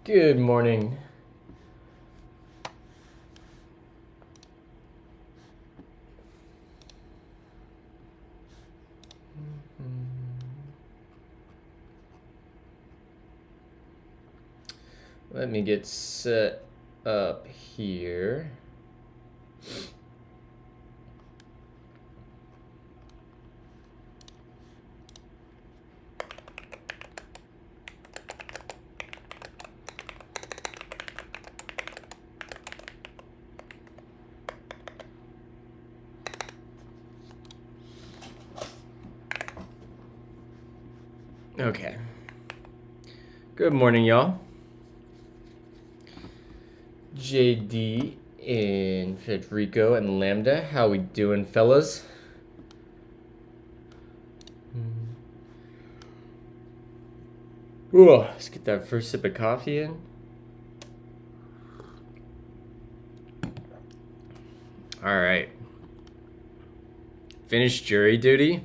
Good morning. Let me get set up here. Okay. Good morning, y'all. JD and Federico and Lambda, how we doing, fellas? Ooh, let's get that first sip of coffee in. All right. Finished jury duty.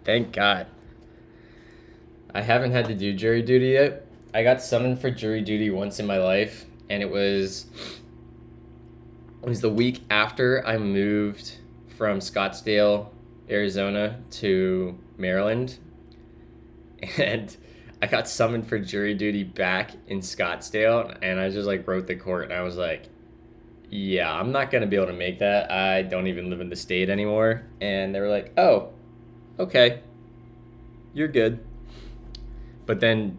Thank God. I haven't had to do jury duty yet. I got summoned for jury duty once in my life, and it was the week after I moved from Scottsdale, Arizona to Maryland. And I got summoned for jury duty back in Scottsdale, and I just like wrote the court, and I was like, yeah, I'm not going to be able to make that. I don't even live in the state anymore. And they were like, oh, okay, you're good. But then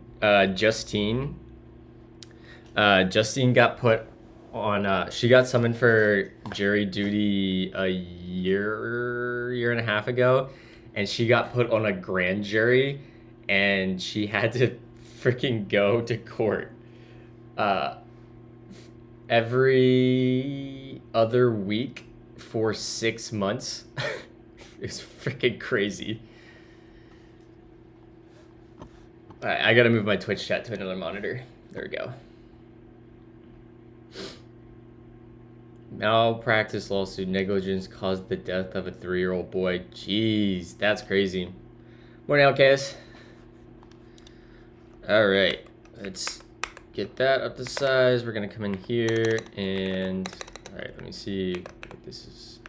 Justine got put on, she got summoned for jury duty a year and a half ago, and she got put on a grand jury, and she had to freaking go to court every other week for 6 months. It's freaking crazy. I gotta move my Twitch chat to another monitor. There we go. Malpractice lawsuit, negligence caused the death of a 3-year-old boy. Jeez, that's crazy. Morning, LKS. All right, let's get that up to size. We're gonna come in here and, all right, let me see what this is.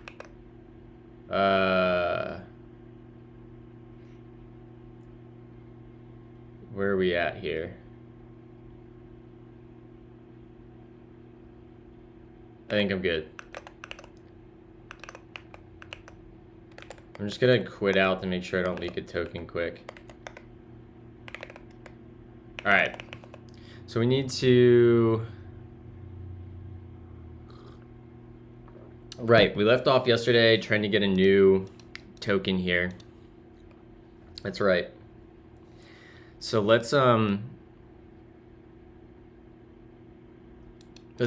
Where are we at here? I think I'm good. I'm just gonna quit out to make sure I don't leak a token quick. All right, so we need to, right, we left off yesterday trying to get a new token here. That's right. So let's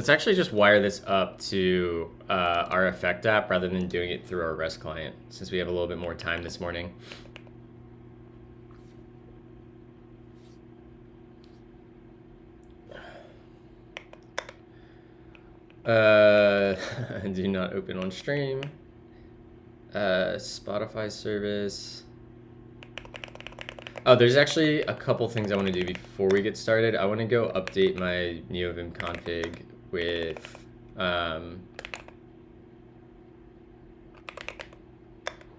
actually just wire this up to our Effect app rather than doing it through our REST client, since we have a little bit more time this morning. Do not open on stream. Spotify service. Oh, there's actually a couple things I want to do before we get started. I want to go update my NeoVim config with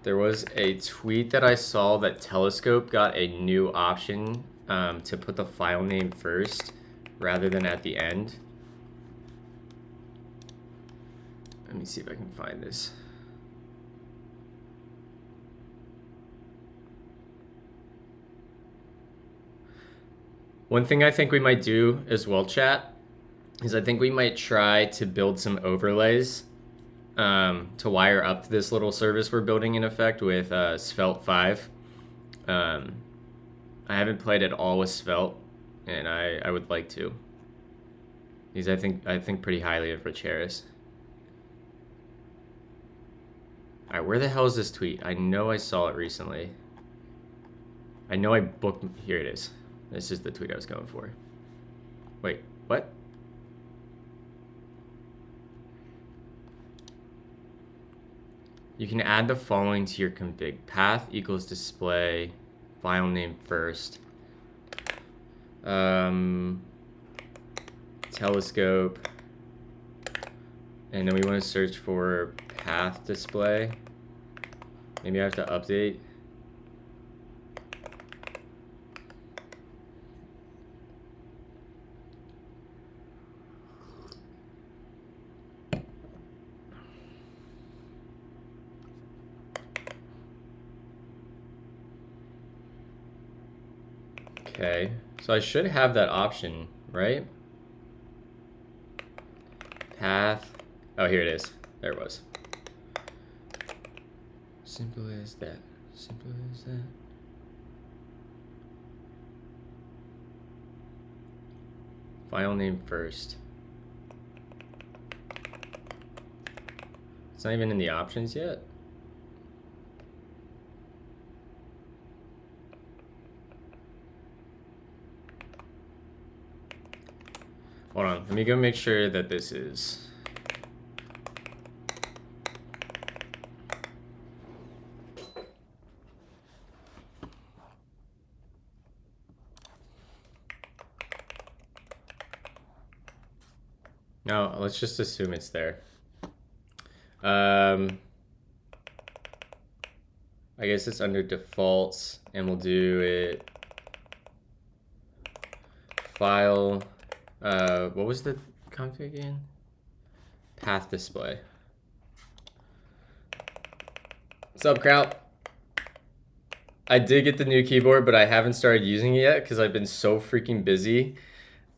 there was a tweet that I saw that Telescope got a new option to put the file name first rather than at the end. Let me see if I can find this. One thing I think we might do as well, chat, is I think we might try to build some overlays to wire up this little service we're building in Effect with Svelte 5. I haven't played at all with Svelte, and I would like to. Because I think pretty highly of Rich Harris. All right, where the hell is this tweet? I know I saw it recently. I know I booked. Here it is. This is the tweet I was going for. Wait, what? You can add the following to your config. Path equals display, file name first. telescope, and then we want to search for path display. Maybe I have to update. Okay, so I should have that option, right? Path. Oh, here it is. There it was. Simple as that. Simple as that. File name first. It's not even in the options yet. Hold on, let me go make sure that this is. No, let's just assume it's there. I guess it's under defaults, and we'll do it. File. What was the config again? Path display. What's up, Kraut? I did get the new keyboard, but I haven't started using it yet because I've been so freaking busy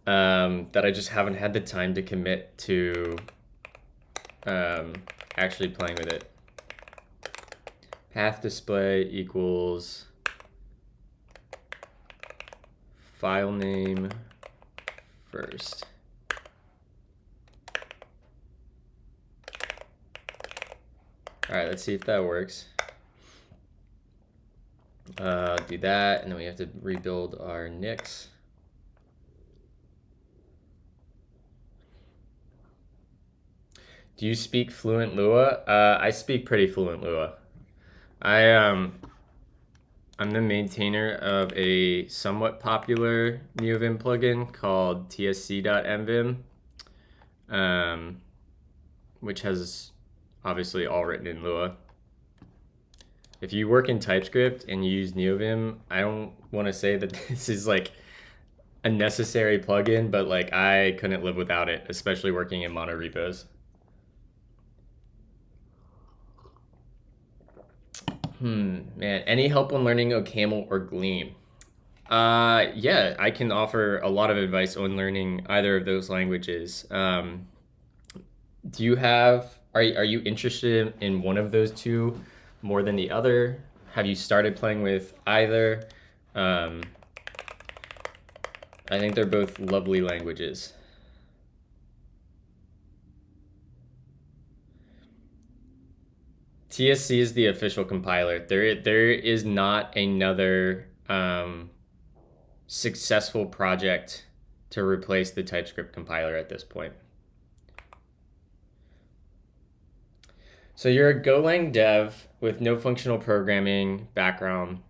that I just haven't had the time to commit to actually playing with it. Path display equals file name first. All right, let's see if that works. Do that, and then we have to rebuild our Nix. Do you speak fluent Lua? I speak pretty fluent Lua. I'm the maintainer of a somewhat popular NeoVim plugin called tsc.mvim, which has obviously all written in Lua. If you work in TypeScript and you use NeoVim, I don't want to say that this is like a necessary plugin, but like I couldn't live without it, especially working in mono repos. Man, any help when learning OCaml or Gleam? Yeah, I can offer a lot of advice on learning either of those languages. Do you have, are you interested in one of those two more than the other? Have you started playing with either? I think they're both lovely languages. TSC is the official compiler. There is not another successful project to replace the TypeScript compiler at this point. So you're a Golang dev with no functional programming background.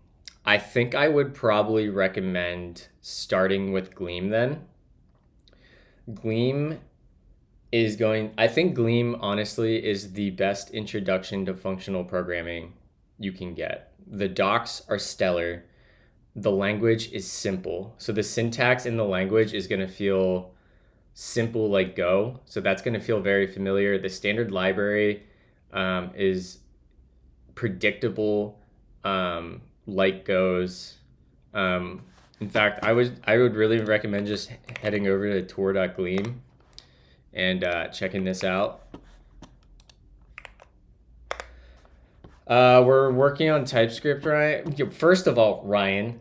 I think I would probably recommend starting with Gleam then. Gleam is I think Gleam honestly is the best introduction to functional programming you can get. The docs are stellar. The language is simple. So the syntax in the language is going to feel simple like Go. So that's going to feel very familiar. The standard library is predictable like Go's. In fact, I would really recommend just heading over to tour.gleam and checking this out. We're working on TypeScript, Ryan. First of all, Ryan,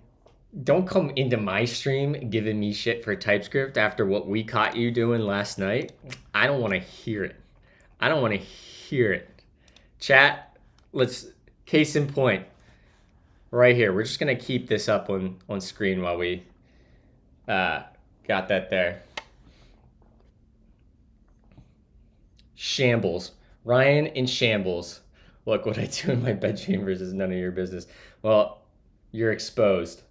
don't come into my stream giving me shit for TypeScript after what we caught you doing last night. I don't want to hear it. I don't want to hear it. Chat, case in point, right here. We're just going to keep this up on screen while we got that there. Shambles. Ryan in shambles. Look, what I do in my bedchambers is none of your business. Well, you're exposed.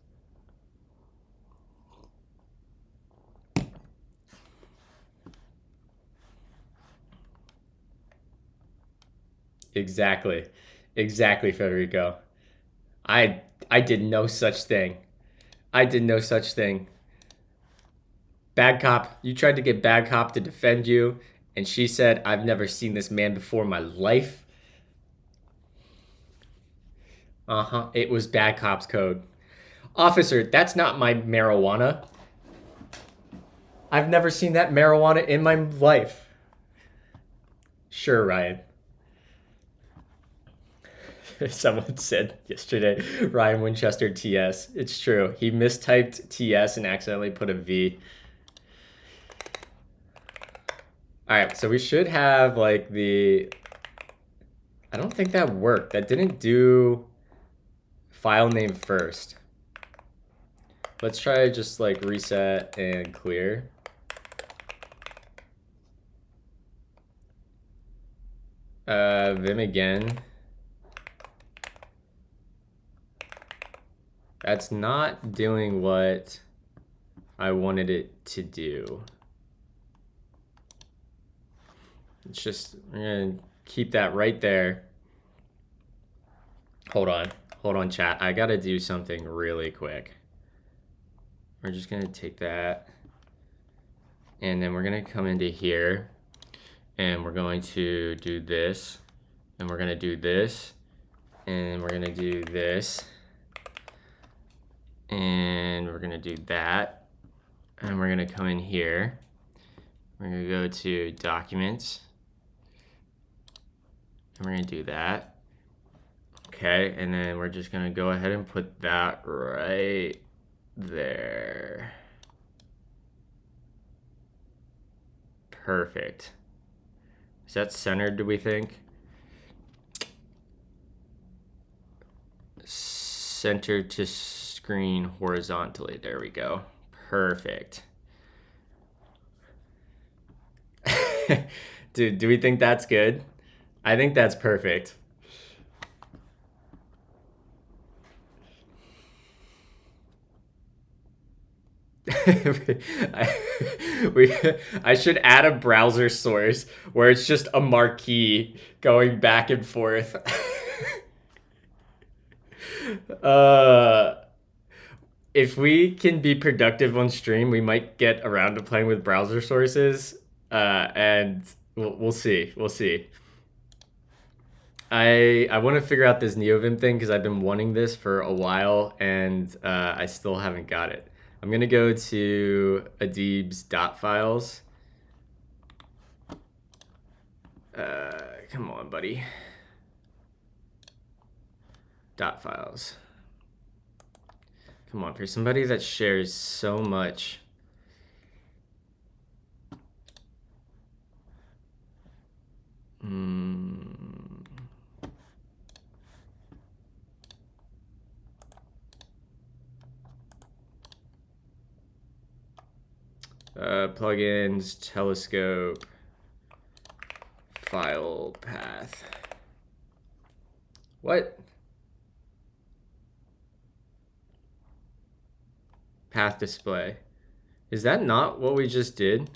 Exactly. Exactly, Federico. I I did no such thing. I did no such thing. Bad cop, you tried to get bad cop to defend you, and she said, "I've never seen this man before in my life." Uh-huh. It was bad cops code. Officer, that's not my marijuana. I've never seen that marijuana in my life. Sure, Ryan. Someone said yesterday, Ryan Winchester TS. It's true. He mistyped TS and accidentally put a V. All right, so we should have like the. I don't think that worked. That didn't do file name first. Let's try just like reset and clear. Vim again. That's not doing what I wanted it to do. It's just, we're gonna keep that right there. Hold on, chat. I gotta do something really quick. We're just gonna take that, and then we're gonna come into here, and we're going to do this, and we're gonna do this, and we're gonna do this, and we're gonna do that, and we're gonna come in here. We're gonna go to documents, and we're gonna do that. Okay, and then we're just gonna go ahead and put that right there. Perfect. Is that centered, do we think? Center to screen horizontally. There we go. Perfect. Dude, do we think that's good? I think that's perfect. I should add a browser source where it's just a marquee going back and forth. uh, if we can be productive on stream, we might get around to playing with browser sources, and we'll see. We'll see. I want to figure out this NeoVim thing because I've been wanting this for a while, and I still haven't got it. I'm gonna go to Adib's dot files. Come on, buddy. Dot files. Come on, for somebody that shares so much. Plugins, telescope, file path. What? Path display. Is that not what we just did?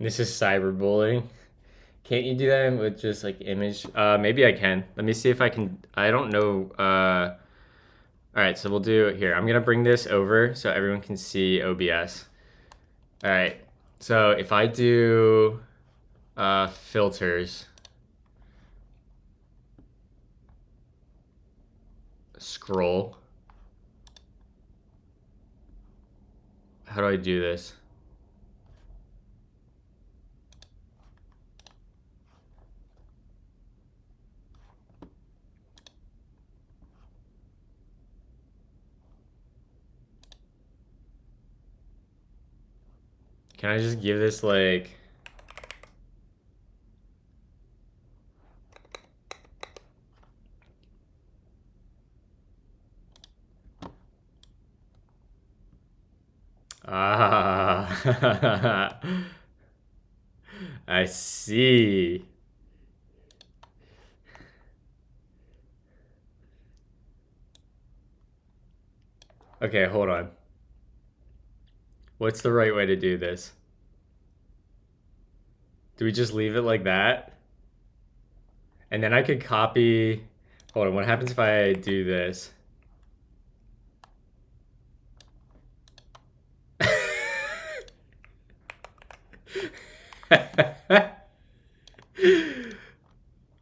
This is cyberbullying. Can't you do that with just like image? Maybe I can. Let me see if I can. I don't know. All right, so we'll do it here. I'm gonna bring this over so everyone can see OBS. All right, so if I do filters, scroll. How do I do this? Can I just give this like... Ah, I see. Okay, hold on. What's the right way to do this? Do we just leave it like that? And then I could copy... Hold on, what happens if I do this?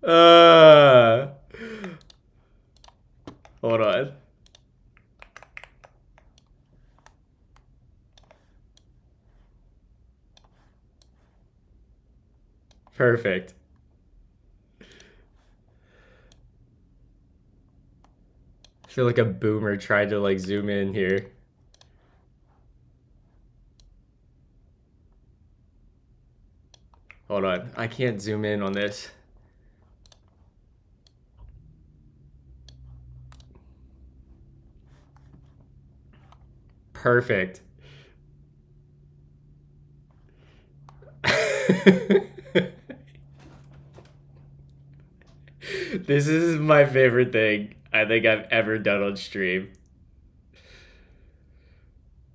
uh, hold on. Perfect. I feel like a boomer tried to like zoom in here. Hold on, I can't zoom in on this. Perfect. This is my favorite thing I think I've ever done on stream.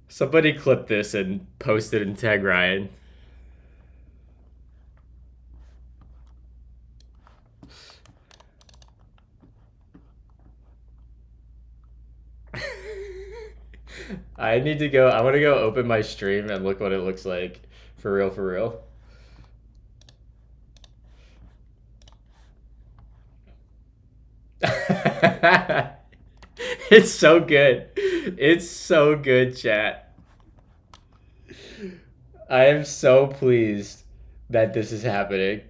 Somebody clip this and post it and tag Ryan. I need to go. I want to go open my stream and look what it looks like. For real, for real. It's so good. It's so good, chat. I am so pleased that this is happening.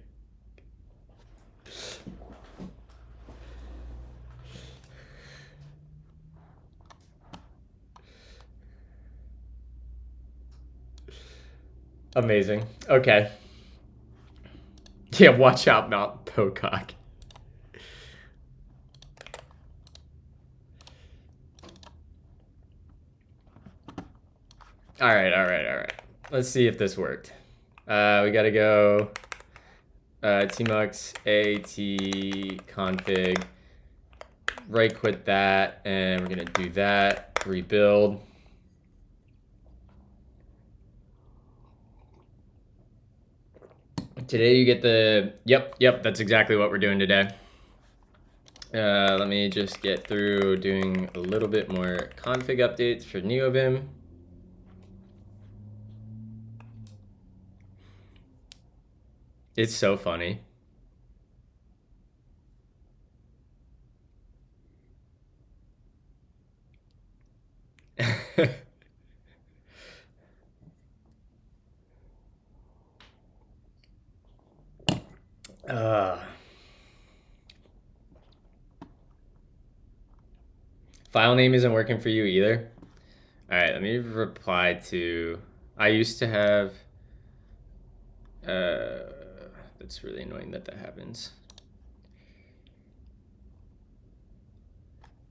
Amazing. Okay. Yeah, watch out, Mount Pocock. All right. Let's see if this worked. We gotta go tmux at config, right quit that, and we're gonna do that, rebuild. Today you get the, yep, that's exactly what we're doing today. Let me just get through doing a little bit more config updates for NeoVim. It's so funny. File name isn't working for you either. All right, let me reply to, I used to have, that's really annoying that happens.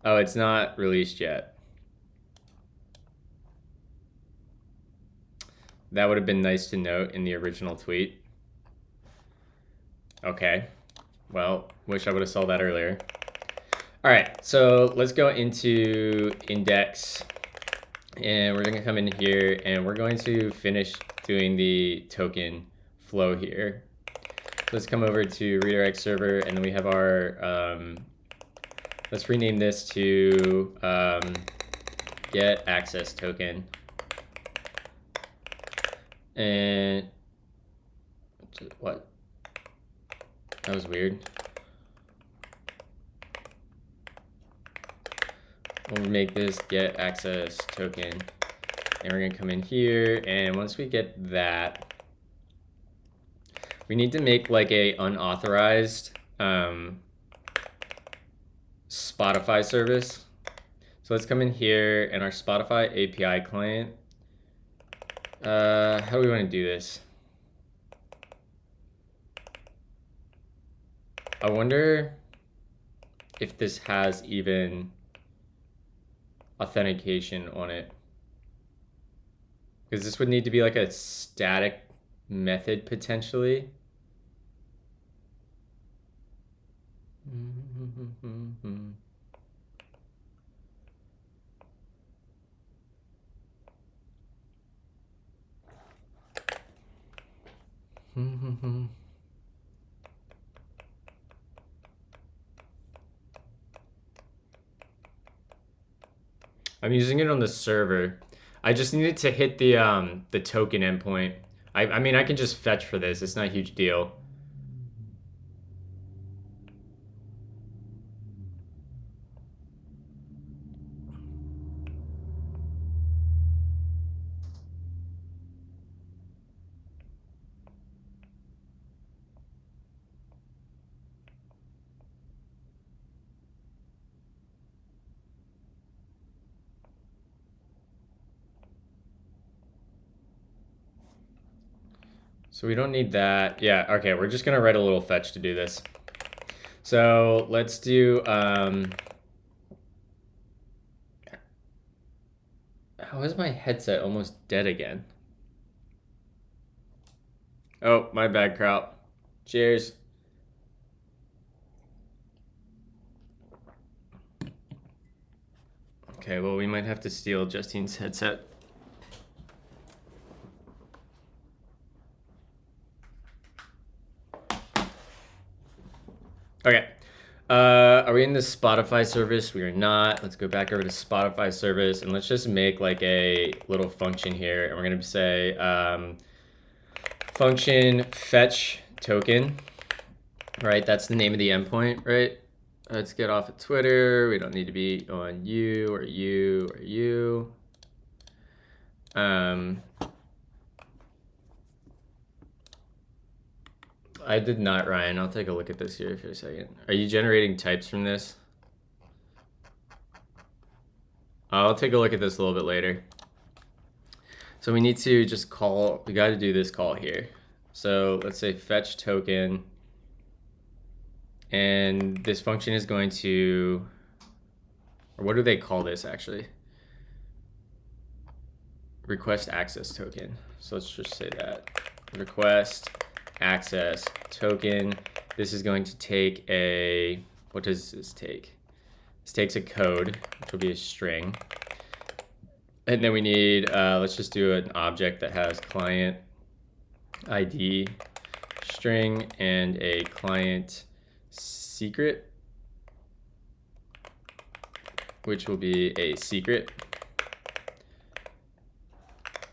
Oh, it's not released yet. That would have been nice to note in the original tweet. Okay, well, wish I would have saw that earlier. All right, so let's go into index, and we're gonna come in here and we're going to finish doing the token flow here. Let's come over to redirect server, and then we have our, let's rename this to get access token. And what? That was weird. We'll make this get access token, and we're gonna come in here, and once we get that, we need to make like a unauthorized Spotify service. So let's come in here, and our Spotify API client. How do we want to do this? I wonder if this has even authentication on it. Because this would need to be like a static method potentially. I'm using it on the server. I just needed to hit the token endpoint. I mean, I can just fetch for this. It's not a huge deal. So we don't need that. Yeah, okay, we're just gonna write a little fetch to do this. So let's do, how is my headset almost dead again? Oh, my bad, Kraut. Cheers. Okay, well, we might have to steal Justine's headset. Okay. Are we in the Spotify service? We are not. Let's go back over to Spotify service and let's just make like a little function here. And we're going to say function fetch token, right? That's the name of the endpoint, right? Let's get off of Twitter. We don't need to be on you or you or you. I did not, Ryan. I'll take a look at this here for a second. Are you generating types from this? I'll take a look at this a little bit later. So we need to just call, we got to do this call here. So let's say fetch token. And this function is going to, or what do they call this actually? Request access token. So let's just say that. Request access token. This is going to take a, what does this take? This takes a code, which will be a string. And then we need, let's just do an object that has client ID string and a client secret, which will be a secret.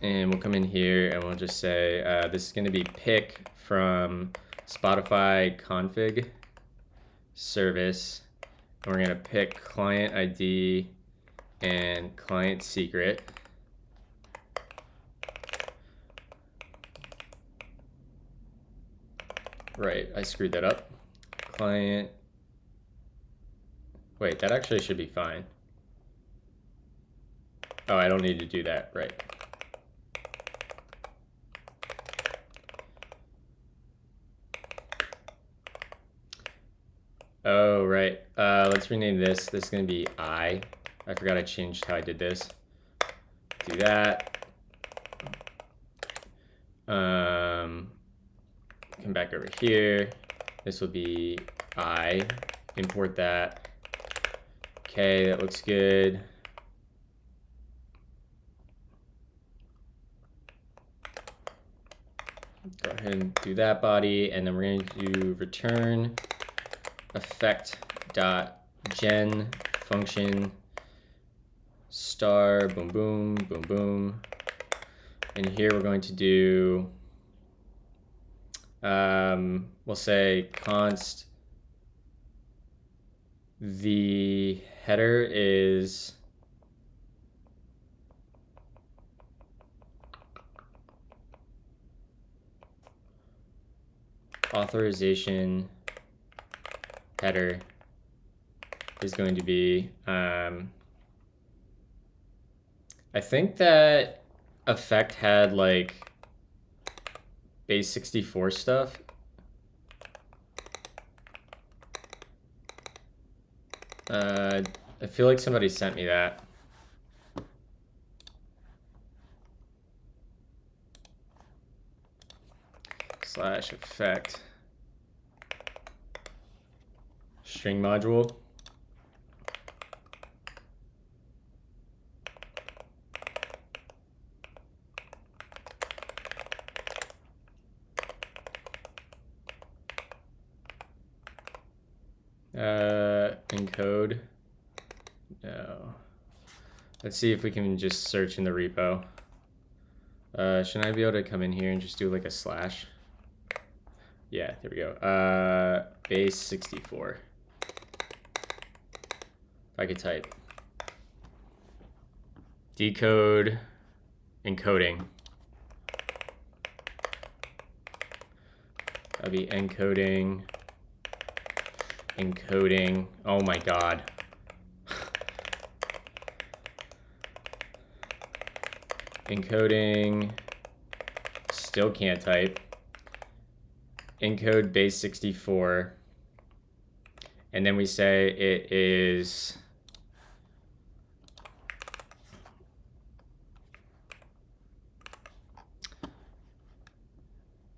And we'll come in here and we'll just say, this is going to be pick from Spotify config service. And we're going to pick client ID and client secret. Right, I screwed that up. Client, wait, that actually should be fine. Oh, I don't need to do that, right. Oh, right. Let's rename this. This is going to be I forgot I changed how I did this. Do that. Come back over here. This will be I. Import that. Okay, that looks good. Go ahead and do that body, and then we're going to do return effect.gen function star boom boom boom boom. And here we're going to do, we'll say const the header is authorization header is going to be, I think that Effect had like base 64 stuff. I feel like somebody sent me that. slash effect string module. Encode. No. Let's see if we can just search in the repo. Should I be able to come in here and just do like a slash? Yeah, there we go. Base 64. If I could type. Decode encoding. That'll be encoding. Encoding. Oh my god. Encoding. Still can't type. Encode base 64. And then we say it is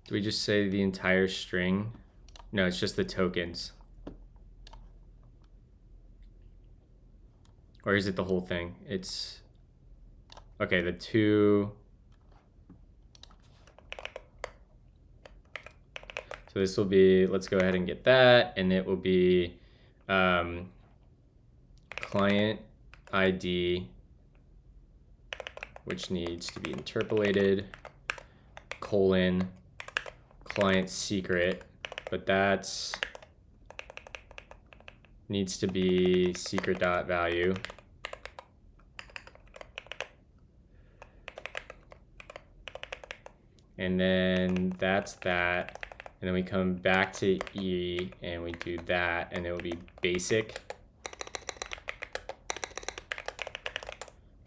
do we just say the entire string? No, it's just the tokens. Or is it the whole thing? It's okay, the two. So this will be, let's go ahead and get that, and it will be client ID, which needs to be interpolated, colon, client secret, but that's needs to be secret.value. And then that's that. And then we come back to E and we do that, and it will be basic.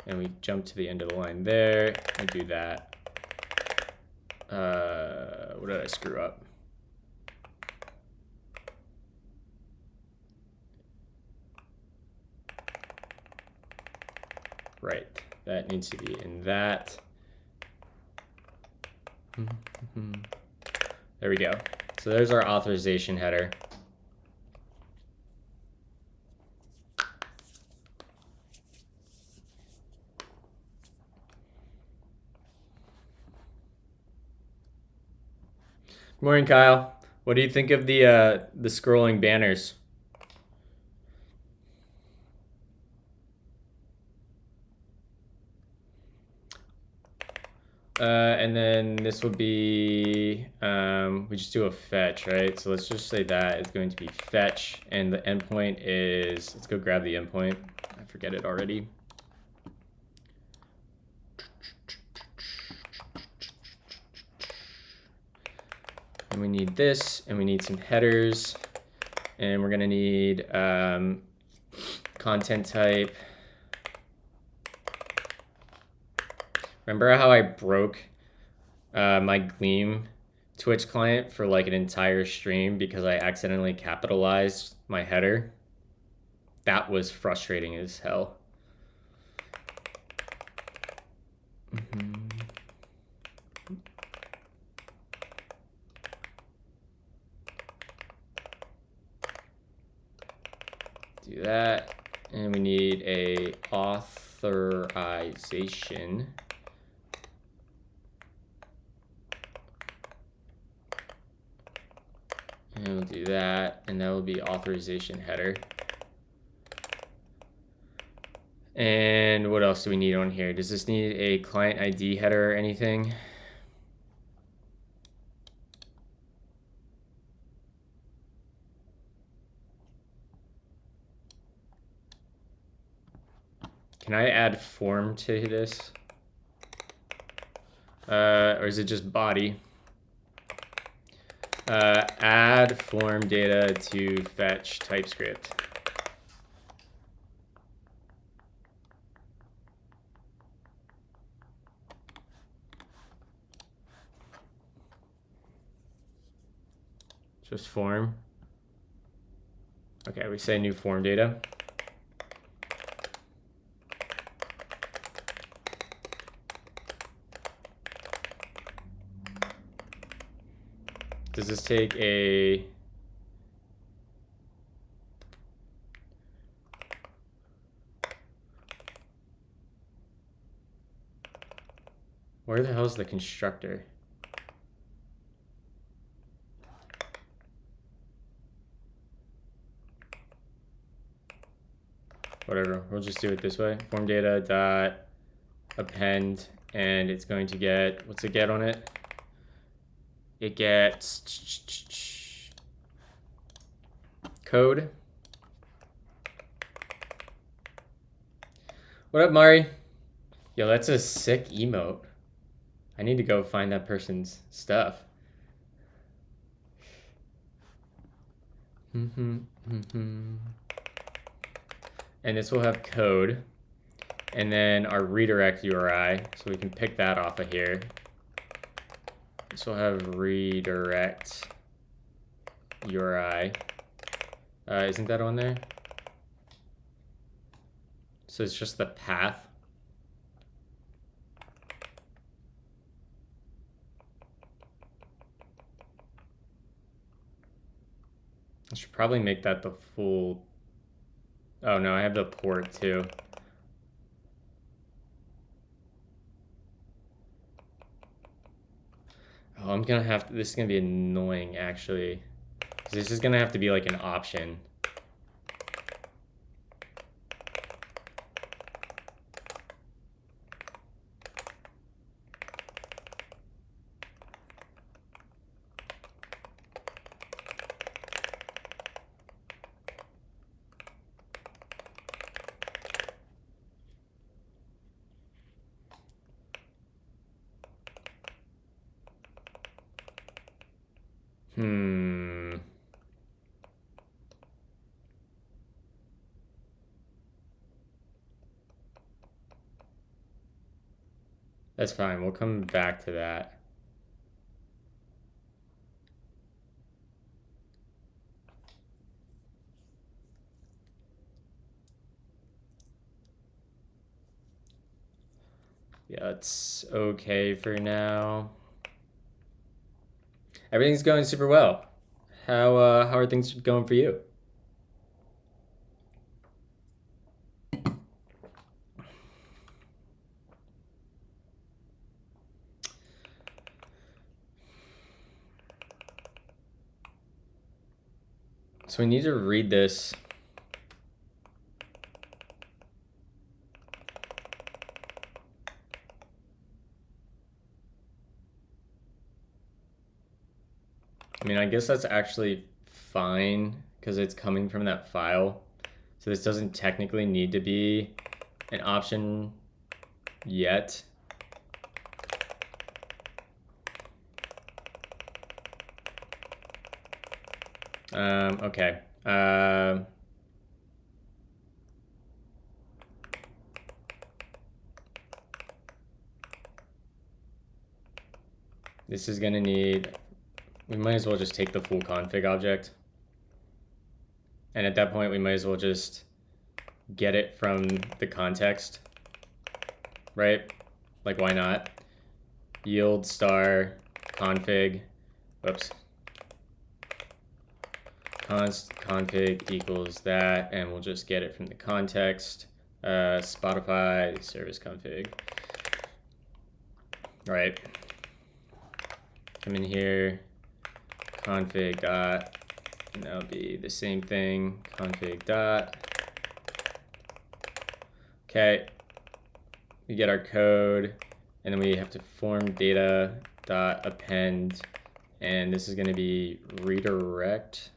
And we jump to the end of the line there and do that. What did I screw up? Right, that needs to be in that. There we go. So there's our authorization header. Good morning, Kyle. What do you think of the scrolling banners? And then this will be, we just do a fetch, right? So let's just say that it's going to be fetch, and the endpoint is, let's go grab the endpoint. I forget it already. And we need this, and we need some headers, and we're gonna need content type. Remember how I broke my Gleam Twitch client for like an entire stream because I accidentally capitalized my header? That was frustrating as hell. Do that, and we need a authorization. And we'll do that, and that will be authorization header. And what else do we need on here? Does this need a client ID header or anything? Can I add form to this? Or is it just body? Add form data to fetch TypeScript. Just form. Okay, we say new form data. Does this take a... Where the hell is the constructor? Whatever, we'll just do it this way. Form data dot append, and it's going to get, what's it get on it? It gets code. What up, Mari? Yo, that's a sick emote. I need to go find that person's stuff. And this will have code. And then our redirect URI, so we can pick that off of here. This will have redirect URI. Isn't that on there? So it's just the path. I should probably make that the full... Oh no, I have the port too. Oh, I'm gonna have to... This is gonna be annoying, actually. 'Cause this is gonna have to be like an option. That's fine, we'll come back to that. Yeah, it's okay for now. Everything's going super well. How are things going for you? So we need to read this. I mean, I guess that's actually fine because it's coming from that file. So this doesn't technically need to be an option yet. Okay. This is gonna need, we might as well just take the full config object. And at that point, we might as well just get it from the context, right? Like, why not? Yield star config, whoops. Const config equals that, and we'll just get it from the context. Spotify service config. All right. Come in here, config dot, and that'll be the same thing, config dot. Okay, we get our code, and then we have to form data dot append, and this is going to be redirect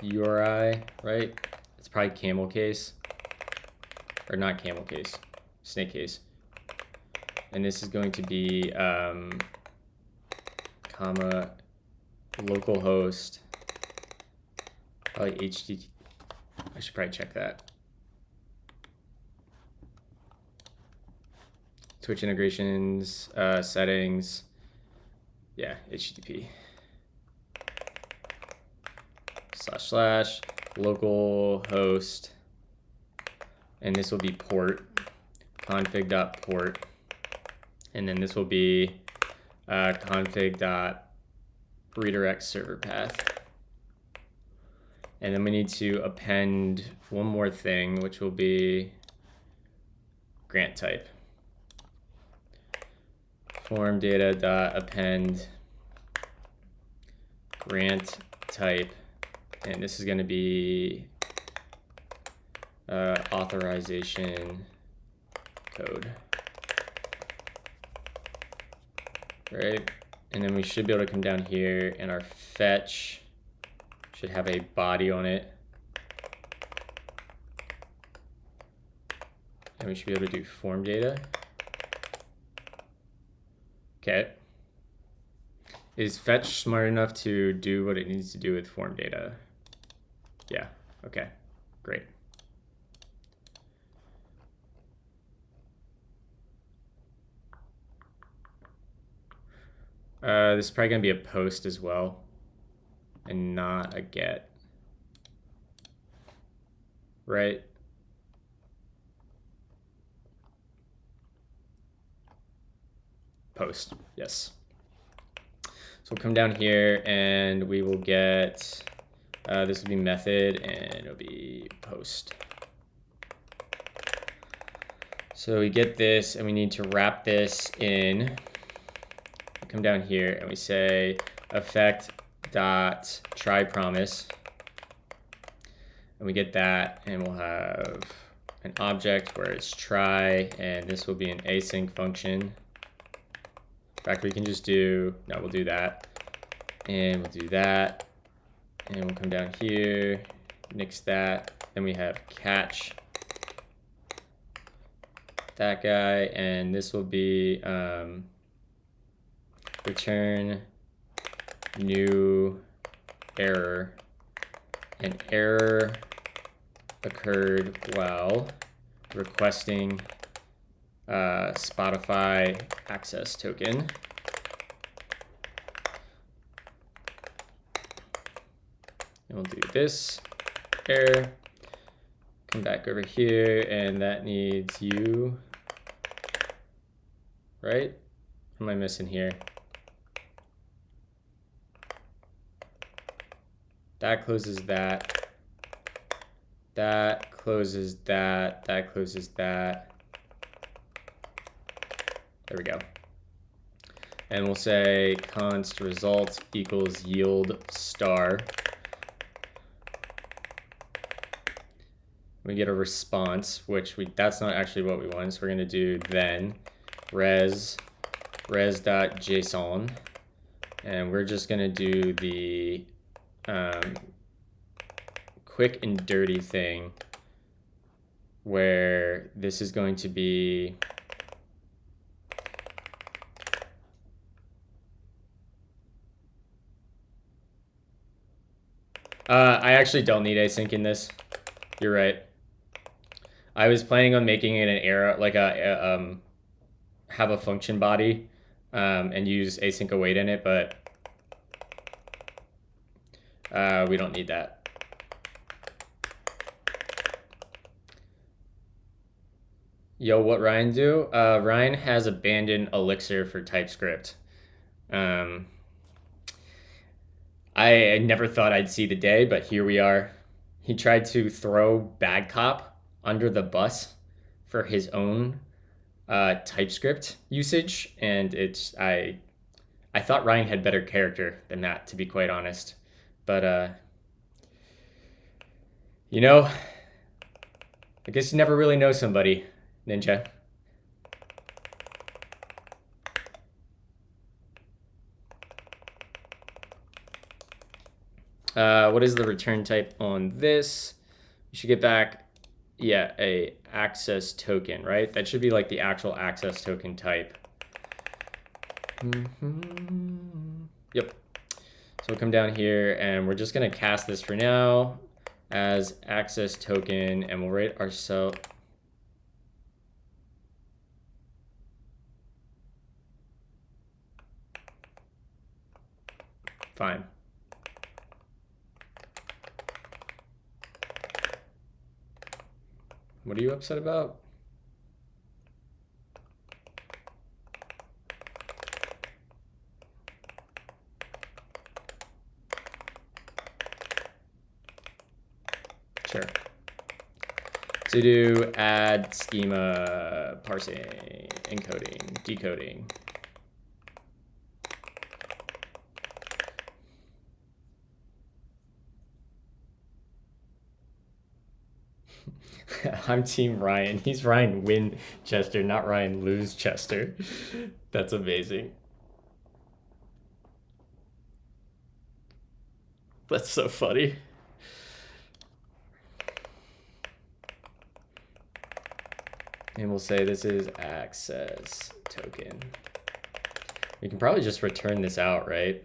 URI, right? It's probably camel case, or not camel case, snake case. And this is going to be comma localhost, probably HTTP. I should probably check that. Twitch integrations, settings, yeah, HTTP. / localhost, and this will be port, config.port, and then this will be config.redirect redirect server path. And then we need to append one more thing, which will be grant type. Form data dot append grant type, and this is going to be authorization code, right? And then we should be able to come down here, and our fetch should have a body on it, and we should be able to do form data. Okay. Is fetch smart enough to do what it needs to do with form data? Yeah, okay, great. This is probably gonna be a post as well, and not a get, right? Post, yes. So we'll come down here and we will get, this will be method and it'll be post. So we get this and we need to wrap this in. We come down here and we say effect.tryPromise. And we get that, and we'll have an object where it's try, and this will be an async function. In fact, we can just do, no, we'll do that, and we'll do that, and we'll come down here, nix that, then we have catch that guy, and this will be return new error. An error occurred while requesting Spotify access token. And we'll do this error. Come back over here, and that needs you, right? What am I missing here? That closes that. That closes that. That closes that. There we go. And we'll say const result equals yield star. We get a response, which that's not actually what we want. So we're gonna do then res.json, and we're just gonna do the quick and dirty thing where this is going to be I actually don't need async in this. You're right. I was planning on making it an error, like have a function body and use async await in it, but we don't need that. Yo, what Ryan do? Ryan has abandoned Elixir for TypeScript. I never thought I'd see the day, but here we are. He tried to throw Bad Cop under the bus for his own TypeScript usage, and I thought Ryan had better character than that, to be quite honest. But you know, I guess you never really know somebody, Ninja. What is the return type on this? You should get back, yeah, a access token, right? That should be like the actual access token type. Yep. So we'll come down here and we're just gonna cast this for now as access token, and we'll rate ourselves. Fine. What are you upset about? Sure. To do add schema parsing, encoding, decoding. I'm Team Ryan. He's Ryan Winchester, not Ryan Losechester. That's amazing. That's so funny. And we'll say this is access token. We can probably just return this out, right?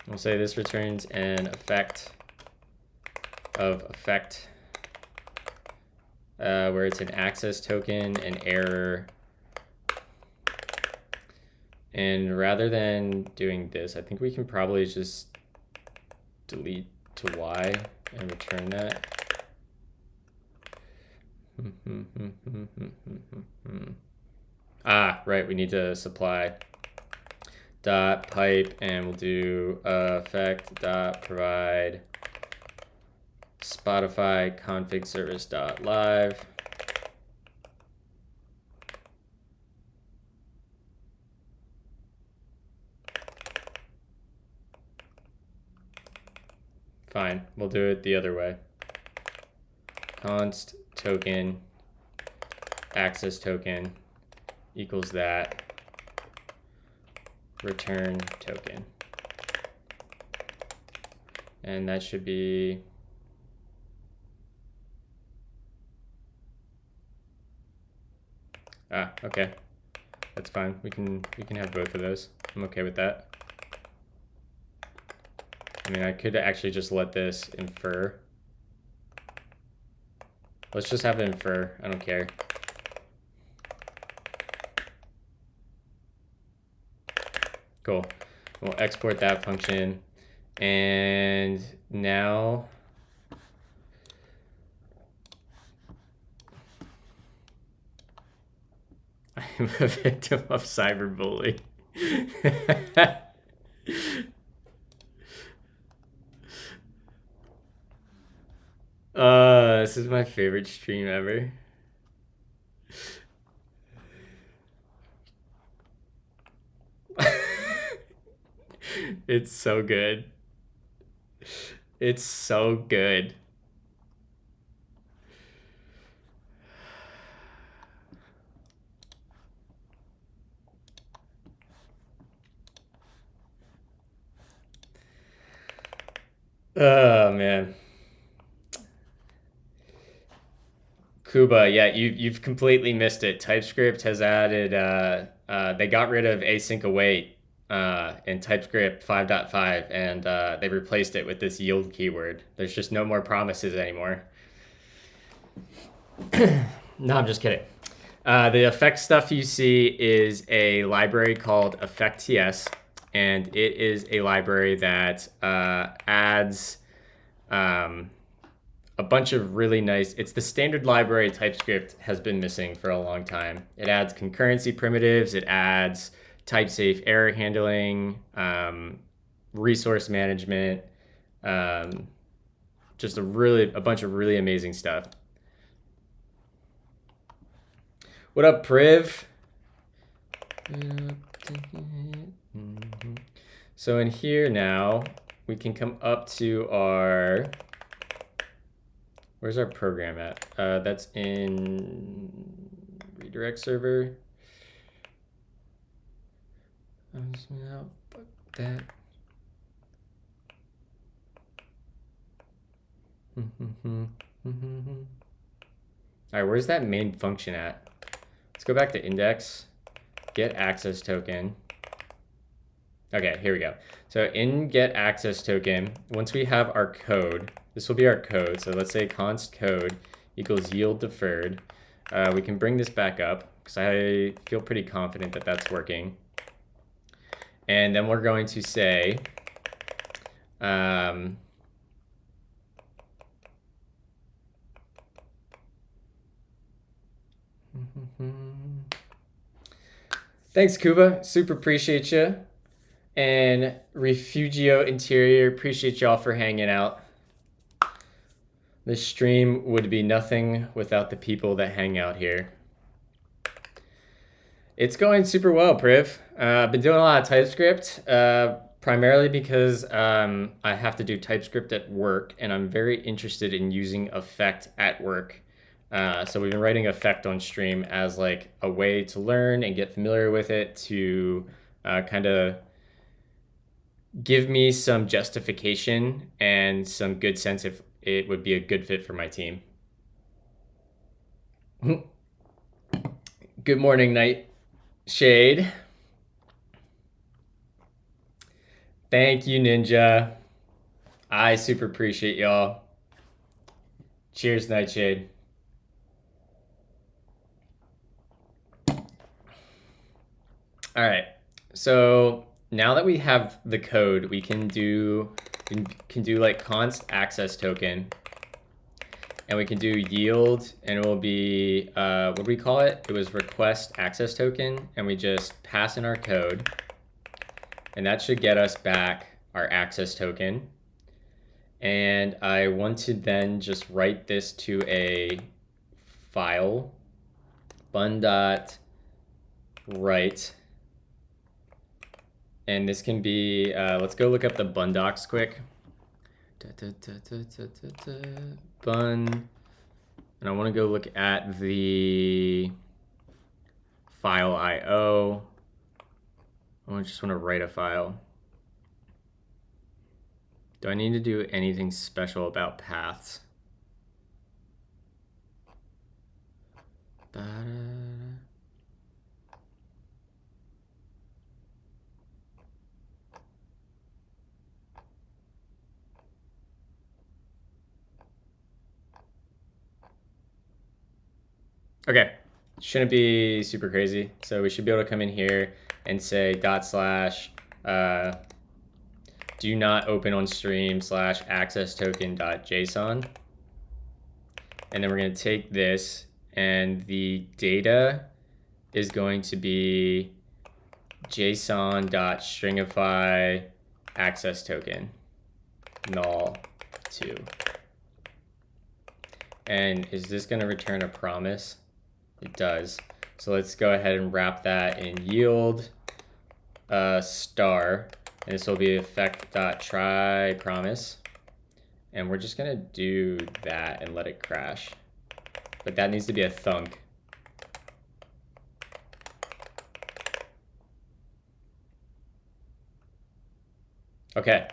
We'll say this returns an effect of effect, where it's an access token, an error. And rather than doing this, I think we can probably just delete to Y and return that. Ah, right, we need to supply dot pipe, and we'll do effect dot provide Spotify config service dot live. Fine, we'll do it the other way. Const token access token equals that return token. And that should be okay. That's fine. We can have both of those. I'm okay with that. I mean, I could actually just let this infer. Let's just have it infer. I don't care. Cool. We'll export that function. And now I'm a victim of cyberbullying. This is my favorite stream ever. It's so good. It's so good. Oh man. Kuba, yeah, you've completely missed it. TypeScript has added they got rid of async await in TypeScript 5.5, and they replaced it with this yield keyword. There's just no more promises anymore. No, I'm just kidding. The effect stuff you see is a library called EffectTS, and it is a library that adds a bunch of really nice, it's the standard library TypeScript has been missing for a long time. It adds concurrency primitives, it adds type safe error handling, resource management, just a bunch of really amazing stuff. What up, Priv? So in here now, we can come up to our, where's our program at? That's in redirect server. Fuck that. All right, where's that main function at? Let's go back to index, get access token. Okay, here we go. So in get access token, once we have our code, this will be our code. So let's say const code equals yield deferred. We can bring this back up because I feel pretty confident that that's working. And then we're going to say, thanks, Kuba. Super appreciate you. and Refugio Interior, appreciate y'all for hanging out. This stream would be nothing without the people that hang out here. It's going super well, Priv. I've been doing a lot of TypeScript, primarily because I have to do TypeScript at work, and I'm very interested in using Effect at work. So we've been writing Effect on stream as like a way to learn and get familiar with it, to kind of give me some justification and some good sense if it would be a good fit for my team. Good morning, Nightshade. Thank you, Ninja. I super appreciate y'all. Cheers, Nightshade. All right, so now that we have the code, we can do like const access token, and we can do yield, and it will be what do we call it? It was request access token, and we just pass in our code, and that should get us back our access token. And I want to then just write this to a file, bun.write. And this can be, let's go look up the bun docs quick. Bun. And I want to go look at the file IO. I just want to write a file. Do I need to do anything special about paths? Okay, shouldn't be super crazy. So we should be able to come in here and say /, do not open on stream / access token.json. And then we're going to take this, and the data is going to be json.stringify access token null 2. And is this going to return a promise? It does. So let's go ahead and wrap that in yield star, and this will be effect.try promise. And we're just going to do that and let it crash. But that needs to be a thunk. Okay.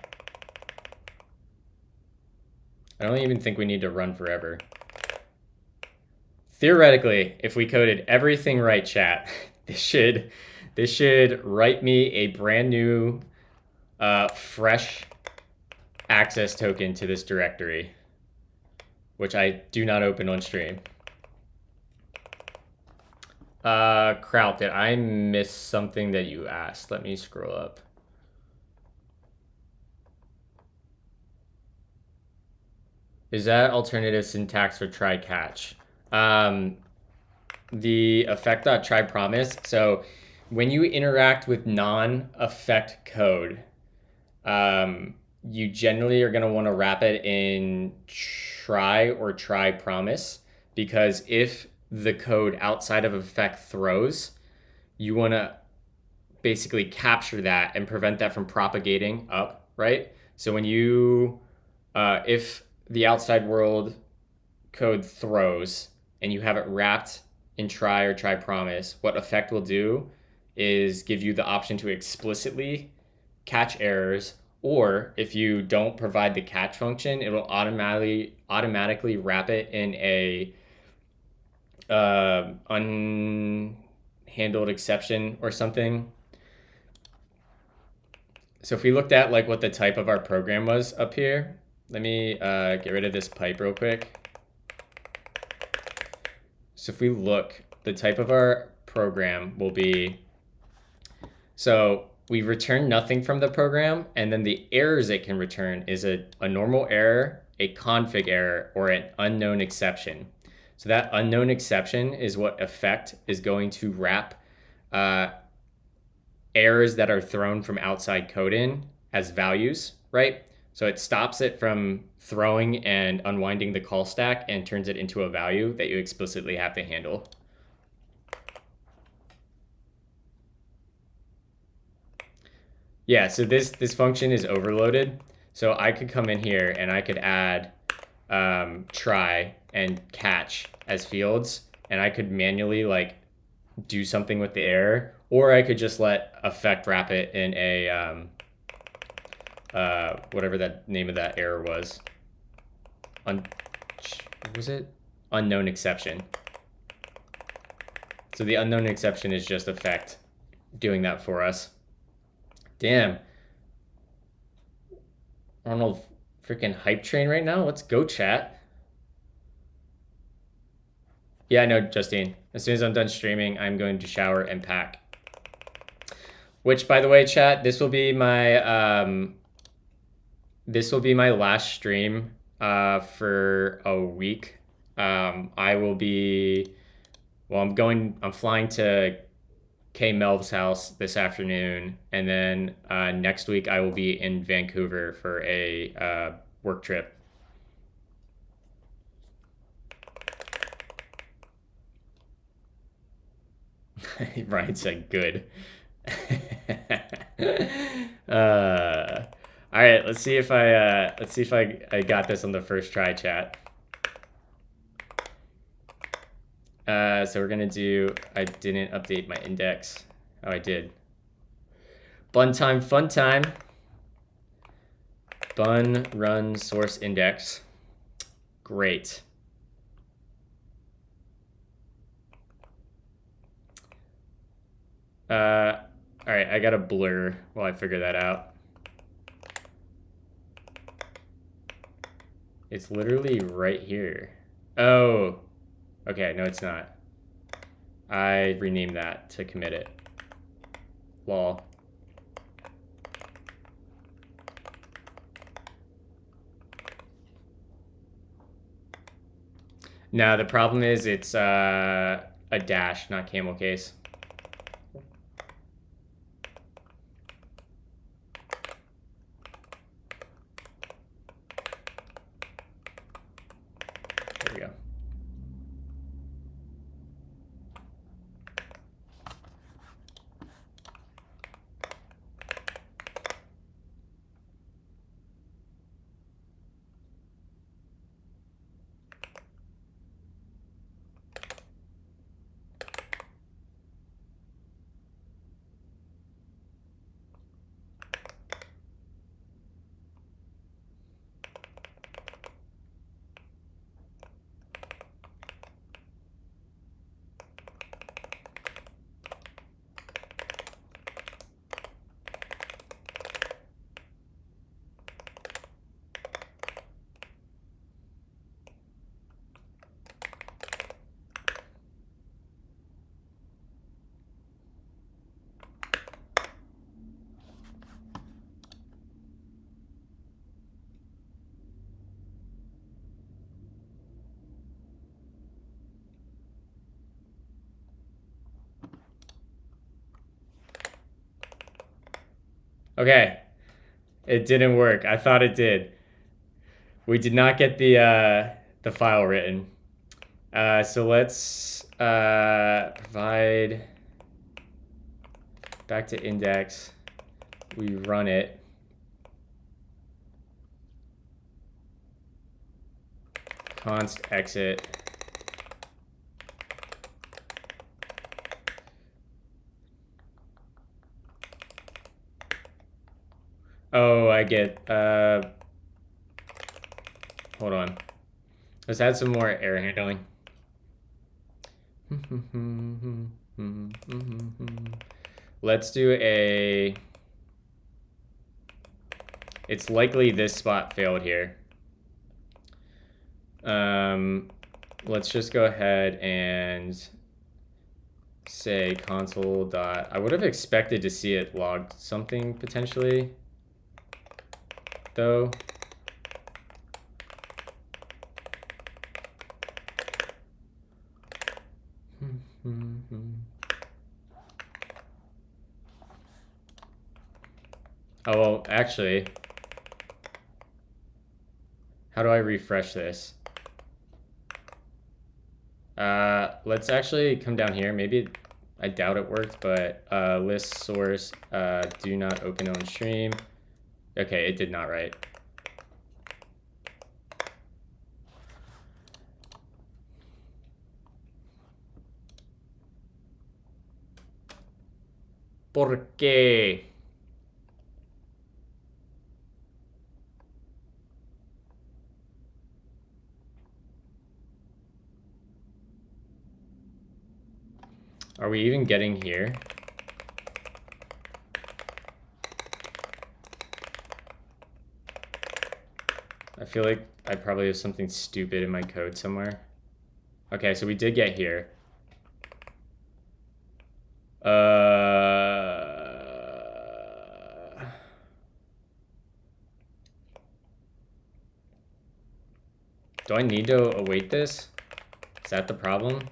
I don't even think we need to run forever. Theoretically, if we coded everything right, chat, this should write me a brand new, fresh access token to this directory, which I do not open on stream. Kraut, did I miss something that you asked? Let me scroll up. Is that alternative syntax for try catch? The effect.try promise. So when you interact with non-effect code, you generally are going to want to wrap it in try or try promise, because if the code outside of effect throws, you want to basically capture that and prevent that from propagating up, right? So when you, if the outside world code throws and you have it wrapped in try or try promise, what effect will do is give you the option to explicitly catch errors, or if you don't provide the catch function, it will automatically wrap it in a unhandled exception or something. So if we looked at like what the type of our program was up here, let me get rid of this pipe real quick. So if we look, the type of our program will be, so we return nothing from the program, and then the errors it can return is a normal error, a config error, or an unknown exception. So that unknown exception is what effect is going to wrap errors that are thrown from outside code in as values, right? So it stops it from throwing and unwinding the call stack and turns it into a value that you explicitly have to handle. Yeah, so this function is overloaded. So I could come in here and I could add try and catch as fields, and I could manually like do something with the error, or I could just let effect wrap it in a whatever that name of that error was. What was it? Unknown exception. So the unknown exception is just effect doing that for us. Damn. Arnold freaking hype train right now? Let's go, chat. Yeah, I know, Justine. As soon as I'm done streaming, I'm going to shower and pack. Which, by the way, chat, this will be my last stream for a week. I will be, well, I'm flying to K Melv's house this afternoon, and then next week I will be in Vancouver for a work trip. Ryan said good. All right, let's see if I got this on the first try, chat. So we're gonna do, I didn't update my index. Oh, I did. Bun time, fun time. Bun run source index. Great. All right, I got a blur while I figure that out. It's literally right here. Oh, okay, no, it's not. I renamed that to commit it. Lol. No, the problem is it's a dash, not camel case. There we go. Okay, it didn't work. I thought it did. We did not get the file written. So let's provide back to index. We run it. Const exit. Oh, I get, hold on. Let's add some more error handling. Let's do a, it's likely this spot failed here. Let's just go ahead and say console dot, I would have expected to see it logged something potentially, though. Oh, well, actually, how do I refresh this? Let's actually come down here. Maybe I doubt it worked, but list source, do not open on stream. Okay, it did not write. ¿Por qué? Are we even getting here? I feel like I probably have something stupid in my code somewhere. Okay, so we did get here. Do I need to await this? Is that the problem?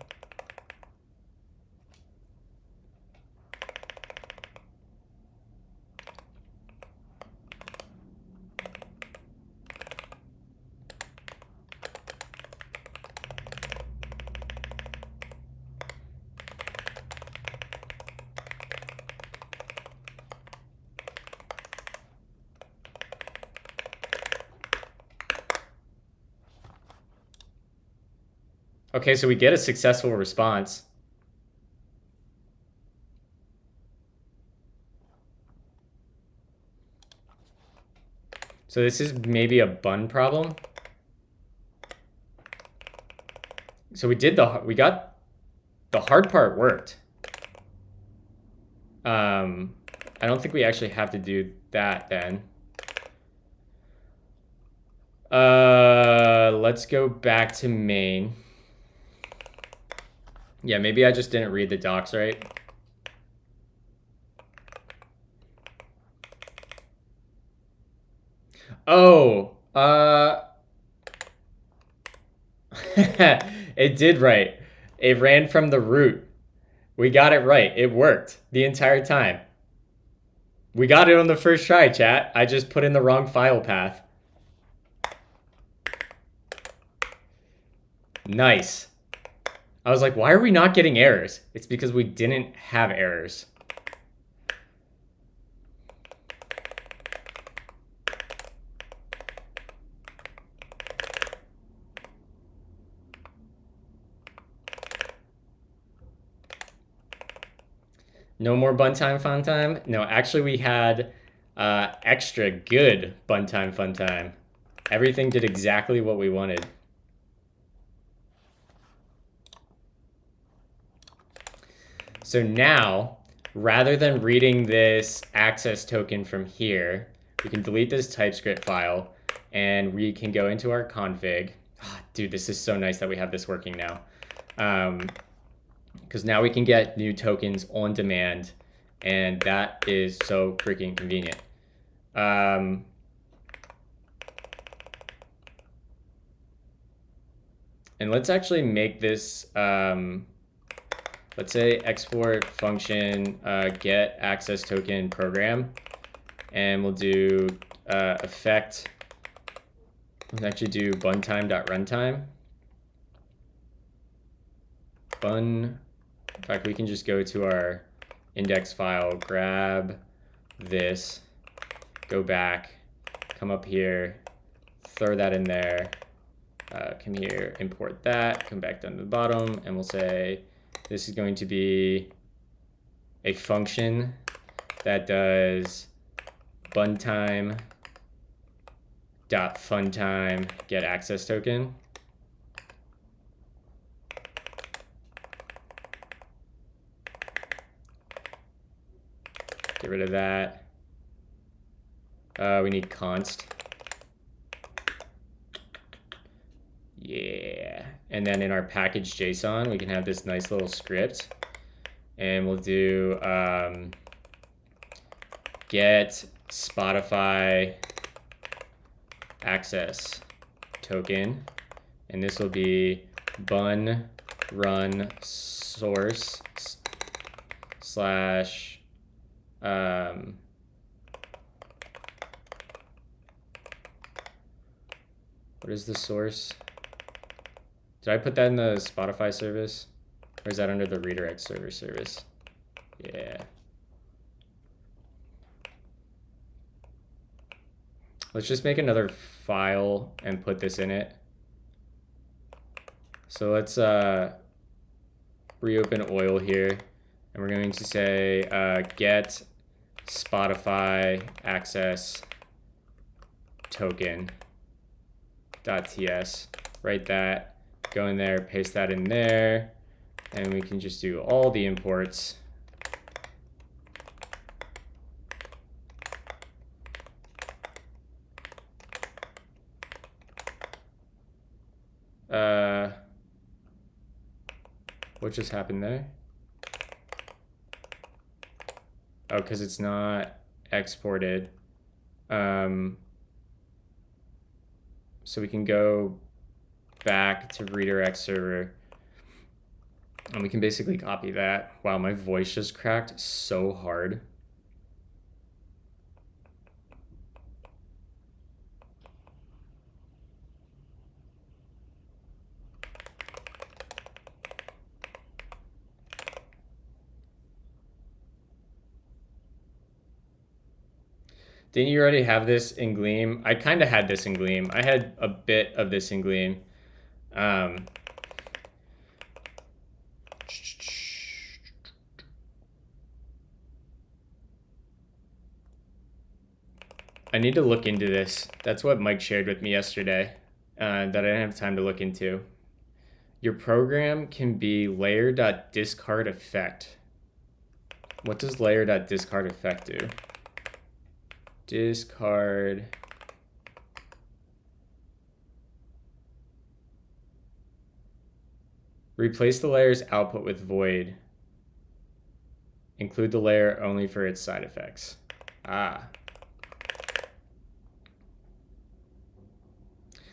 Okay, so we get a successful response. So this is maybe a bun problem. So we got the hard part worked. I don't think we actually have to do that then. Let's go back to main. Yeah, maybe I just didn't read the docs right. Oh, it did right. It ran from the root. We got it right. It worked the entire time. We got it on the first try, chat. I just put in the wrong file path. Nice. I was like, why are we not getting errors? It's because we didn't have errors. No more bun time, fun time? No, actually we had extra good bun time, fun time. Everything did exactly what we wanted. So now, rather than reading this access token from here, we can delete this TypeScript file and we can go into our config. Oh, dude, this is so nice that we have this working now. Because now we can get new tokens on demand, and that is so freaking convenient. And let's actually make this, let's say export function get access token program, and we'll do effect. Let's actually do buntime.runtime. Bun. In fact, we can just go to our index file, grab this, go back, come up here, throw that in there, come here, import that, come back down to the bottom, and we'll say this is going to be a function that does buntime dot funtime get access token. Get rid of that. We need const. Yeah. And then in our package JSON, we can have this nice little script. And we'll do get Spotify access token. And this will be bun run source slash What is the source? Did I put that in the Spotify service? Or is that under the redirect server service? Yeah. Let's just make another file and put this in it. So let's reopen oil here. And we're going to say get Spotify access token .ts. Write that, go in there, paste that in there, and we can just do all the imports. What just happened there? Oh, because it's not exported. So we can go back to redirect server and we can basically copy that. Wow, my voice just cracked so hard. Didn't you already have this in Gleam? I kind of had this in Gleam. I had a bit of this in Gleam. I need to look into this. That's what Mike shared with me yesterday that I didn't have time to look into. Your program can be layer.discard effect. What does layer.discard effect do? Discard. Replace the layer's output with void. Include the layer only for its side effects. Ah.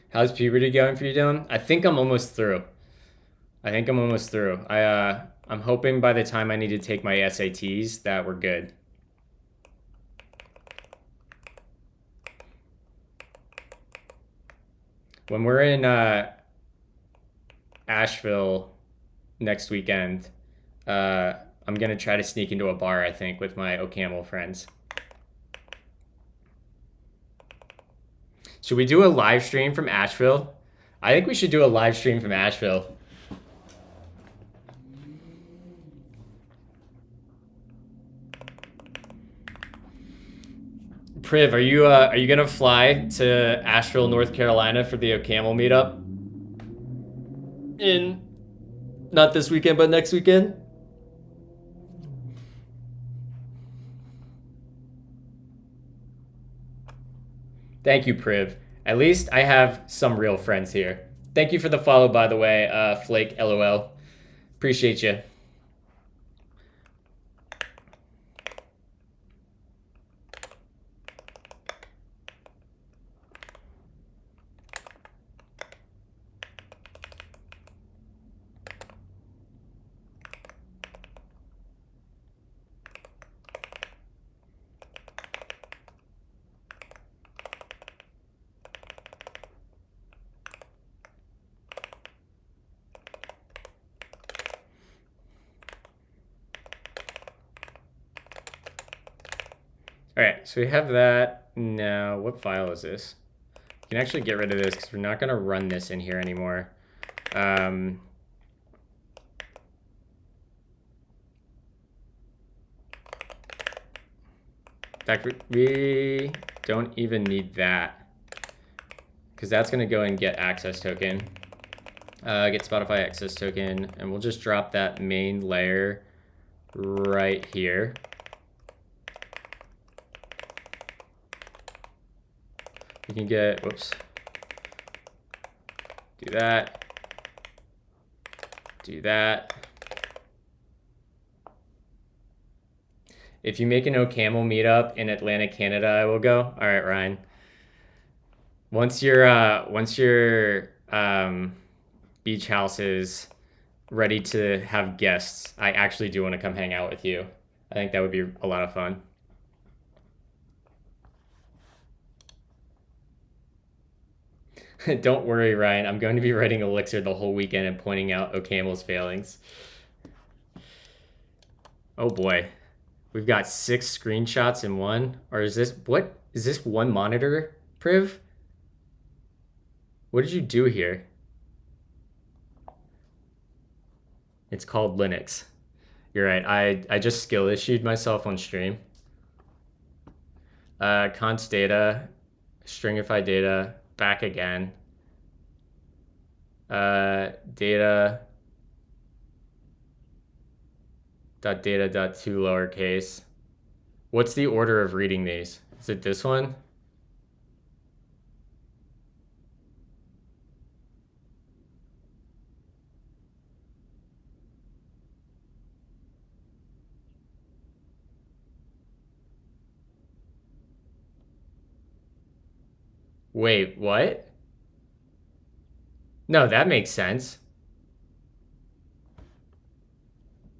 How's puberty going for you, Dylan? I think I'm almost through. I'm hoping by the time I need to take my SATs that we're good. When we're in Asheville next weekend, I'm going to try to sneak into a bar, I think, with my OCaml friends. Should we do a live stream from Asheville? I think we should do a live stream from Asheville. Priv, are you gonna fly to Asheville, North Carolina for the OCaml meetup? In not this weekend, but next weekend? Thank you, Priv. At least I have some real friends here. Thank you for the follow, by the way, Flake LOL. Appreciate you. All right, so we have that. Now, what file is this? You can actually get rid of this because we're not going to run this in here anymore. In fact, we don't even need that because that's going to go and get access token. Get Spotify access token, and we'll just drop that main layer right here. You can get, whoops, do that, do that. If you make an OCaml meetup in Atlanta, Canada, I will go. All right, Ryan. Once your beach house is ready to have guests, I actually do want to come hang out with you. I think that would be a lot of fun. Don't worry, Ryan. I'm going to be writing Elixir the whole weekend and pointing out OCaml's failings. Oh boy. We've got 6 screenshots in one. Or is this, what? Is this one monitor, Priv? What did you do here? It's called Linux. You're right. I just skill issued myself on stream. Const data, stringify data, back again. Data dot data dot two lowercase. What's the order of reading these? Is it this one? Wait, what? No, that makes sense.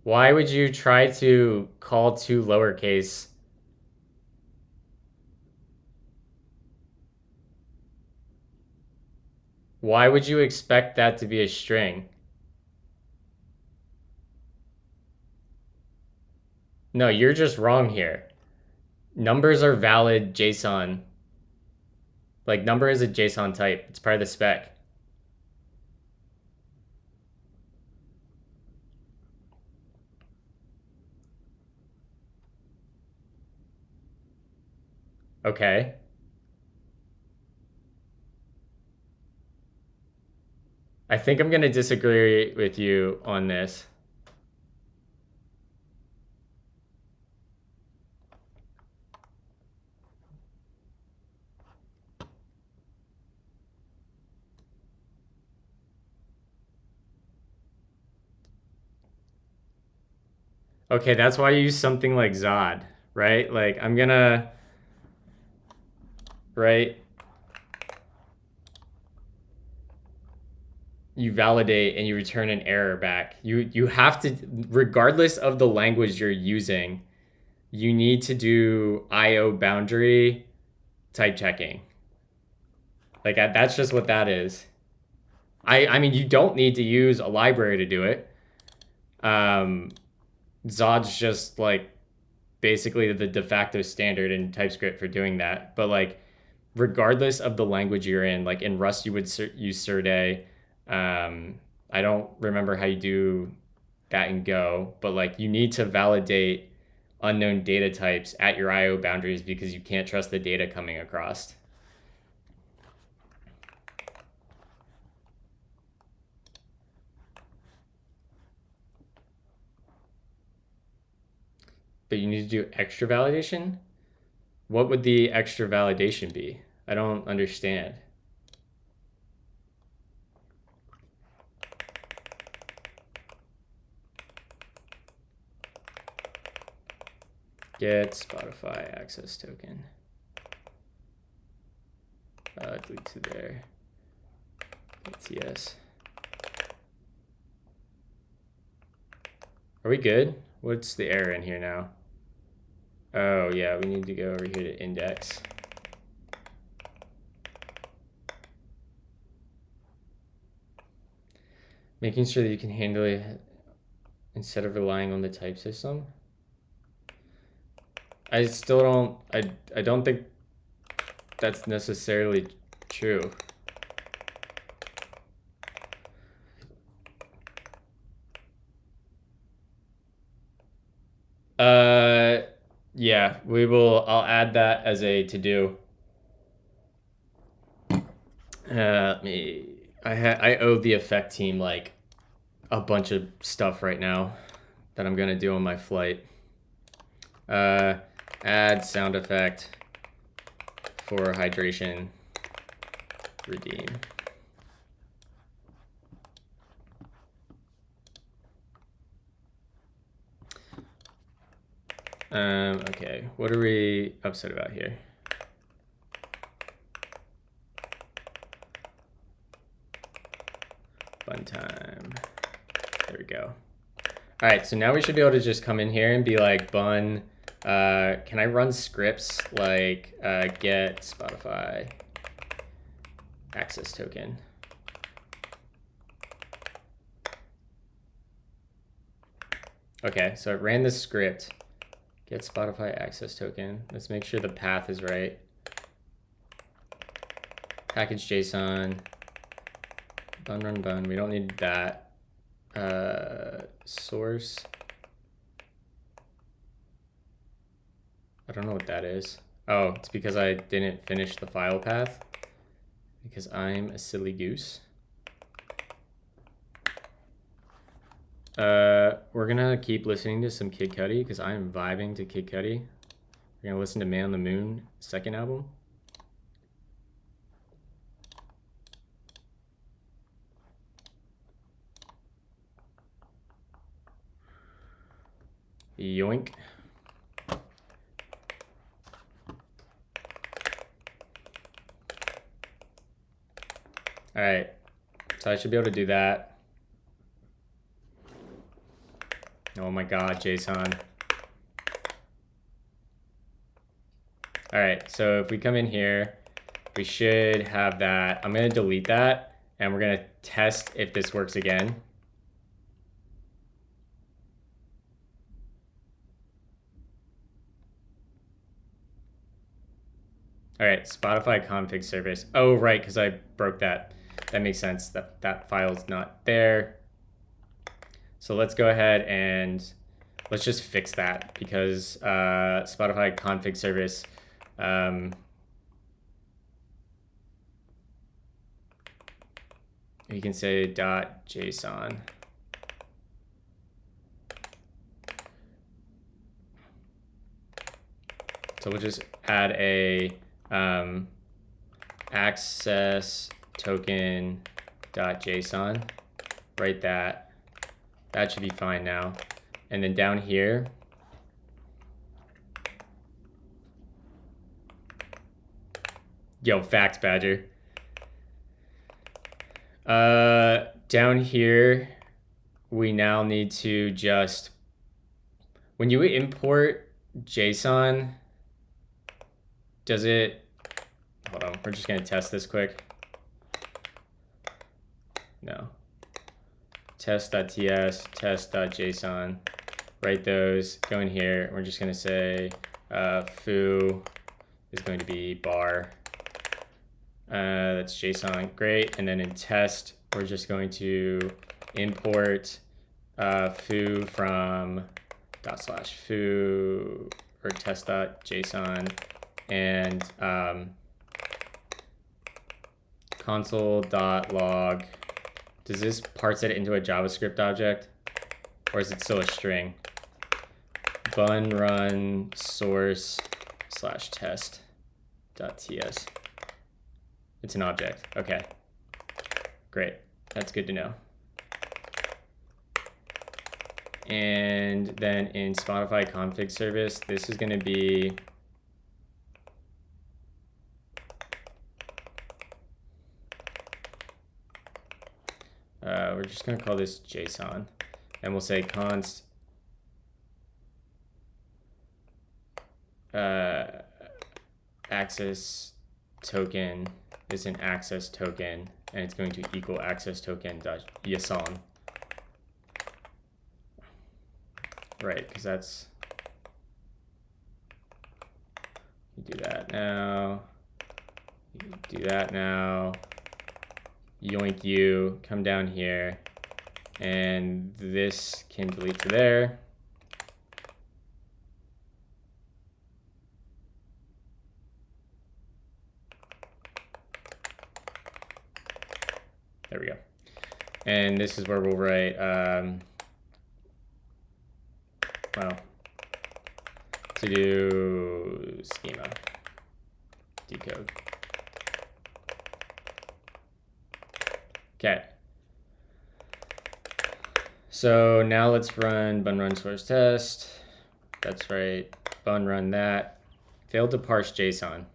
Why would you try to call two lowercase? Why would you expect that to be a string? No, you're just wrong here. Numbers are valid JSON. Like, number is a JSON type. It's part of the spec. Okay. I think I'm going to disagree with you on this. Okay, that's why you use something like Zod, right? Like, I'm gonna, right? You validate and you return an error back. You have to, regardless of the language you're using, you need to do IO boundary type checking. Like, that's just what that is. I mean, you don't need to use a library to do it. Zod's just like basically the de facto standard in TypeScript for doing that. But like, regardless of the language you're in, like in Rust, you would use Serde. I don't remember how you do that in Go, but like you need to validate unknown data types at your IO boundaries because you can't trust the data coming across. But you need to do extra validation? What would the extra validation be? I don't understand. Get Spotify access token. Delete to there. EffectTS. Are we good? What's the error in here now? Oh yeah, we need to go over here to index. Making sure that you can handle it instead of relying on the type system. I still don't, I don't think that's necessarily true. Yeah, I'll add that as a to-do. I owe the effect team like a bunch of stuff right now that I'm gonna do on my flight. Add sound effect for hydration, redeem. Okay, what are we upset about here? Fun time. There we go. All right, so now we should be able to just come in here and be like, bun, can I run scripts like get Spotify access token. Okay, so it ran this script. Get Spotify access token. Let's make sure the path is right. Package JSON. Bun run bun. We don't need that. Source. I don't know what that is. Oh, it's because I didn't finish the file path. Because I'm a silly goose. We're gonna keep listening to some Kid Cudi because I am vibing to Kid Cudi. We're gonna listen to Man on the Moon, second album. Yoink. All right, so I should be able to do that. Oh my God, JSON. All right, so if we come in here, we should have that. I'm gonna delete that and we're gonna test if this works again. All right, Spotify config service. Oh, right, because I broke that. That makes sense, that file's not there. So let's go ahead and let's just fix that because Spotify config service, you can say .json. So we'll just add a access token .json, write that. That should be fine now. And then down here, yo, facts, Badger. Down here, we now need to just, when you import JSON, does it, hold on, we're just gonna test this quick. No. Test.ts, test.json, write those, go in here, we're just gonna say foo is going to be bar. That's JSON, great. And then in test, we're just going to import foo from /foo or test.json and console.log. Does this parse it into a JavaScript object or is it still a string? Bun run source /test.ts. It's an object. Okay, great. That's good to know. And then in Spotify config service, this is going to be we're just going to call this JSON, and we'll say const access token is an access token, and it's going to equal access token .json. Right, because that's, you do that now, you do that now, yoink you, come down here, and this can delete to there. There we go. And this is where we'll write, well, to do schema, decode. Okay. So now let's run bun run source test. That's right, bun run that. Failed to parse JSON.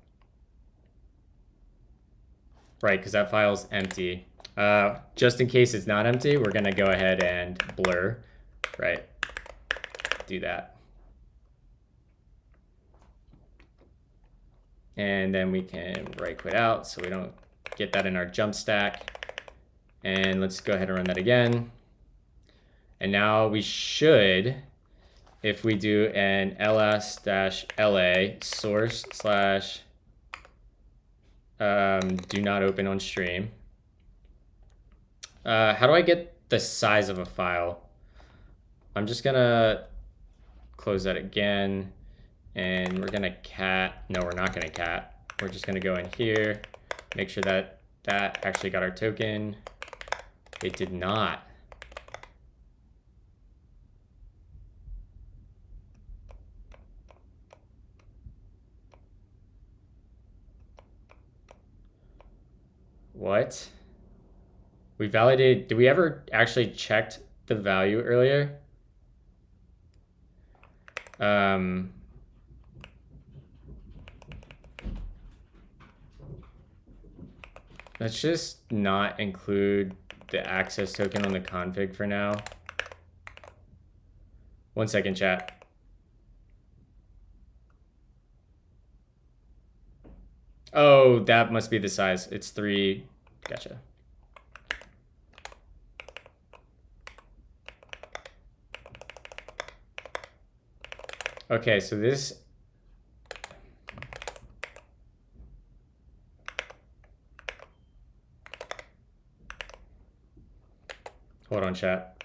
Right, because that file's empty. Just in case it's not empty, we're gonna go ahead and blur, right? Do that. And then we can right quit out so we don't get that in our jump stack. And let's go ahead and run that again. And now we should, if we do an ls-la source slash do not open on stream. How do I get the size of a file? I'm just gonna close that again, and we're gonna cat. No, we're not gonna cat. We're just gonna go in here, make sure that that actually got our token. It did not. What? We validated. Did we ever actually checked the value earlier? Let's just not include the access token on the config for now. 1 second, chat. Oh, that must be the size. It's 3. Gotcha. Okay, so this. Hold on, chat.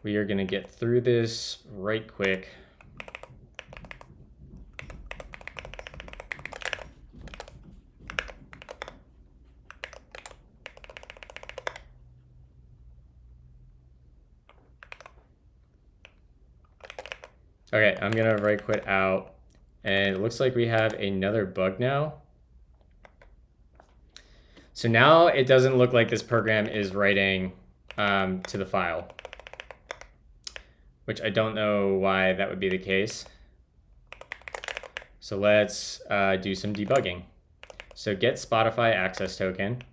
We are gonna get through this right quick. Okay, I'm gonna right quit out, and it looks like we have another bug now. So now it doesn't look like this program is writing to the file, which I don't know why that would be the case. So let's do some debugging. So get Spotify access token.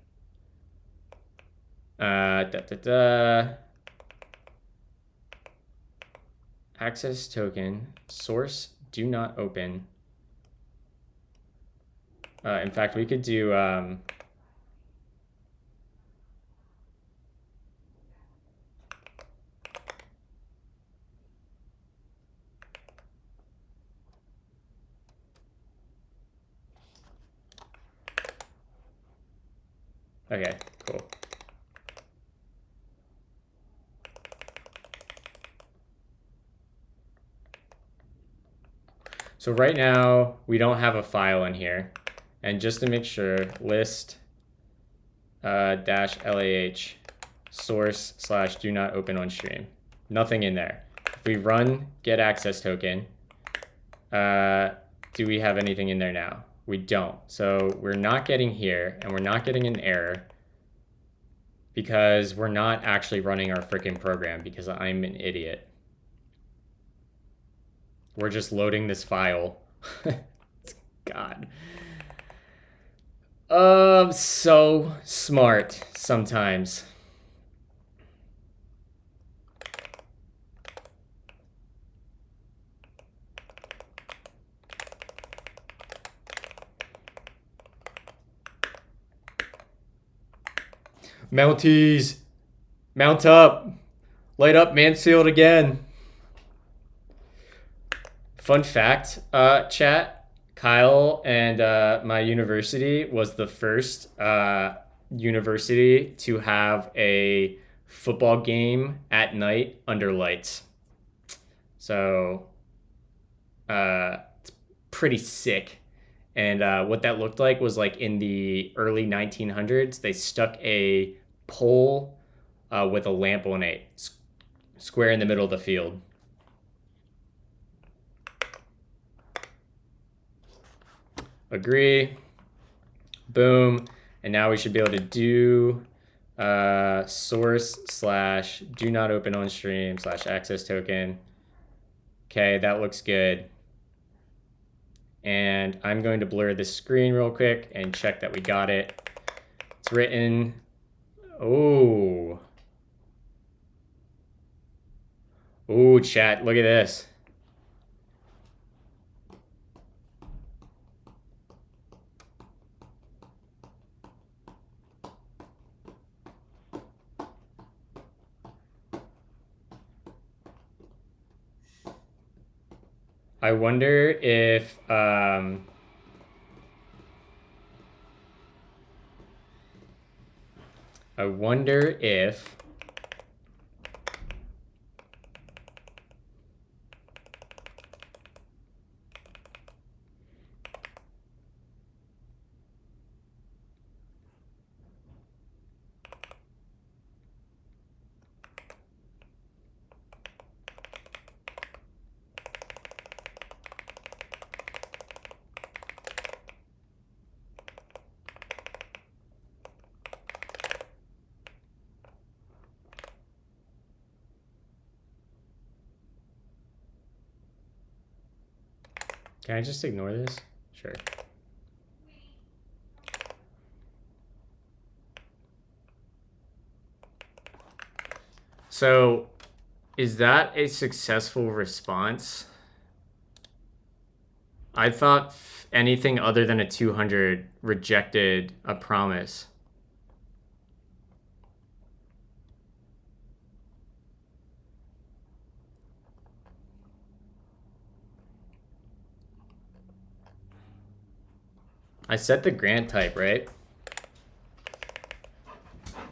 Access token source do not open. In fact, we could do okay, cool. So right now we don't have a file in here, and just to make sure, list -lah source / do not open on stream. Nothing in there. If we run get access token, do we have anything in there now? We don't. So we're not getting here, and we're not getting an error because we're not actually running our freaking program because I'm an idiot. We're just loading this file. God. So smart sometimes. Mounties, mount up, light up Mansfield again. Fun fact, chat, Kyle and my university was the first university to have a football game at night under lights. So it's pretty sick. And what that looked like was like in the early 1900s, they stuck a pole with a lamp on it, square in the middle of the field. Agree. Boom. And now we should be able to do source / do not open on stream / access token. Okay, that looks good. And I'm going to blur this screen real quick and check that we got it. It's written. Oh. Oh, chat, look at this. I wonder if can I just ignore this? Sure. So, is that a successful response? I thought anything other than a 200 rejected a promise. I set the grant type, right?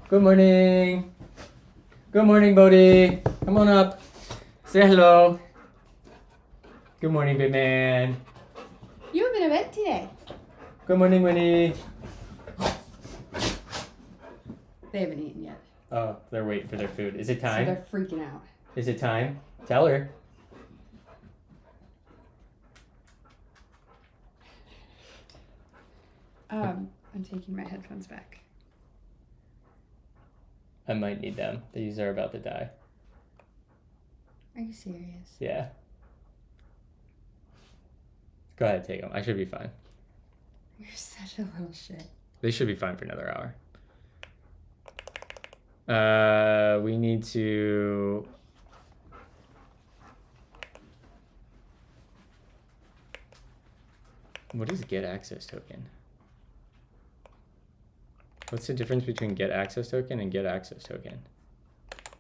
Good morning. Good morning, Bodhi. Come on up. Say hello. Good morning, big man. You haven't been to bed today. Good morning, Winnie. They haven't eaten yet. Oh, they're waiting for their food. Is it time? So they're freaking out. Is it time? Tell her. I'm taking my headphones back. I might need them. These are about to die. Are you serious? Yeah. Go ahead, take them. I should be fine. You're such a little shit. They should be fine for another hour. We need to... What is get access token? What's the difference between get access token and get access token?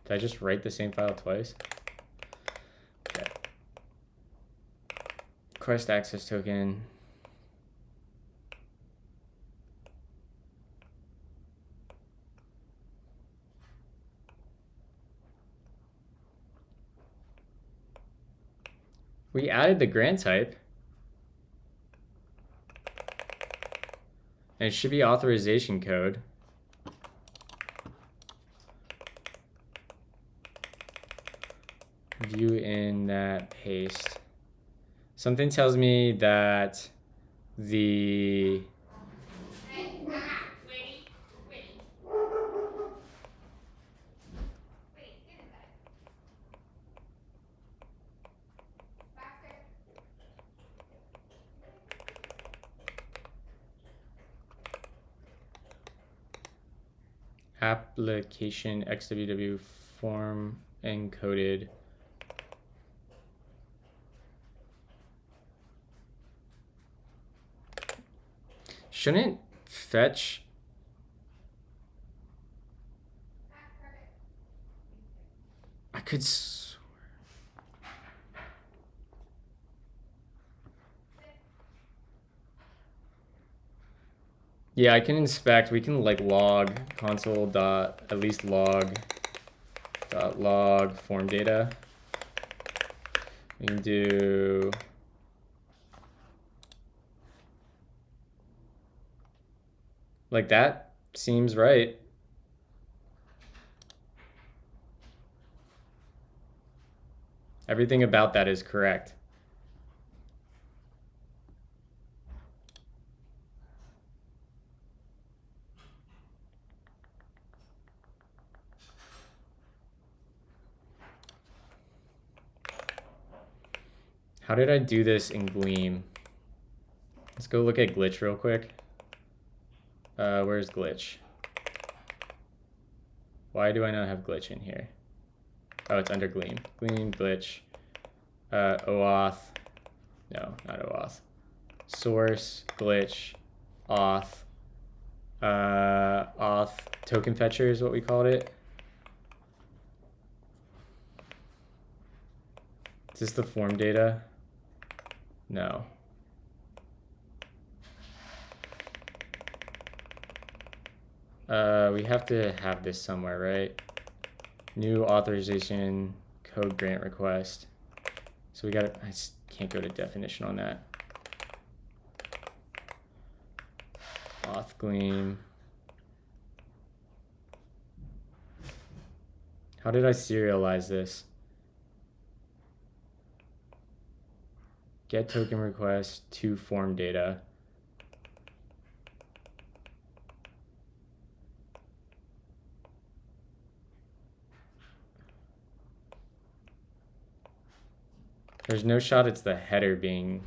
Did I just write the same file twice? Okay. Request access token. We added the grant type. And it should be authorization code. View in that paste. Something tells me that the application XWW form encoded shouldn't fetch. I could yeah, I can inspect. We can like log console dot at least log dot log form data. We can do like that seems right. Everything about that is correct. How did I do this in Gleam? Let's go look at glitch real quick. Where's glitch? Why do I not have glitch in here? Oh, it's under Gleam. Gleam, glitch, OAuth. No, not OAuth. Source, glitch, auth. Auth token fetcher is what we called it. Is this the form data? No. We have to have this somewhere, right? New authorization code grant request. So we got to, I can't go to definition on that. Auth gleam. How did I serialize this? Get token request to form data. There's no shot it's the header being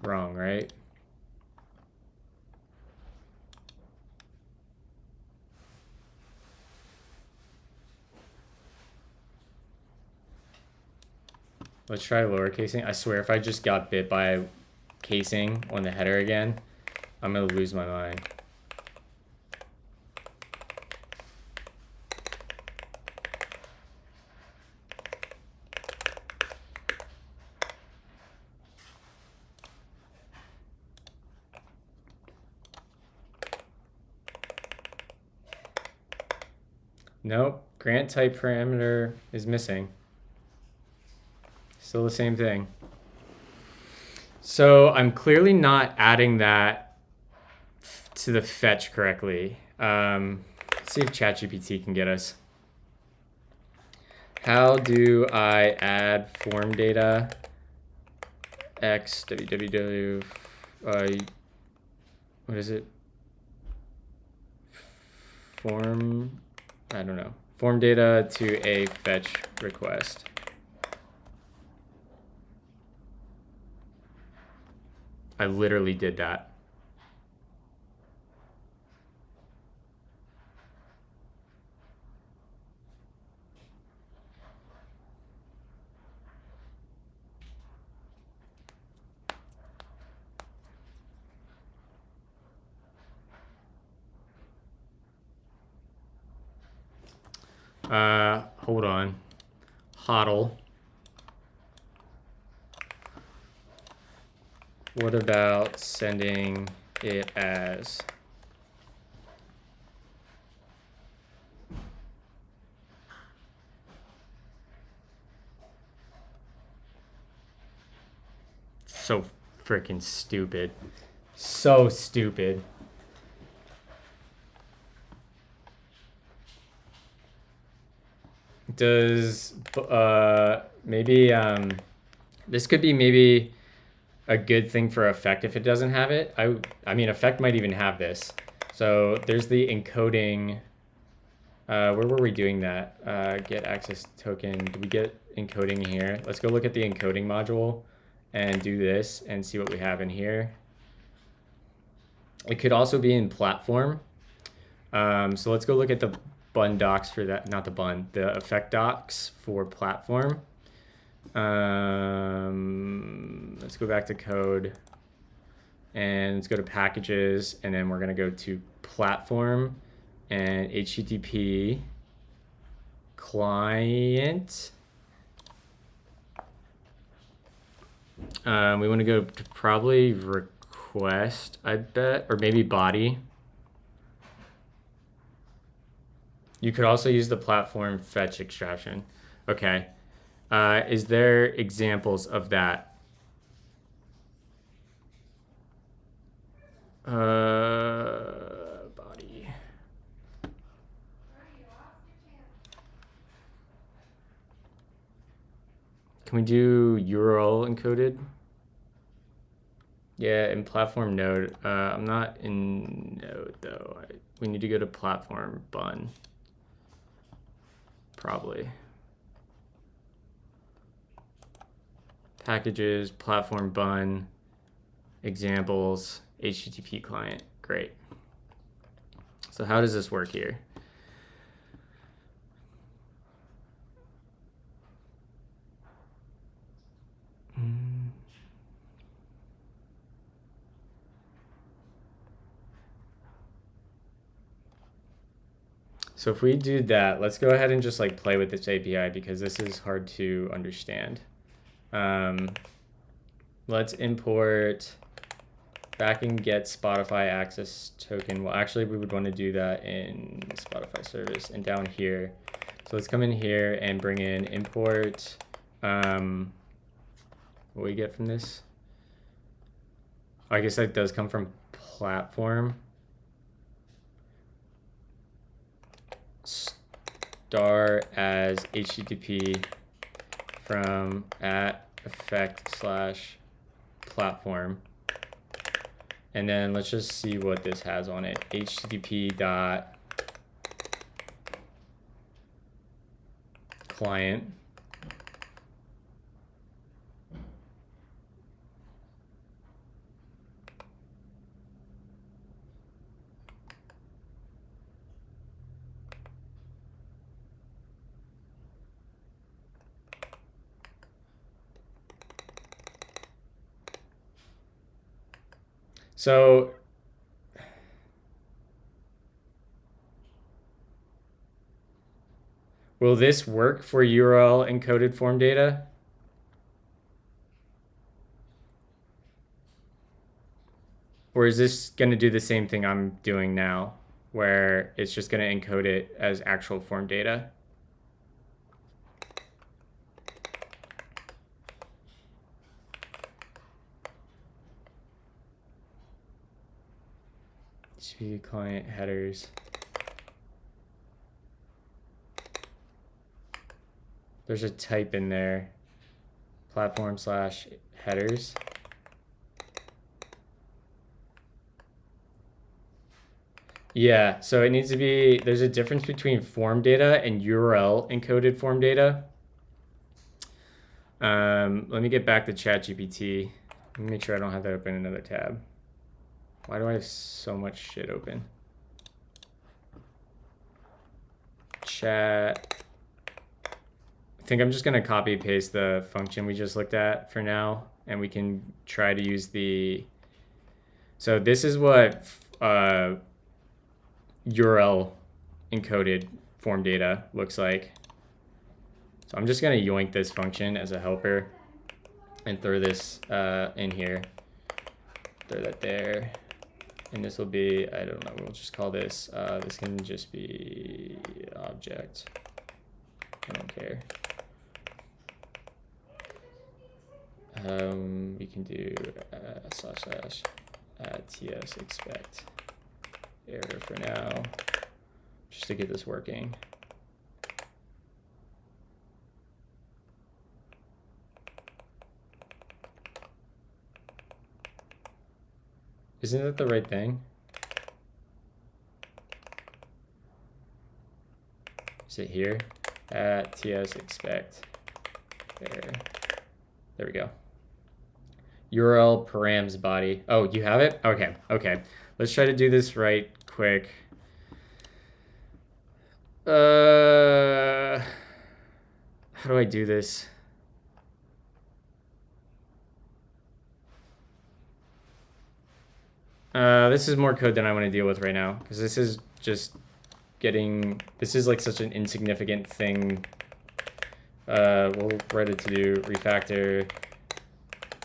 wrong, right? Let's try lower casing. I swear if I just got bit by casing on the header again, I'm gonna lose my mind. Nope, grant type parameter is missing. Still the same thing. So I'm clearly not adding that to the fetch correctly. Let's see if ChatGPT can get us. How do I add form data x www what is it? Form, I don't know. Form data to a fetch request. I literally did that. Hold on. Hodl. What about sending it as? So freaking stupid. So stupid. Does maybe this could be maybe a good thing for Effect if it doesn't have it. I mean Effect might even have this. So there's the encoding. Where were we doing that? Get access token. Did we get encoding here? Let's go look at the encoding module and do this and see what we have in here. It could also be in platform. So let's go look at the bun docs for that, not the bun, the effect docs for platform. Let's go back to code and let's go to packages, and then we're gonna go to platform and HTTP client. We want to go to probably request, I bet, or maybe body. You could also use the platform fetch extraction. Okay. Is there examples of that? Body. Can we do URL encoded? Yeah, in platform node. I'm not in node though. We need to go to platform bun. Probably. Packages, platform bun, examples, HTTP client. Great. So how does this work here? So if we do that, let's go ahead and just like play with this API because this is hard to understand. let's import back and get Spotify access token. Well, actually, we would want to do that in Spotify service and down here. So let's come in here and bring in import. What we get from this? I guess that does come from platform. Star as HTTP from @effect/platform. And then let's just see what this has on it. HTTP dot client. So will this work for URL encoded form data? Or is this going to do the same thing I'm doing now, where it's just going to encode it as actual form data? HTTP client headers. There's a type in there, platform/headers. Yeah, so it needs to be, there's a difference between form data and URL encoded form data. Let me get back to ChatGPT. Let me make sure I don't have that open in another tab. Why do I have so much shit open? Chat. I think I'm just gonna copy and paste the function we just looked at for now, and we can try to use the, so this is what URL encoded form data looks like. So I'm just gonna yoink this function as a helper and throw this in here. Throw that there. And this will be, I don't know, we'll just call this, this can just be object. I don't care. We can do //TS expect error for now, just to get this working. Isn't that the right thing? Is it here? @TS expect there. There we go. URL params body. Oh, you have it? Okay, okay. Let's try to do this right quick. How do I do this? This is more code than I want to deal with right now, because this is just getting, this is like such an insignificant thing. We'll write it to do refactor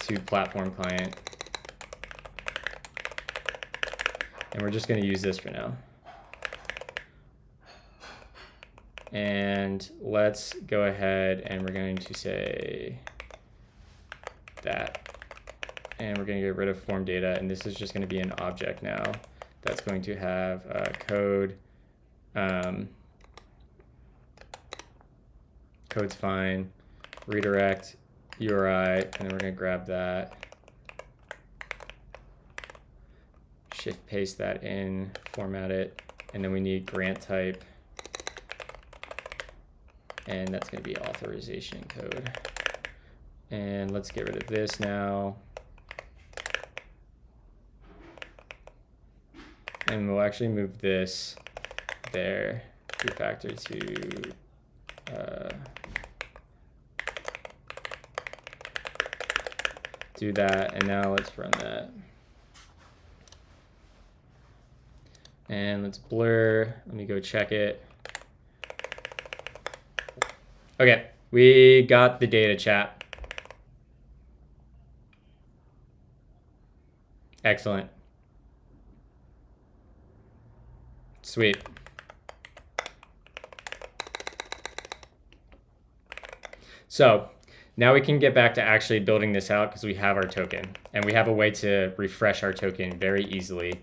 to platform client. And we're just going to use this for now. And let's go ahead and we're going to say that. And we're going to get rid of form data. And this is just going to be an object now that's going to have code. Code's fine. Redirect URI. And then we're going to grab that. Shift paste that in. Format it. And then we need grant type. And that's going to be authorization code. And let's get rid of this now. And we'll actually move this there, refactor to do that. And now let's run that. And let's blur. Let me go check it. Okay, we got the data, chat. Excellent. Sweet. So now we can get back to actually building this out because we have our token and we have a way to refresh our token very easily.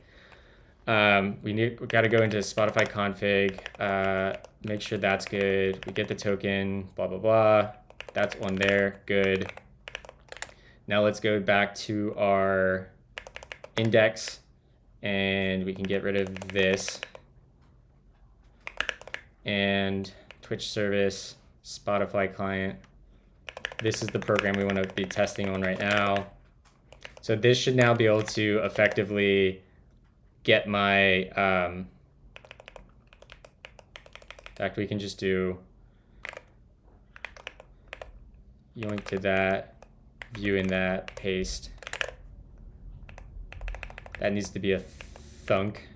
We got to go into Spotify config, make sure that's good. We get the token, blah, blah, blah. That's on there, good. Now let's go back to our index and we can get rid of this. And Twitch service, Spotify client. This is the program we want to be testing on right now. So this should now be able to effectively get my, in fact, we can just do yoink to that, view in that, paste. That needs to be a thunk.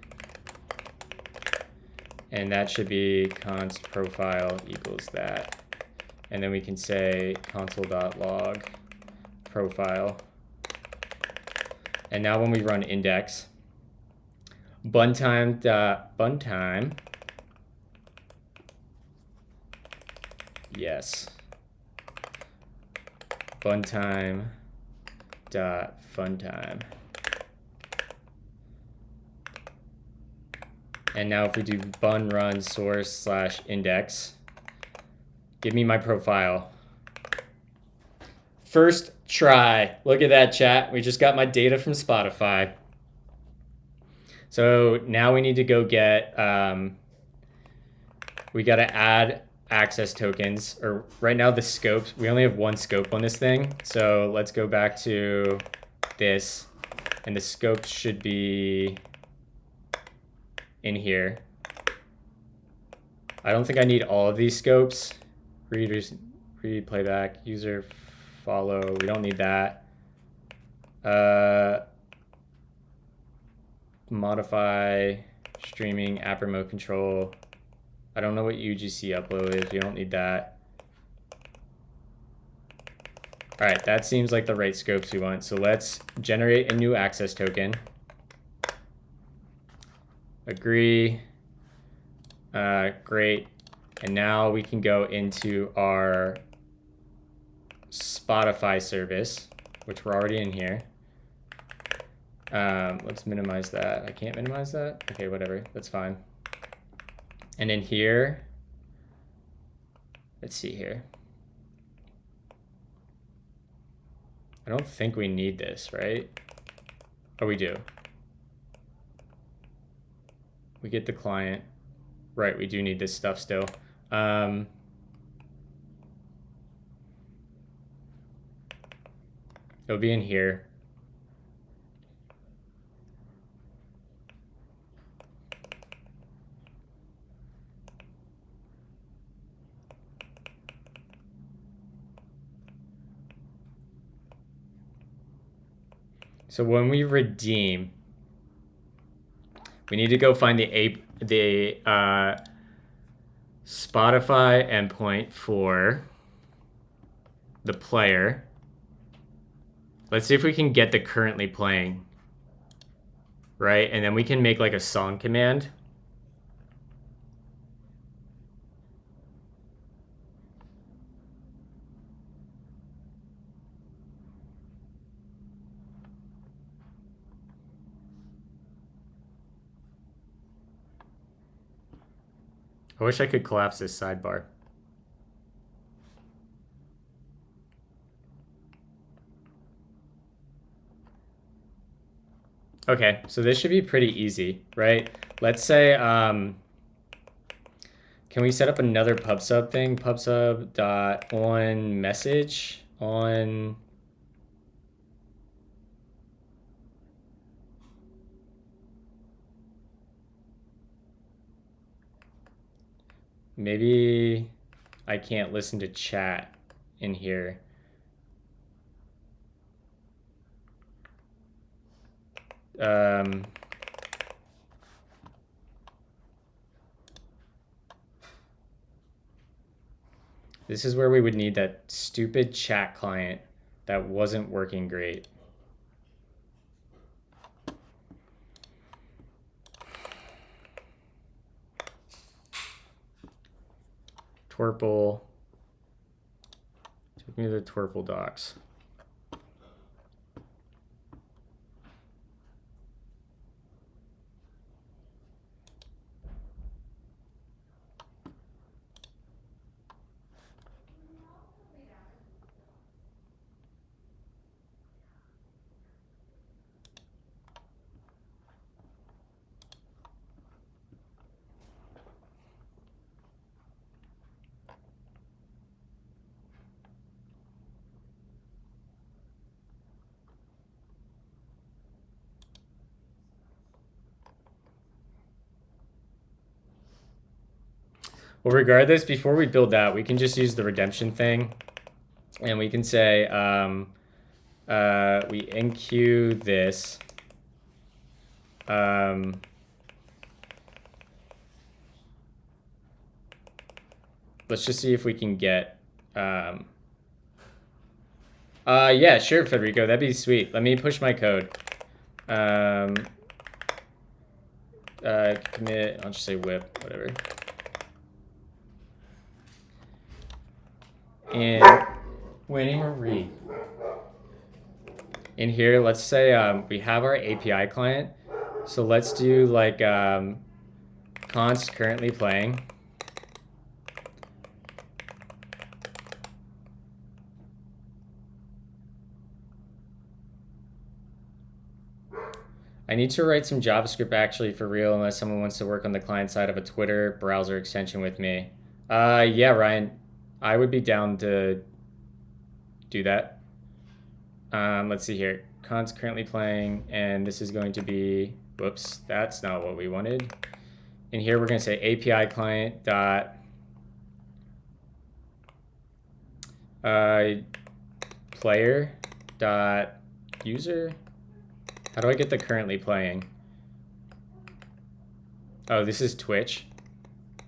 And that should be const profile equals that. And then we can say console.log profile. And now when we run index, buntime, yes. Buntime.funtime. And now if we do bun run source / index, give me my profile. First try. Look at that, chat. We just got my data from Spotify. So now we need to go get, we got to add access tokens, or right now the scopes, we only have one scope on this thing. So let's go back to this, and the scopes should be in here. I don't think I need all of these scopes. Read playback, user follow, we don't need that. Modify streaming, app remote control. I don't know what UGC upload is, we don't need that. All right, that seems like the right scopes we want. So let's generate a new access token. Agree. Great. And now we can go into our Spotify service, which we're already in here. Let's minimize that. I can't minimize that? Okay, whatever. That's fine. And in here, let's see here. I don't think we need this, right? Oh, we do. We get the client. Right, we do need this stuff still. It'll be in here. So when we redeem, we need to go find the Spotify endpoint for the player. Let's see if we can get the currently playing, right? And then we can make like a song command. I wish I could collapse this sidebar. Okay, so this should be pretty easy, right? Let's say, can we set up another pub/sub thing? Pub/sub.on message on. Maybe I can't listen to chat in here. This is where we would need that stupid chat client that wasn't working great. Twerple. Take me to the Twerple docs. Well, regardless, before we build that, we can just use the redemption thing. And we can say we enqueue this. Let's just see if we can get... yeah, sure, Federico. That'd be sweet. Let me push my code. Commit, I'll just say whip, whatever. And Winnie Marie. In here, let's say we have our API client. So let's do like const currently playing. I need to write some JavaScript actually for real unless someone wants to work on the client side of a Twitter browser extension with me. Yeah, Ryan, I would be down to do that. Let's see here. Const currently playing, and this is going to be, whoops, that's not what we wanted. In here, we're going to say API client dot player dot user. How do I get the currently playing? Oh, this is Twitch.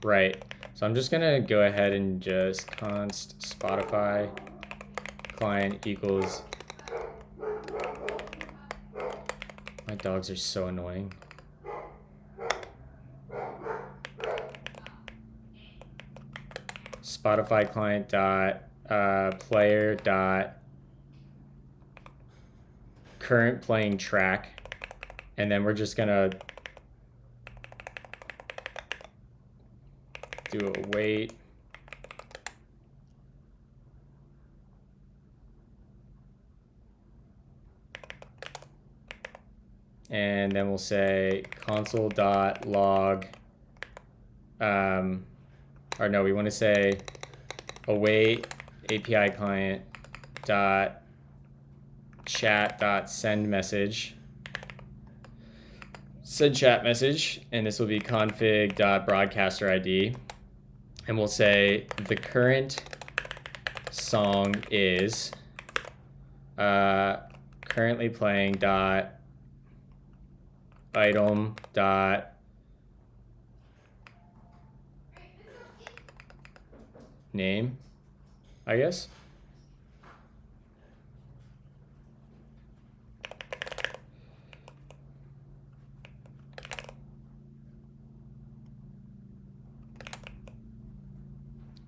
Right. So I'm just going to go ahead and just const Spotify client equals... My dogs are so annoying. Spotify client dot player dot current playing track, and then we're just gonna do a wait. And then we'll say console.log, or no, we want to say await API client dot chat dot send message, send chat message, and this will be config dot broadcaster ID, and we'll say the current song is currently playing dot item dot name, I guess.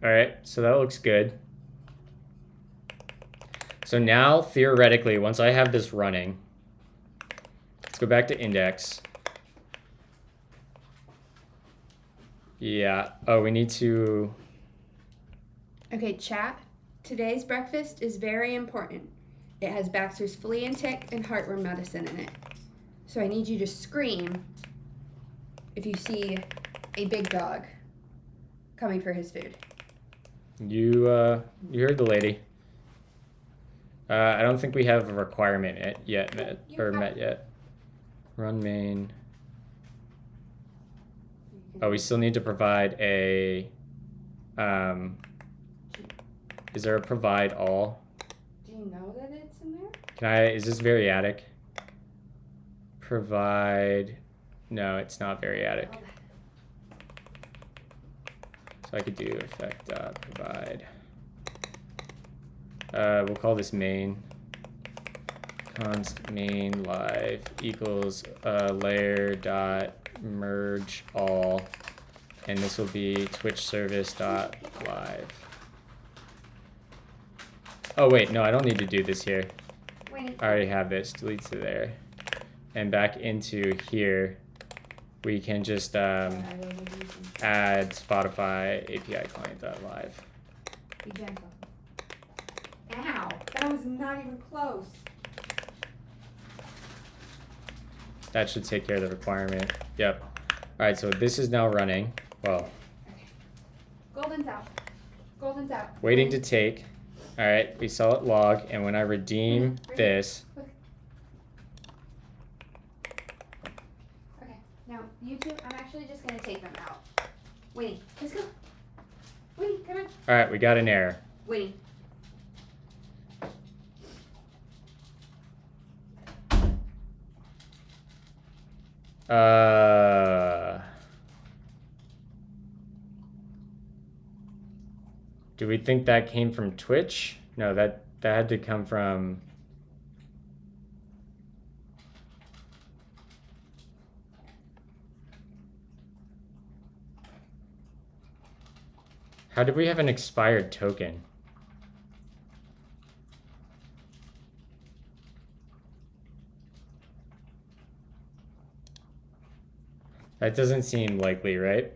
All right, so that looks good. So now, theoretically, once I have this running, let's go back to index. Yeah, oh, we need to... Okay, chat. Today's breakfast is very important. It has Baxter's flea and tick and heartworm medicine in it. So I need you to scream if you see a big dog coming for his food. You heard the lady. I don't think we have a requirement met yet. Run main. Oh, we still need to provide a, is there a provide all? Do you know that it's in there? Is this variadic? Provide, no, it's not variadic. So I could do effect.provide. We'll call this main. Const main live equals layer dot merge all and this will be Twitch service.live. Oh wait, no, I don't need to do this here. I already have this. Delete to there, and back into here. We can just add Spotify API client.live. Be gentle. Ow, that was not even close. That should take care of the requirement. Yep. All right, so this is now running. Well. Okay. Golden's out. Golden's out. Waiting to take. All right, we saw it log, and when I redeem this. Okay, now you two, I'm actually just gonna take them out. Wait, let's go. Wait, come on. All right, we got an error. Wait. Do we think that came from Twitch? No, that had to come from... How did we have an expired token? That doesn't seem likely, right?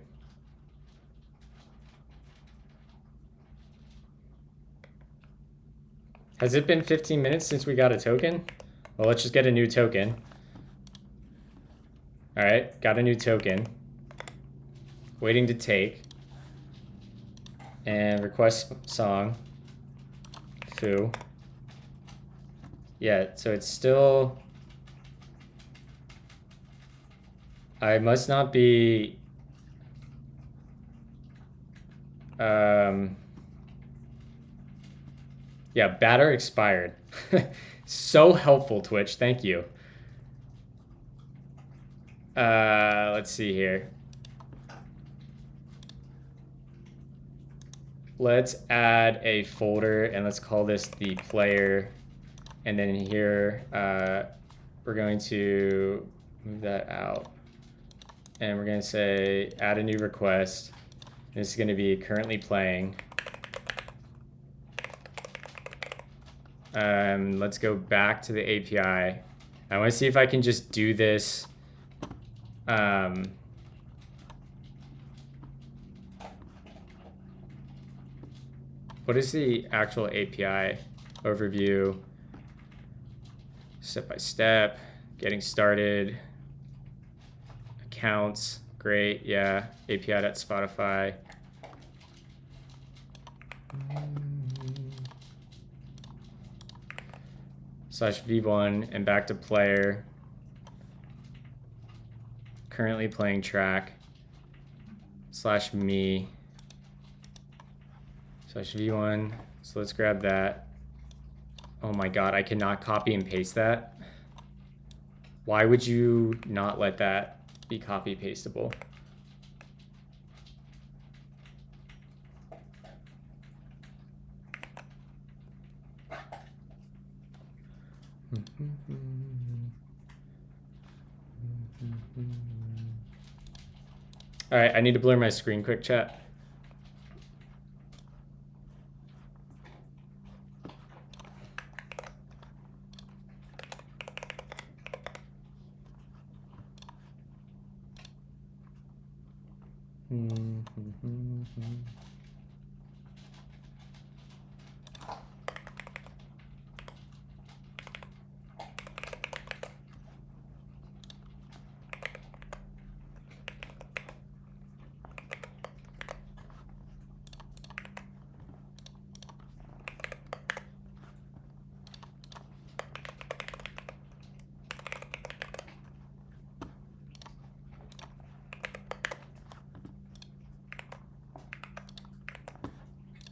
Has it been 15 minutes since we got a token? Well, let's just get a new token. All right, got a new token. Waiting to take. And request song. Foo. Yeah, so it's still... I must not be... Yeah, batter expired. So helpful, Twitch. Thank you. Let's see here. Let's add a folder and let's call this the player. And then here, we're going to move that out. And we're going to say add a new request. This is going to be currently playing. Let's go back to the API. I want to see if I can just do this. What is the actual API overview? Step by step, getting started, accounts, great, yeah, API.Spotify. /v1 and back to player. Currently playing track. /me. /v1. So let's grab that. Oh my god, I cannot copy and paste that. Why would you not let that be copy pastable? All right, I need to blur my screen quick, chat.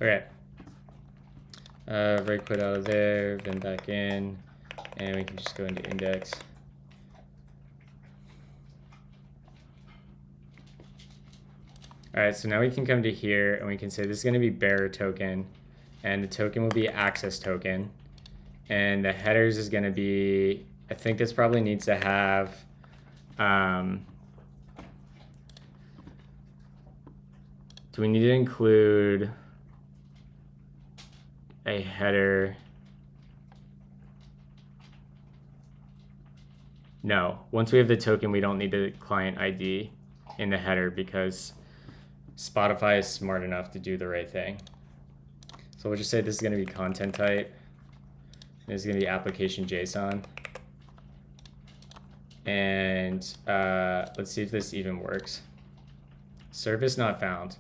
Okay. Right quit out of there, then back in, and we can just go into index. All right, so now we can come to here and we can say this is going to be bearer token, and the token will be access token, and the headers is going to be, I think this probably needs to have Do we need to include a header? No. Once we have the token, we don't need the client ID in the header because Spotify is smart enough to do the right thing. So we'll just say this is going to be content type. This is going to be application JSON. And let's see if this even works. Service not found.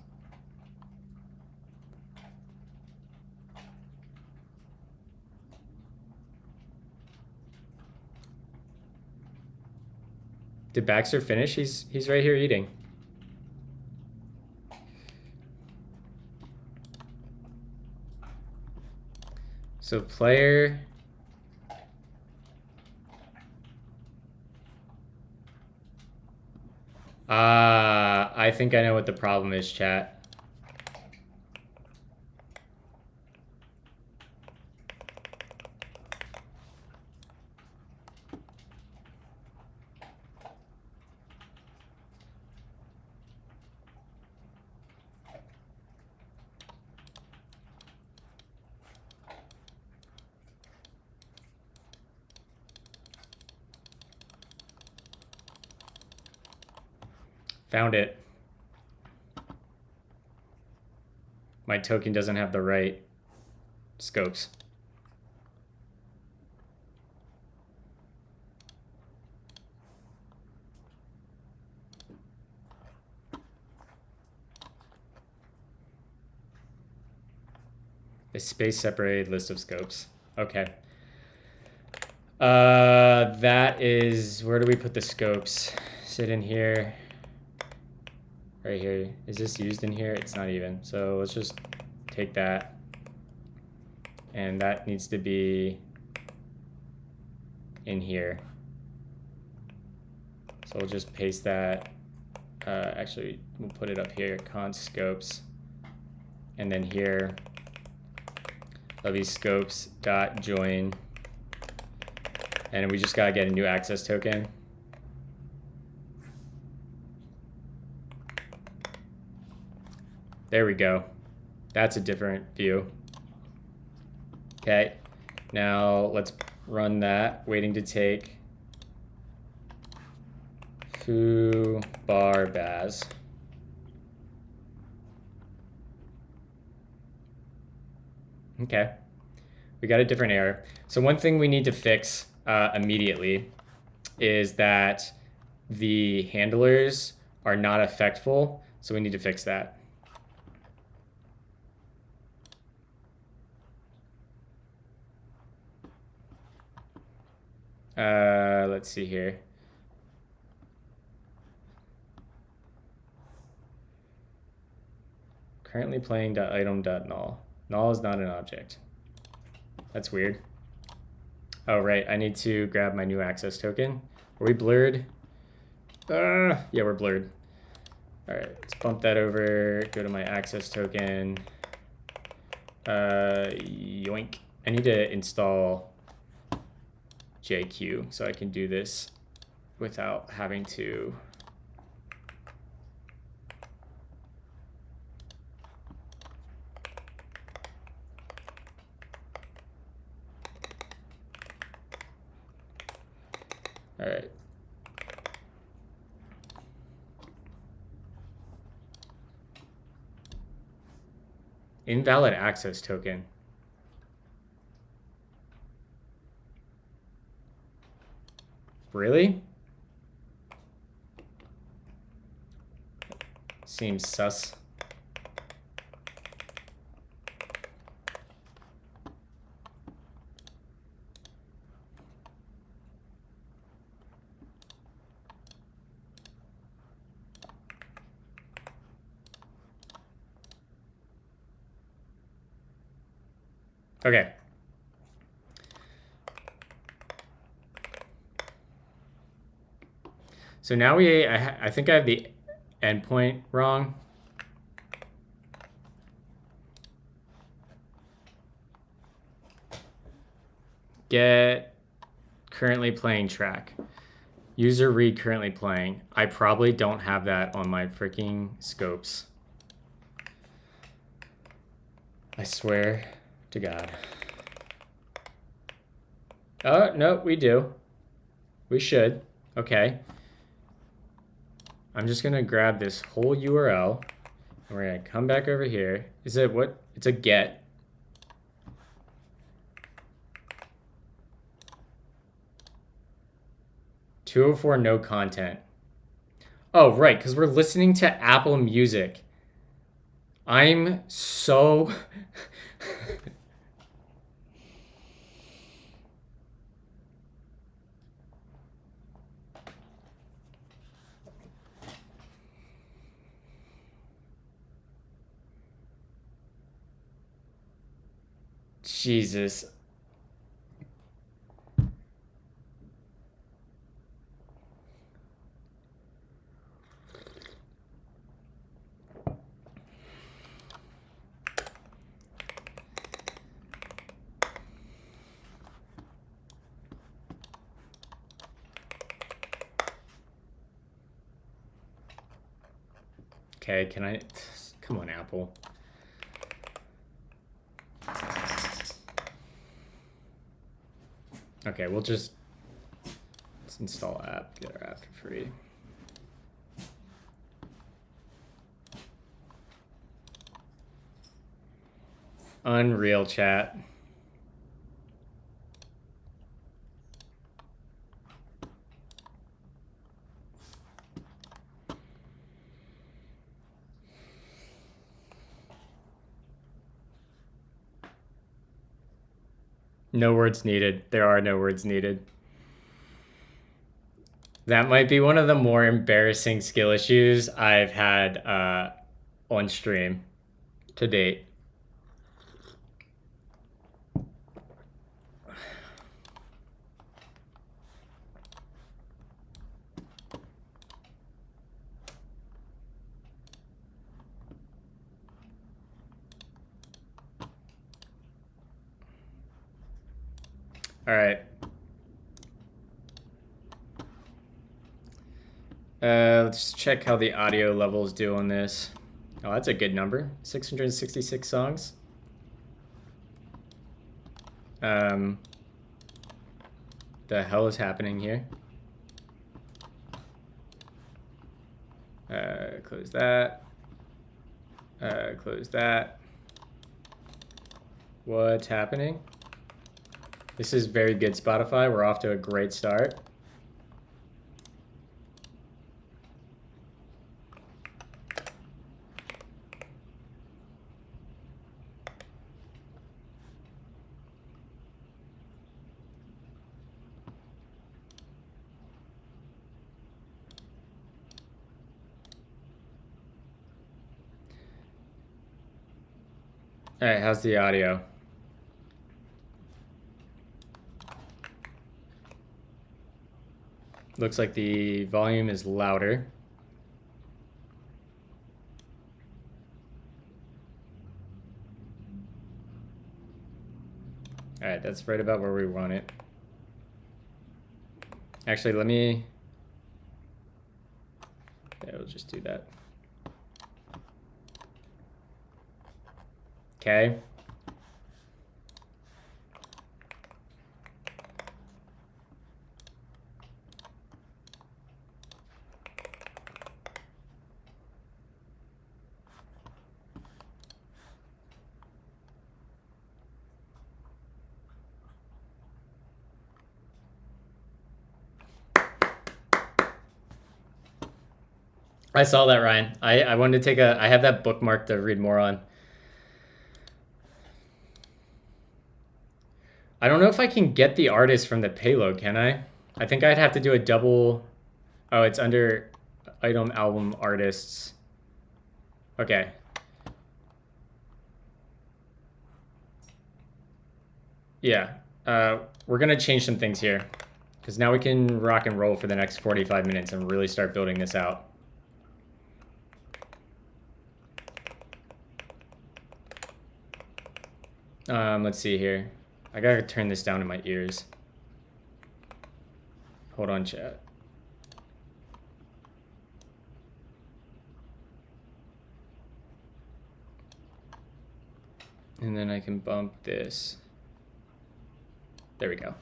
Did Baxter finish? He's right here eating. So player. I think I know what the problem is, chat. Found it. My token doesn't have the right scopes. A space separated list of scopes. Okay. That is, where do we put the scopes? Sit in here. Right here. Is this used in here? It's not even. So let's just take that. And that needs to be in here. So we'll just paste that. Actually, we'll put it up here, const scopes. And then here, that'll be scopes.join. And we just gotta get a new access token. There we go. That's a different view. Okay, now let's run that. Waiting to take foo bar baz. Okay, we got a different error. So one thing we need to fix immediately is that the handlers are not effectful. So we need to fix that. Let's see here. Currently playing .item.null. Null is not an object. That's weird. Oh, right. I need to grab my new access token. Are we blurred? Yeah, we're blurred. All right, let's bump that over. Go to my access token. Yoink. I need to install JQ so I can do this without having to all right. Invalid access token. Really? Seems sus. Okay. So now I think I have the endpoint wrong. Get currently playing track. User read currently playing. I probably don't have that on my freaking scopes. I swear to God. Oh, no, we do. We should. Okay. I'm just gonna grab this whole URL and we're gonna come back over here. Is it what? It's a get. $204 no content. Oh, right, because we're listening to Apple Music. I'm so... Jesus. Okay, can I... Come on, Apple. Okay, we'll just... Let's install app, get our app for free. Unreal, chat. No words needed. There are no words needed. That might be one of the more embarrassing skill issues I've had on stream to date. All right. Let's check how the audio levels do on this. Oh, that's a good number. 666 songs. The hell is happening here? Close that. Close that. What's happening? This is very good, Spotify. We're off to a great start. All right, how's the audio? Looks like the volume is louder. All right, that's right about where we want it. Actually, let me... Yeah, we'll just do that. Okay. I saw that, Ryan. I wanted to take a... I have that bookmark to read more on. I don't know if I can get the artist from the payload, can I? I think I'd have to do a double... Oh, it's under item album artists. Okay. Yeah. We're going to change some things here. Because now we can rock and roll for the next 45 minutes and really start building this out. Let's see here. I gotta turn this down in my ears. Hold on, chat. And then I can bump this. There we go.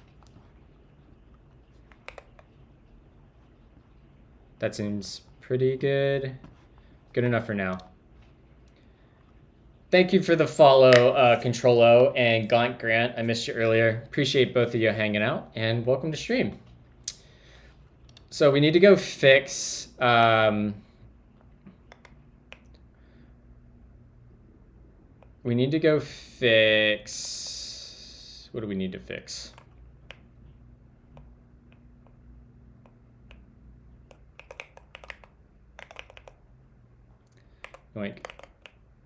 That seems pretty good. Good enough for now. Thank you for the follow, Control-O and Gaunt Grant. I missed you earlier. Appreciate both of you hanging out, and welcome to stream. So we need to go fix... we need to go fix... What do we need to fix? Like,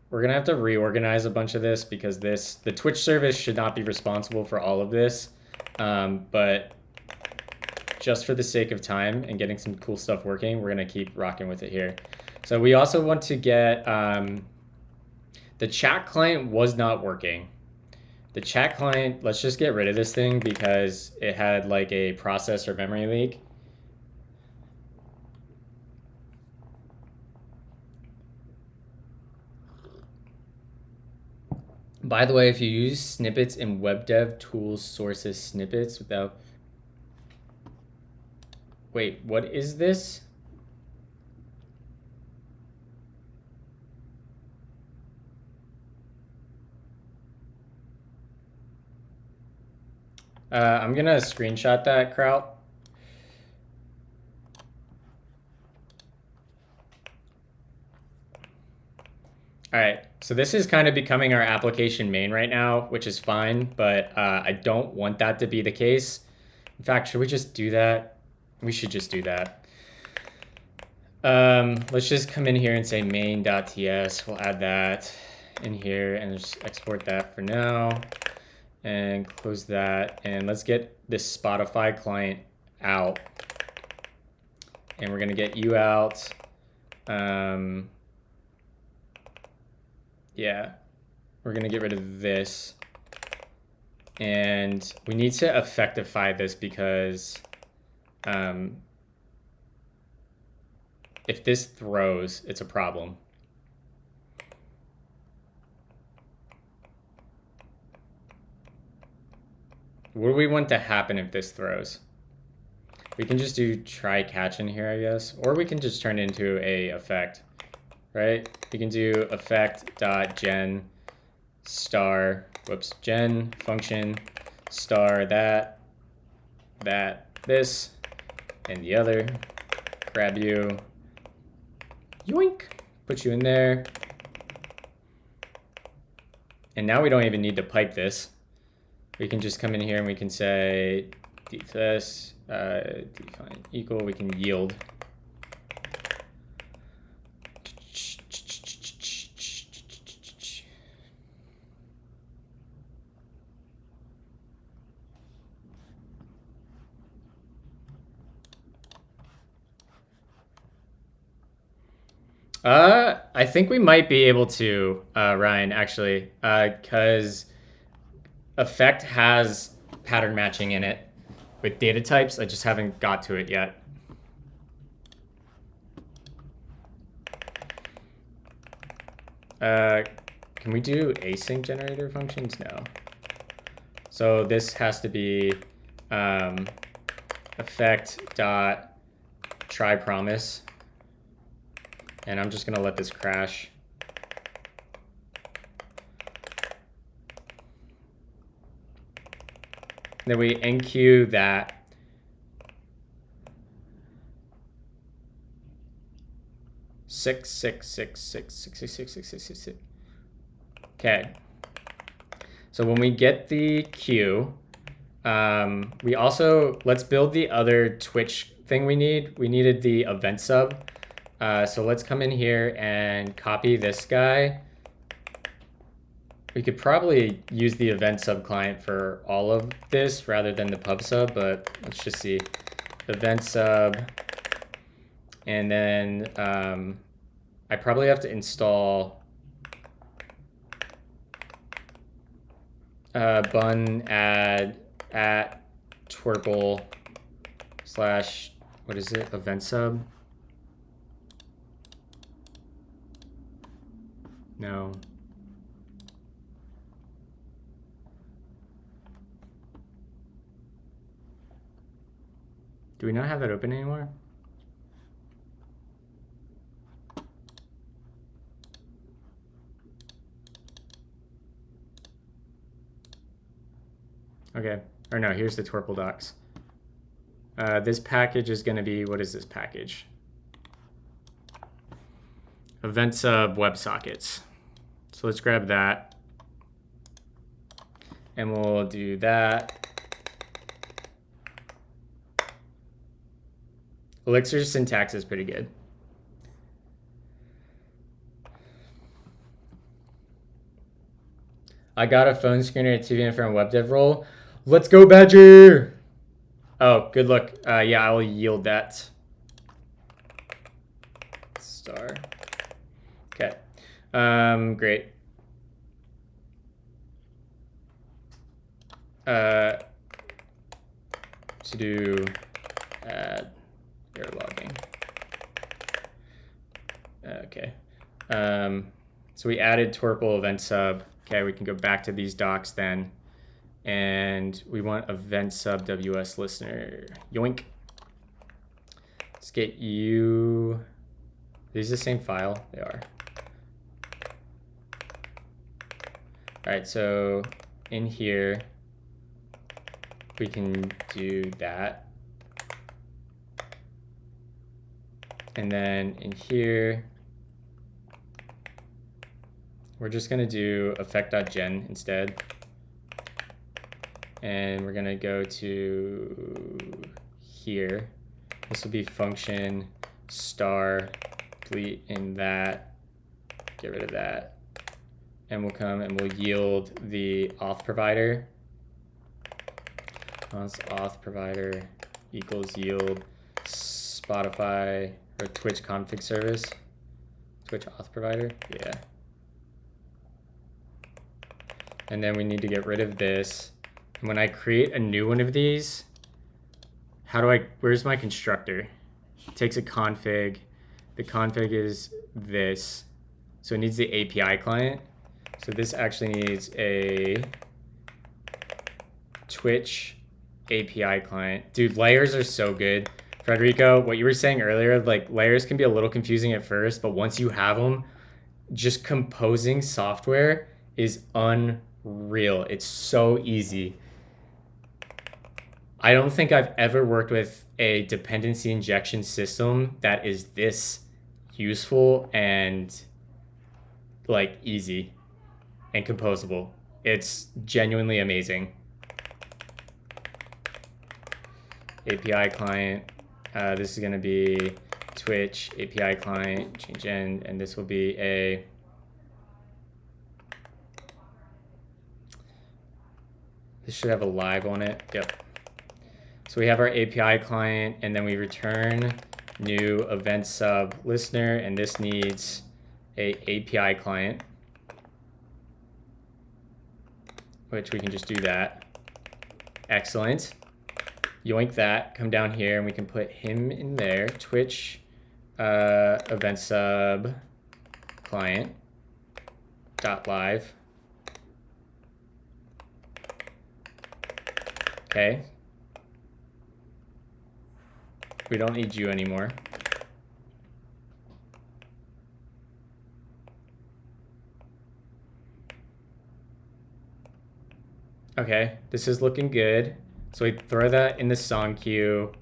we're gonna have to reorganize a bunch of this because the Twitch service should not be responsible for all of this, but just for the sake of time and getting some cool stuff working, we're gonna keep rocking with it here. So we also want to get the chat client was not working. The chat client, let's just get rid of this thing because it had like a process or memory leak. By the way, if you use snippets in WebDev tools sources snippets without... Wait, what is this? I'm gonna screenshot that, Kraut. All right, so this is kind of becoming our application main right now, which is fine, but I don't want that to be the case. In fact, should we just do that? We should just do that. Let's just come in here and say main.ts. We'll add that in here and just export that for now and close that. And let's get this Spotify client out. And we're gonna get you out. Yeah, we're gonna get rid of this. And we need to effectify this because if this throws, it's a problem. What do we want to happen if this throws? We can just do try catch in here, I guess. Or we can just turn it into a effect, right? We can do effect.gen star, whoops, gen function star that, this, and the other. Grab you, yoink, put you in there. And now we don't even need to pipe this. We can just come in here and we can say this, define equal, we can yield. I think we might be able to, Ryan, actually, because Effect has pattern matching in it with data types. I just haven't got to it yet. Can we do async generator functions? No. So this has to be effect dot try promise. And I'm just gonna let this crash. Then we enqueue that. Six. Okay. So when we get the queue, we also, let's build the other Twitch thing we need. We needed the event sub. So let's come in here and copy this guy. We could probably use the event sub client for all of this rather than the pub sub, but let's just see. Event sub. And then I probably have to install bun add at twerple slash, what is it, event sub? No. Do we not have that open anymore? Okay, or no, here's the Twerple docs. This package is going to be, what is this package? Event sub WebSockets. So let's grab that. And we'll do that. Elixir's syntax is pretty good. I got a phone screener at TVN from a web dev role. Let's go, Badger! Oh, good luck. Yeah, I'll yield that. Star. Okay. Great. To do add error logging. Okay. So we added Twerple event sub. Okay, we can go back to these docs then. And we want event sub WS listener. Yoink. Let's get you. Are these the same file? They are. All right, so in here, we can do that. And then in here, we're just gonna do effect.gen instead. And we're gonna go to here. This will be function star delete in that, get rid of that. And we'll come and we'll yield the auth provider. Auth provider equals yield Spotify or Twitch config service. Twitch auth provider, yeah. And then we need to get rid of this. And when I create a new one of these, where's my constructor? It takes a config. The config is this. So it needs the API client. So this actually needs a Twitch API client. Dude, layers are so good. Frederico, what you were saying earlier, like layers can be a little confusing at first, but once you have them, just composing software is unreal. It's so easy. I don't think I've ever worked with a dependency injection system that is this useful and like easy and composable. It's genuinely amazing. API client. This is going to be Twitch API client, change end, and this will be a this should have a live on it. Yep. So we have our API client, and then we return new event sub listener, and this needs a API client, which we can just do that. Excellent. Yoink that, come down here, and we can put him in there. Twitch event sub client dot live. Okay. We don't need you anymore. Okay, this is looking good. So we throw that in the song queue.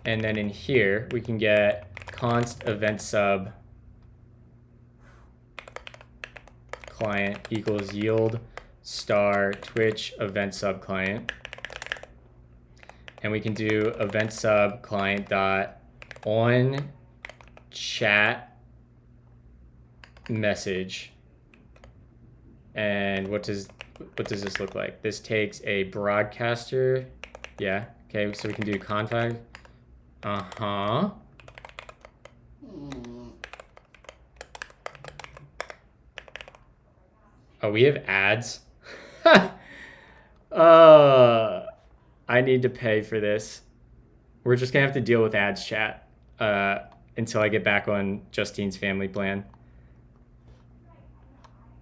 And then in here, we can get const event sub client equals yield star Twitch event sub client. And we can do event sub client dot on chat message. And what does this look like? This takes a broadcaster. Yeah, okay, so we can do config. Uh-huh. Oh, we have ads? I need to pay for this. We're just gonna have to deal with ads chat until I get back on Justine's family plan.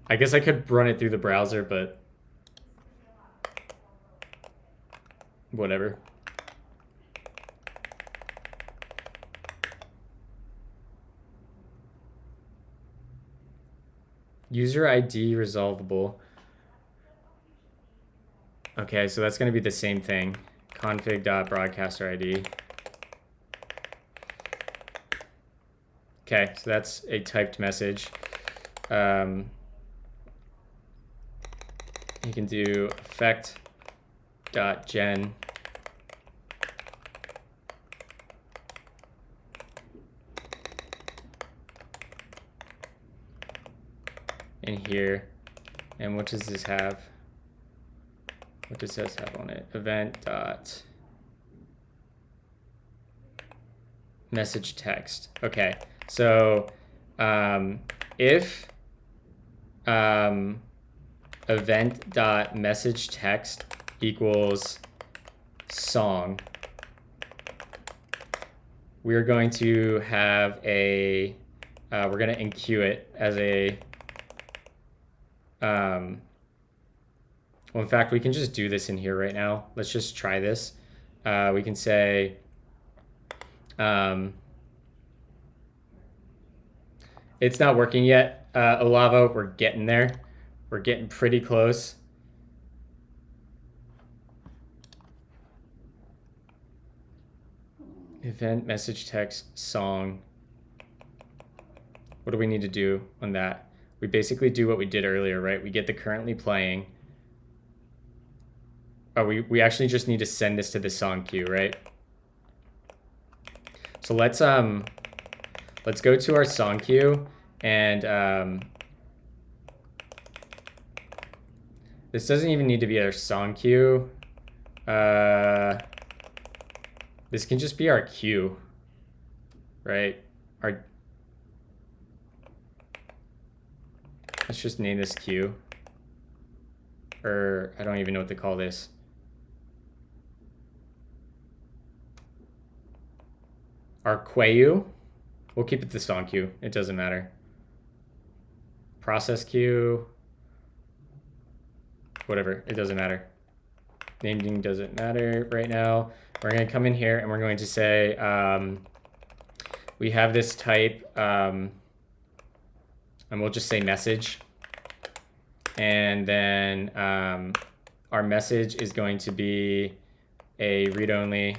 I guess I could run it through the browser, but whatever. User ID resolvable. Okay, so that's going to be the same thing. Config.broadcaster ID. Okay, so that's a typed message. You can do effect.gen. In here. And what does this have? What does this have on it? Event dot message text. Okay, so if event dot message text equals song, we're going to have a we're going to enqueue it as a well, in fact, we can just do this in here right now. Let's just try this. We can say it's not working yet. Olavo, we're getting there. We're getting pretty close. Event message text song. What do we need to do on that? We basically do what we did earlier, right? We get the currently playing. Oh, we actually just need to send this to the song queue, right? So let's go to our song queue, and this doesn't even need to be our song queue. This can just be our queue, right? Let's just name this queue. Or I don't even know what to call this. Our queue. We'll keep it the song queue. It doesn't matter. Process queue. Whatever. It doesn't matter. Naming doesn't matter right now. We're going to come in here and we're going to say we have this type, and we'll just say message. And then our message is going to be a read-only,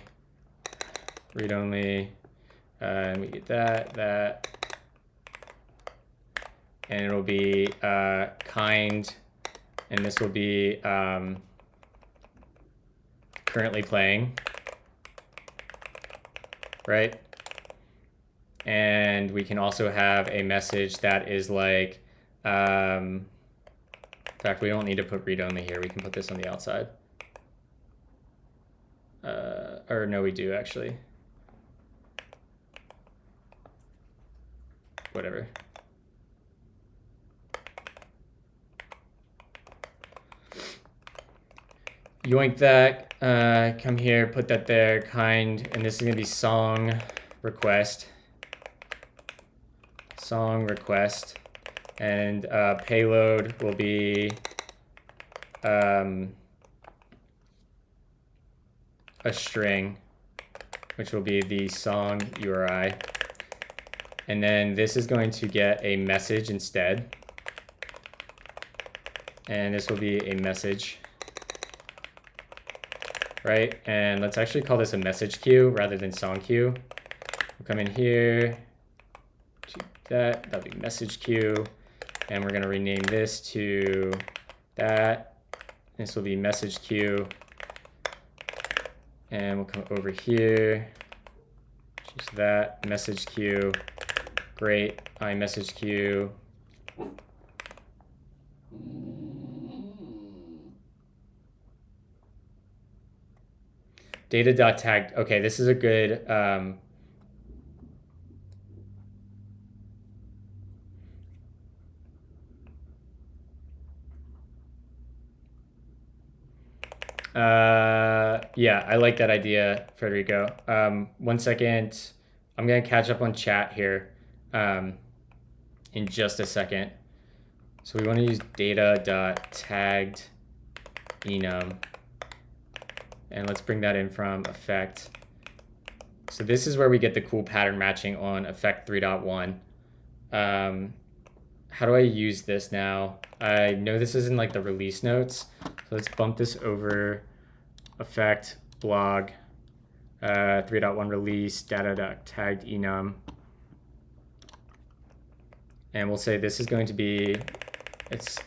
and we get that, and it'll be kind, and this will be currently playing, right? And we can also have a message that is like, in fact, we don't need to put read-only here. We can put this on the outside. Or no, we do actually. Whatever. Yoink that, come here, put that there, kind, and this is gonna be song request. Song request. And payload will be a string, which will be the song URI. And then this is going to get a message instead. And this will be a message, right? And let's actually call this a message queue rather than song queue. We'll come in here, that'll be message queue. And we're gonna rename this to that. This will be message queue. And we'll come over here, choose that, message queue. Great, iMessage queue. Data.tag, okay, this is a good, yeah, I like that idea, Federico. 1 second, I'm gonna catch up on chat here in just a second. So we want to use data.tagged enum. And let's bring that in from effect. So this is where we get the cool pattern matching on effect 3.1. How do I use this now? I know this is in like the release notes. So let's bump this over effect blog 3.1 release data.tagged enum. And we'll say this is going to be, it's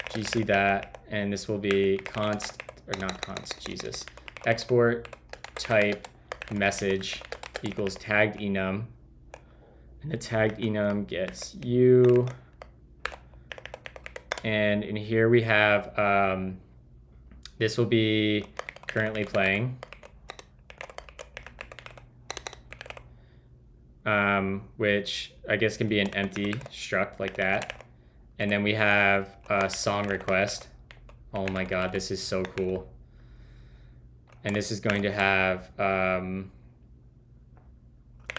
gc that, and this will be const, or not const, Jesus, export type message equals tagged enum. And the tagged enum gets you. And in here we have, this will be currently playing. Which I guess can be an empty struct like that. And then we have a song request. Oh my God, this is so cool. And this is going to have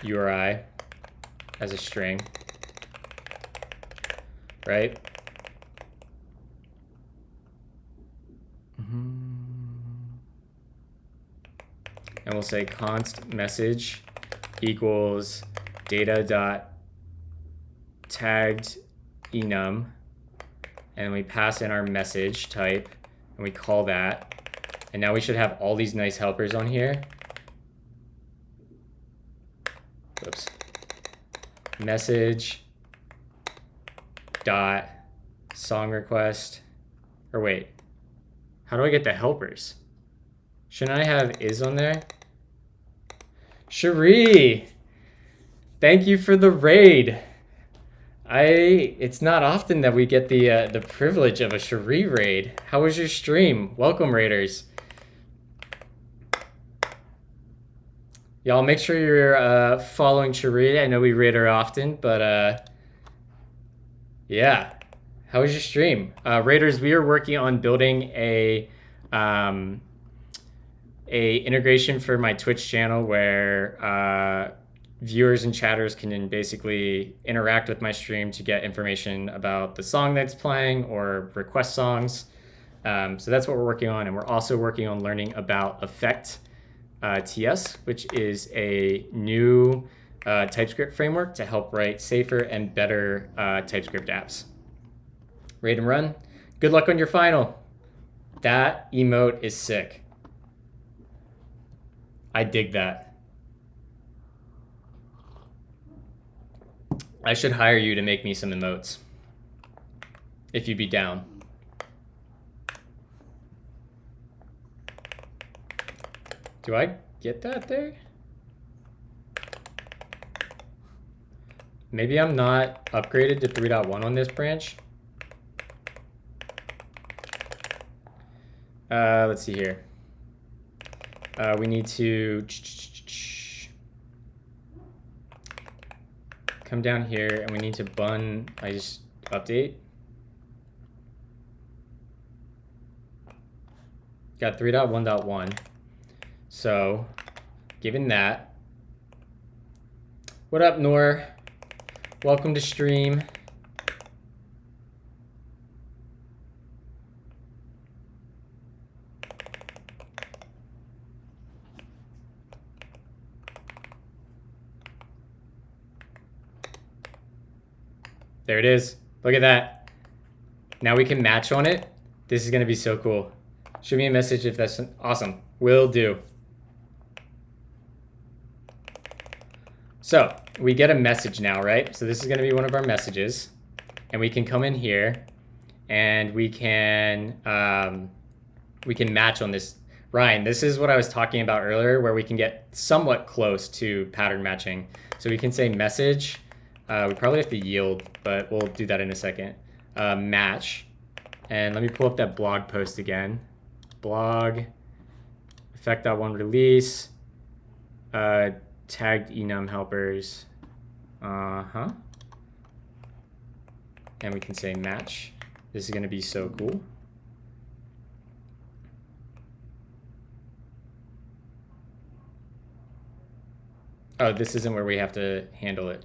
URI as a string, right? And we'll say const message equals data.tagged enum, and we pass in our message type, and we call that. And now we should have all these nice helpers on here. Whoops. Message dot song request, or wait, how do I get the helpers? Shouldn't I have is on there? Cherie, thank you for the raid. It's not often that we get the privilege of a Cherie raid. How was your stream? Welcome, raiders. Y'all make sure you're following Cherie. I know we raid her often, but yeah. How was your stream? Raiders, we are working on building a integration for my Twitch channel where viewers and chatters can basically interact with my stream to get information about the song that's playing or request songs. So that's what we're working on. And we're also working on learning about EffectTS, which is a new TypeScript framework to help write safer and better TypeScript apps. Raid and run. Good luck on your final. That emote is sick. I dig that. I should hire you to make me some emotes, if you'd be down. Do I get that there? Maybe I'm not upgraded to 3.1 on this branch. Let's see here. We need to come down here and we need to bun, I just update. Got 3.1.1. So given that, what up, Noor? Welcome to stream. There it is. Look at that. Now we can match on it. This is going to be so cool. Shoot me a message if that's awesome. Will do. So we get a message now, right? So this is going to be one of our messages. And we can come in here and we can match on this. Ryan, this is what I was talking about earlier, where we can get somewhat close to pattern matching. So we can say message. We probably have to yield, but we'll do that in a second. Match. And let me pull up that blog post again. Blog, effect.1 release, tagged enum helpers. And we can say match. This is going to be so cool. Oh, this isn't where we have to handle it.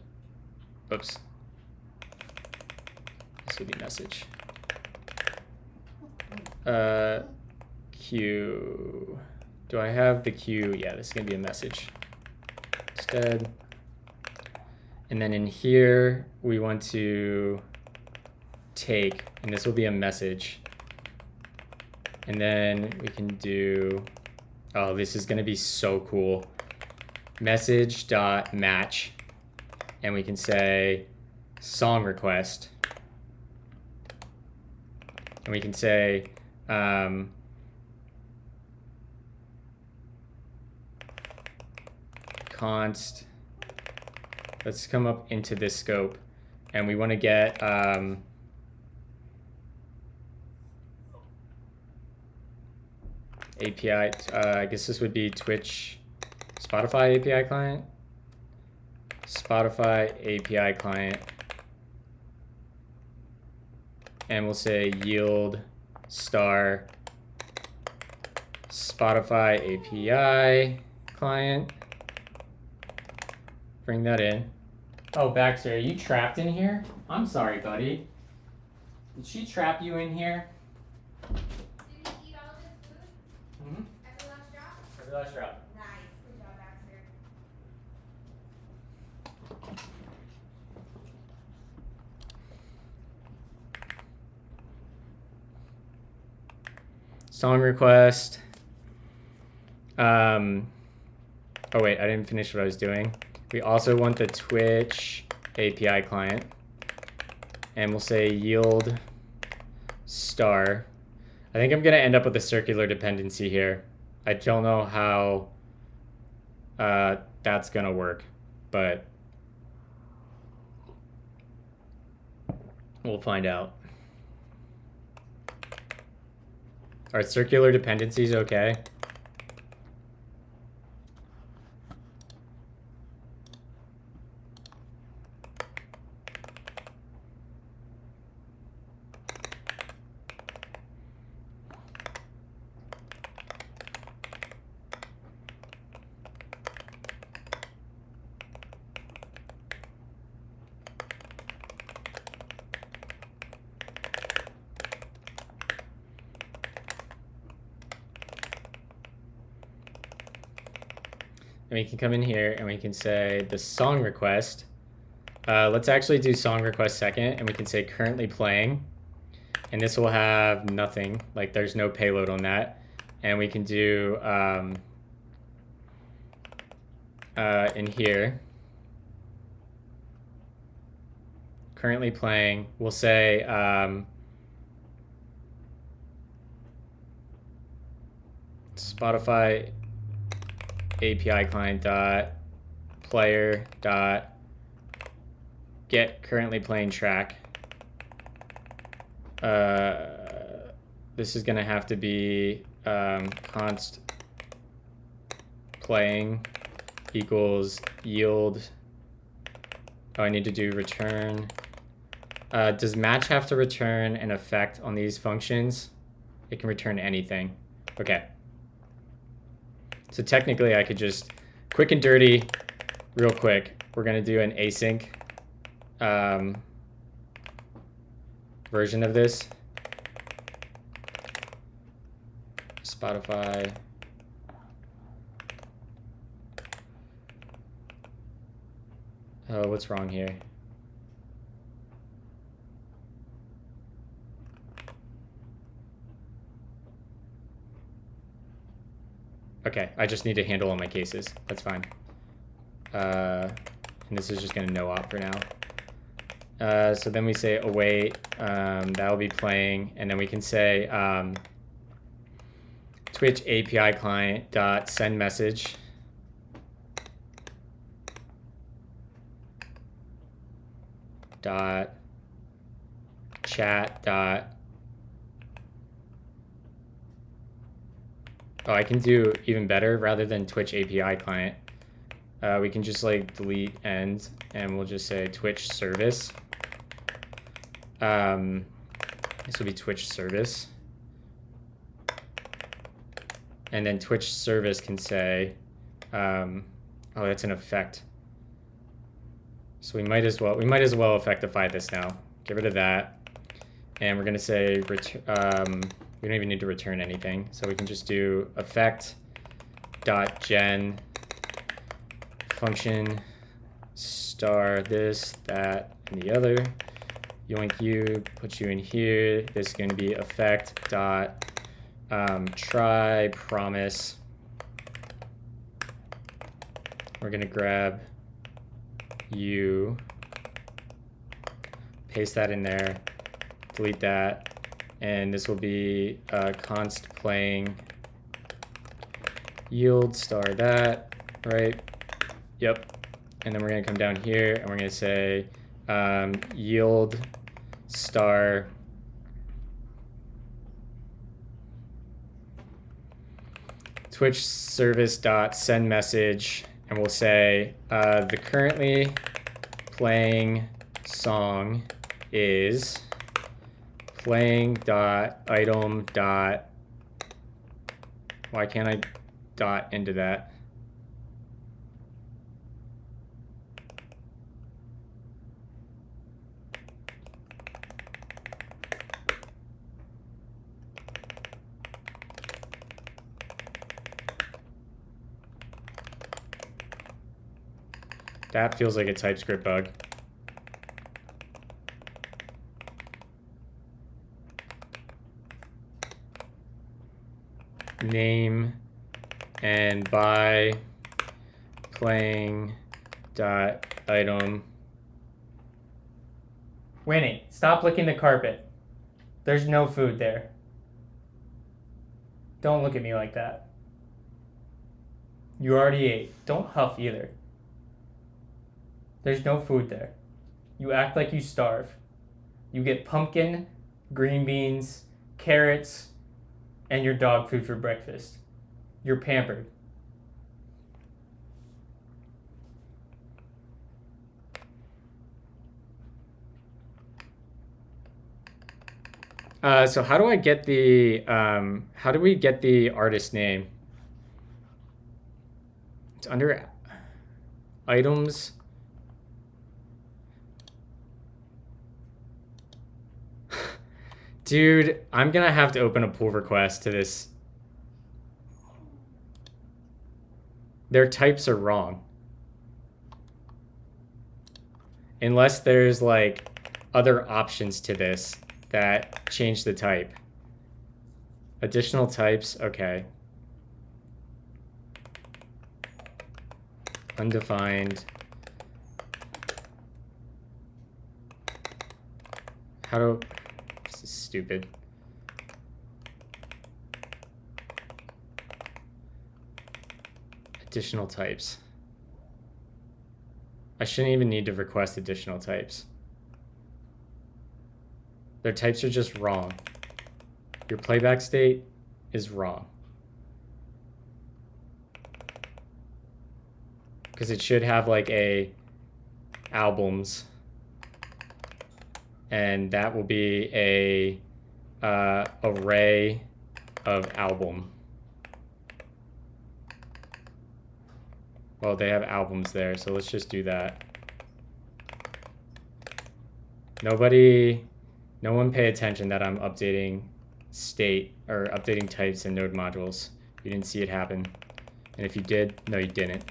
Oops. This will be message. queue. Do I have the queue? Yeah, this is gonna be a message instead. And then in here, we want to take, and this will be a message. And then we can do, oh, this is gonna be so cool. Message.match. And we can say song request. And we can say, const, let's come up into this scope, and we want to get API, I guess this would be Twitch, Spotify API client, Spotify API client, and we'll say yield star Spotify API client. Bring that in. Oh, Baxter, are you trapped in here? I'm sorry, buddy. Did she trap you in here? Did you eat all of his food? Mm-hmm. Every last drop? Every last drop. Nice. Good job, Baxter. Song request. Oh wait, I didn't finish what I was doing. We also want the Twitch API client, and we'll say yield star. I think I'm gonna end up with a circular dependency here. I don't know how that's gonna work, but we'll find out. Are circular dependencies okay? And we can come in here and we can say the song request. Let's actually do song request second, and we can say currently playing. And this will have nothing, like there's no payload on that. And we can do in here, currently playing, we'll say Spotify API client dot player dot get currently playing track. This is gonna have to be const playing equals yield. Oh, I need to do return. Does match have to return an effect on these functions? It can return anything. Okay. So technically I could just, quick and dirty, real quick, we're gonna do an async version of this. Spotify. Oh, what's wrong here? Okay, I just need to handle all my cases. That's fine. And this is just gonna no op for now. So then we say await, that'll be playing, and then we can say Twitch API client dot send message. Dot chat dot. Oh, I can do even better. Rather than Twitch API client, we can just like delete end, and we'll just say Twitch service. This will be Twitch service. And then Twitch service can say, oh, that's an effect. So we might as well effectify this now. Get rid of that. And we're gonna say We don't even need to return anything. So we can just do effect.gen function star this, that, and the other. Yoink you, put you in here. This is going to be effect dot try promise. We're going to grab you, paste that in there, delete that, and this will be const playing yield star that, right? Yep. And then we're going to come down here and we're going to say yield star Twitch service dot send message, and we'll say the currently playing song is playing dot item dot, why can't I dot into that? That feels like a TypeScript bug. Name and by playing dot item. Winnie, stop licking the carpet. There's no food there. Don't look at me like that. You already ate. Don't huff either. There's no food there. You act like you starve. You get pumpkin, green beans, carrots, and your dog food for breakfast. You're pampered. So how do I get the, how do we get the artist name? It's under items. Dude, I'm gonna have to open a pull request to this. Their types are wrong. Unless there's like other options to this that change the type. Additional types, okay. Undefined. How do, this is stupid. Additional types. I shouldn't even need to request additional types. Their types are just wrong. Your playback state is wrong. Because it should have like a albums, and that will be a array of album. Well, they have albums there, so let's just do that. No one pay attention that I'm updating state or updating types and node modules. You didn't see it happen. And if you did, no, you didn't.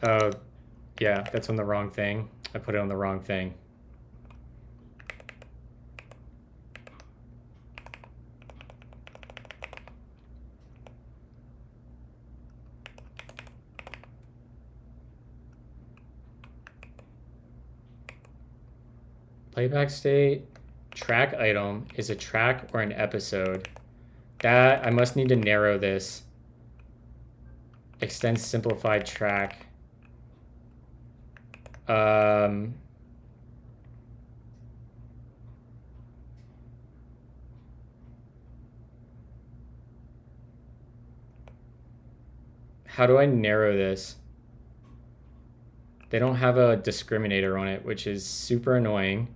Oh, yeah, that's on the wrong thing. I put it on the wrong thing. Playback state, track item is a track or an episode. That, I must need to narrow this. Extend simplified track. How do I narrow this? They don't have a discriminator on it, which is super annoying.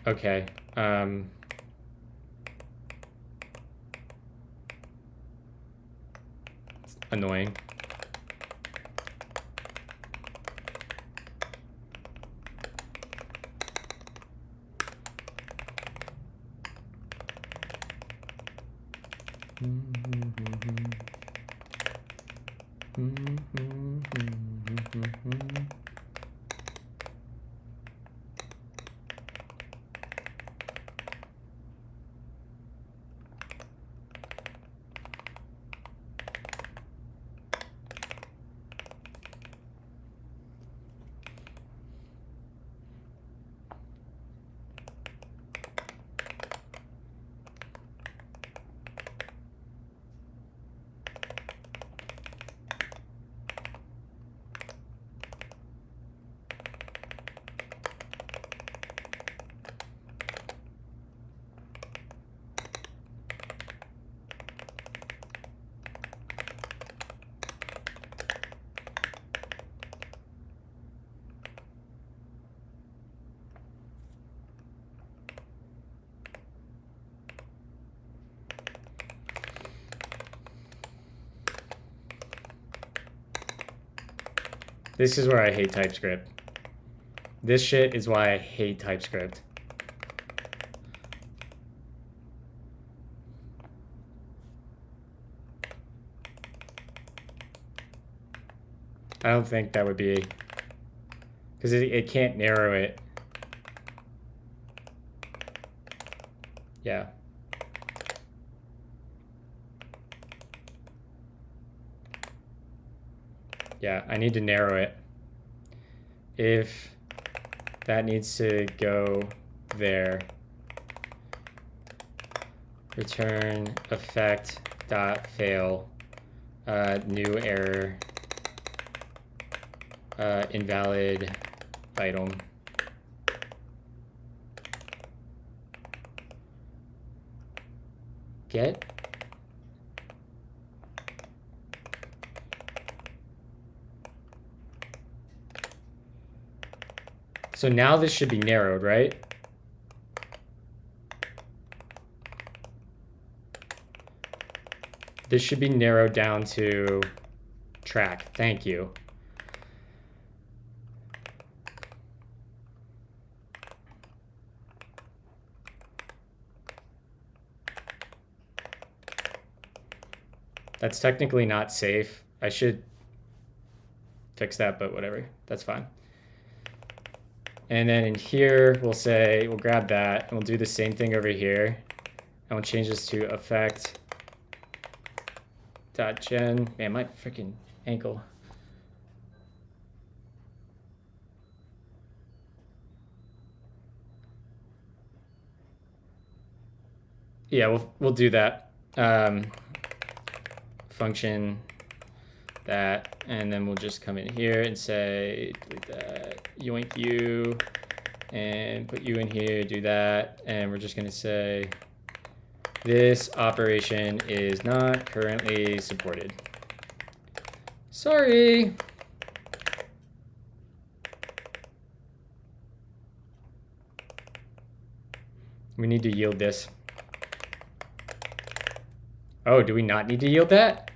Okay. It's annoying. This is where I hate TypeScript. This shit is why I hate TypeScript. I don't think that would be, because it can't narrow it. Yeah. Yeah, I need to narrow it. If that needs to go there, return effect.fail, new error, invalid item. Get. So now this should be narrowed, right? This should be narrowed down to track. Thank you. That's technically not safe. I should fix that, but whatever. That's fine. And then in here, we'll say, we'll grab that, and we'll do the same thing over here. And we'll change this to effect.gen. Man, my freaking ankle. Yeah, we'll do that. Function that, and then we'll just come in here and say, delete that, yoink you, and put you in here, do that, and we're just gonna say, this operation is not currently supported. Sorry. We need to yield this. Oh, do we not need to yield that?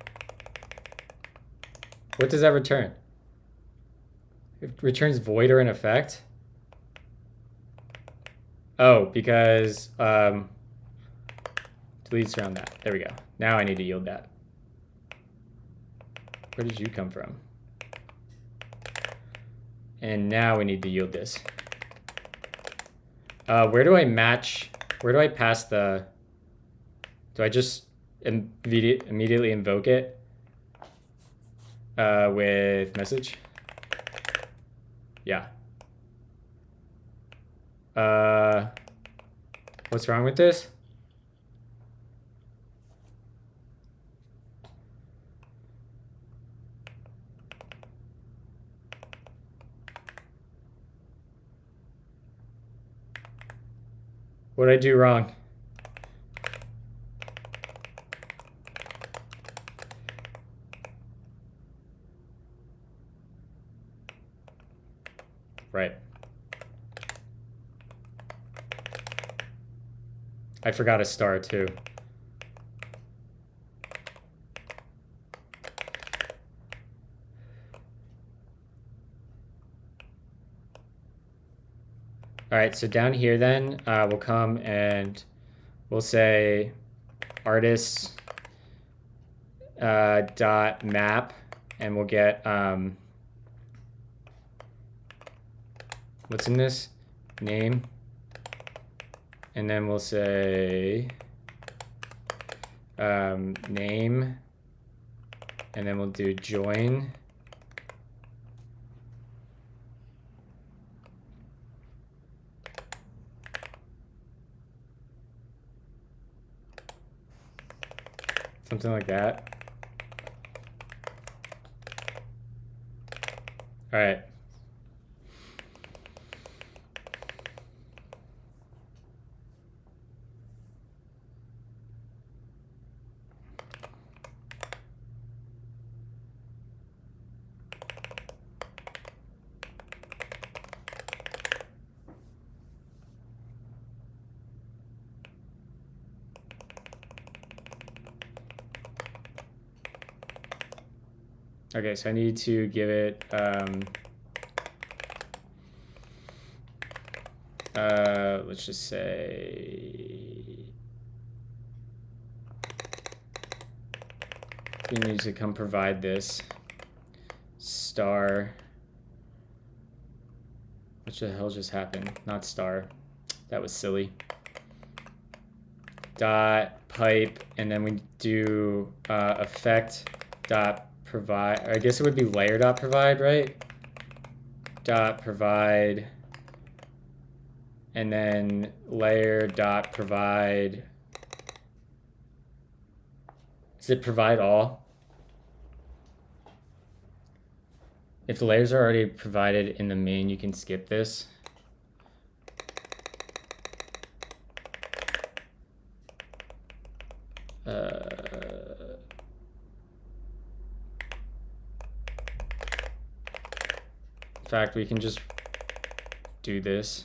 What does that return? It returns void or an effect? Oh, because deletes around that. There we go. Now I need to yield that. Where did you come from? And now we need to yield this. Where do I match? Where do I pass the? Do I just immediately invoke it with message? Yeah. What's wrong with this? What did I do wrong? Right. I forgot a star too. All right, so down here then, we'll come and we'll say artists dot map, and we'll get what's in this? Name. And then we'll say name, and then we'll do join. Something like that. All right. Okay, so I need to give it let's just say we need to come provide this star. What the hell just happened? Not star. That was silly. Dot pipe, and then we do effect dot provide. I guess it would be layer dot provide, right? Dot provide, and then layer dot provide. Does it provide all? If the layers are already provided in the main, you can skip this. In fact, we can just do this,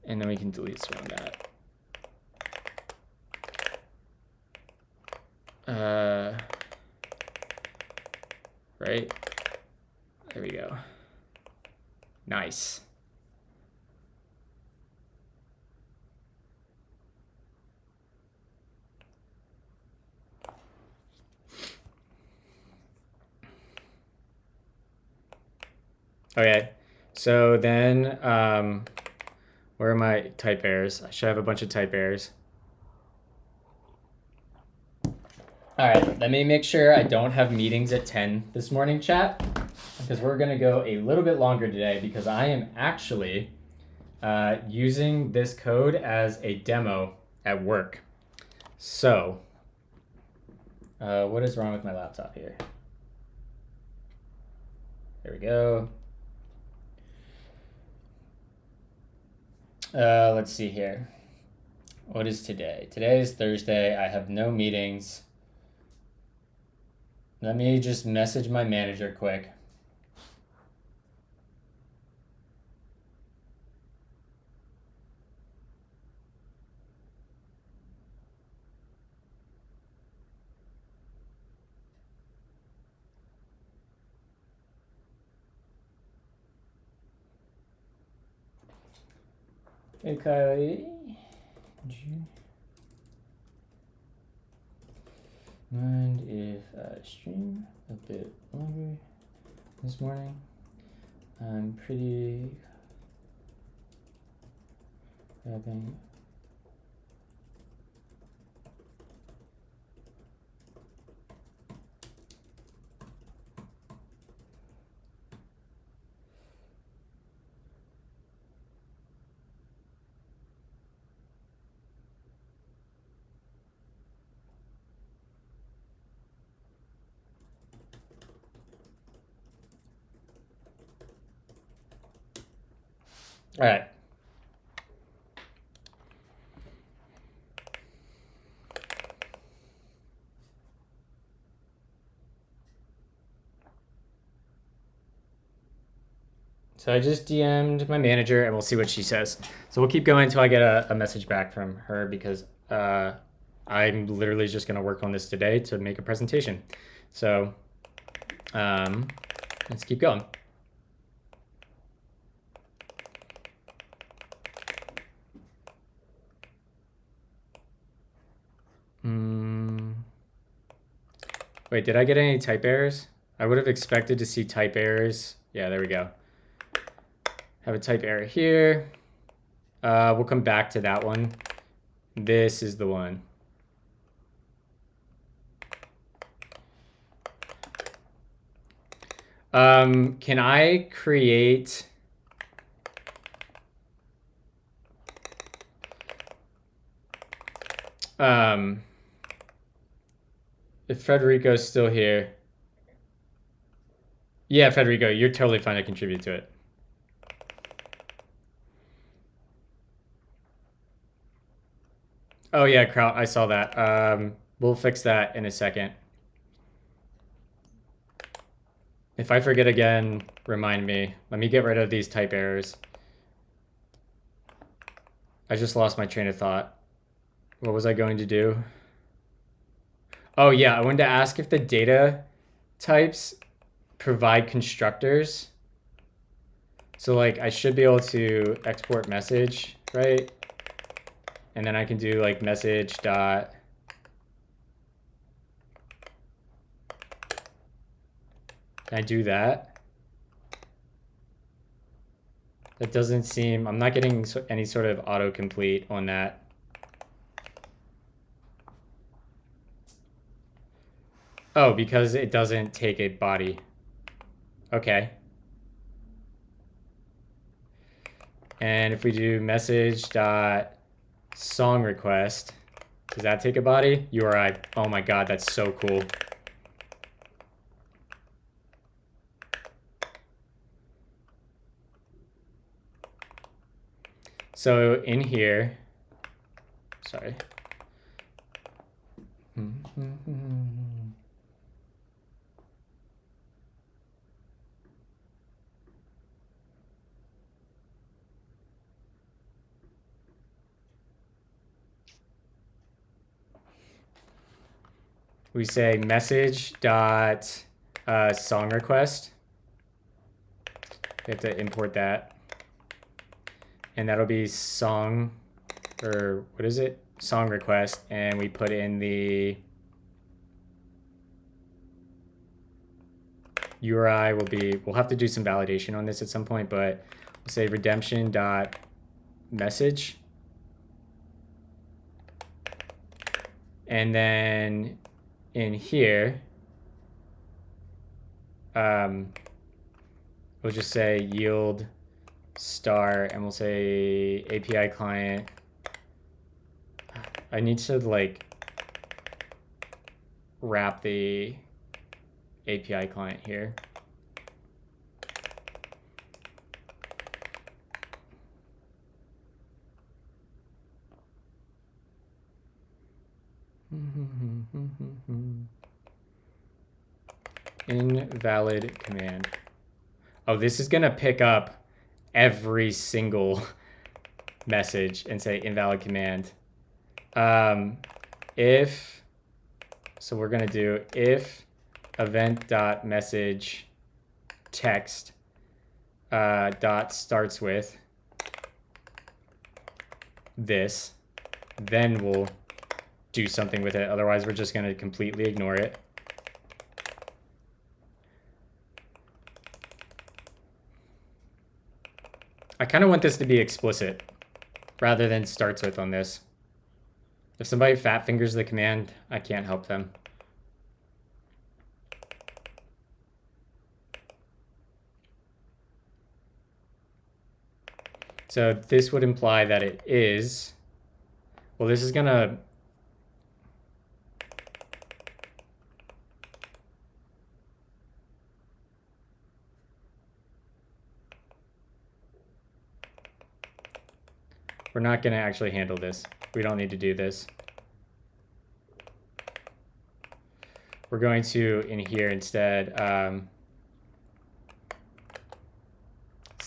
and then we can delete some of that. Right? There we go. Nice. Okay, so then where are my type errors? I should have a bunch of type errors. All right, let me make sure I don't have meetings at 10 this morning, chat, because we're gonna go a little bit longer today because I am actually using this code as a demo at work. So, what is wrong with my laptop here? There we go. Let's see here. What is today? Today is Thursday. I have no meetings. Let me just message my manager quick. Hey, Kylie. Would you mind if I stream a bit longer this morning? I'm pretty grabbing. All right. So I just DM'd my manager, and we'll see what she says. So we'll keep going until I get a message back from her, because I'm literally just going to work on this today to make a presentation. So let's keep going. Wait, did I get any type errors? I would have expected to see type errors. Yeah, there we go. Have a type error here. We'll come back to that one. This is the one. Can I create... if Federico's still here. Yeah, Federico, you're totally fine to contribute to it. Oh yeah, Kraut, I saw that. We'll fix that in a second. If I forget again, remind me. Let me get rid of these type errors. I just lost my train of thought. What was I going to do? Oh yeah, I wanted to ask if the data types provide constructors. So like I should be able to export message, right? And then I can do like message dot. Can I do that? That doesn't seem, I'm not getting any sort of autocomplete on that. Oh, because it doesn't take a body. Okay. And if we do message dot song request, does that take a body? URI. Oh my god, that's so cool. So in here, sorry. We say message dot song request. We have to import that. And that'll be song, or what is it? Song request. And we put in the URI will be, we'll have to do some validation on this at some point, but we'll say redemption dot message. And then in here, we'll just say yield star, and we'll say API client. I need to like wrap the API client here. Invalid command. Oh, this is gonna pick up every single message and say invalid command. If, so we're gonna do if event.message text dot starts with this, then we'll do something with it. Otherwise, we're just gonna completely ignore it. I kind of want this to be explicit rather than starts with on this. If somebody fat fingers the command, I can't help them. So this would imply that it is, well, this is gonna, we're not gonna actually handle this. We don't need to do this. We're going to, in here instead,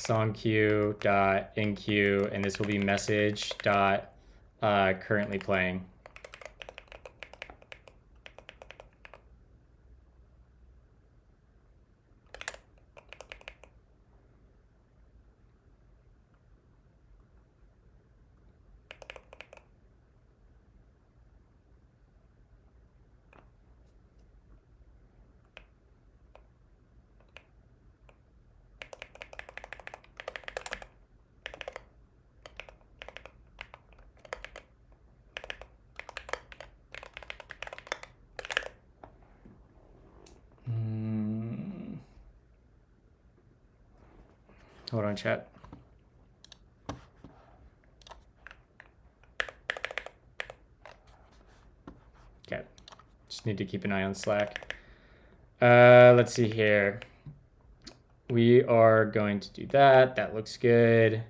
song queue dot in queue, and this will be message dot currently playing. Hold on, chat. Okay, just need to keep an eye on Slack. Let's see here. We are going to do that. That looks good.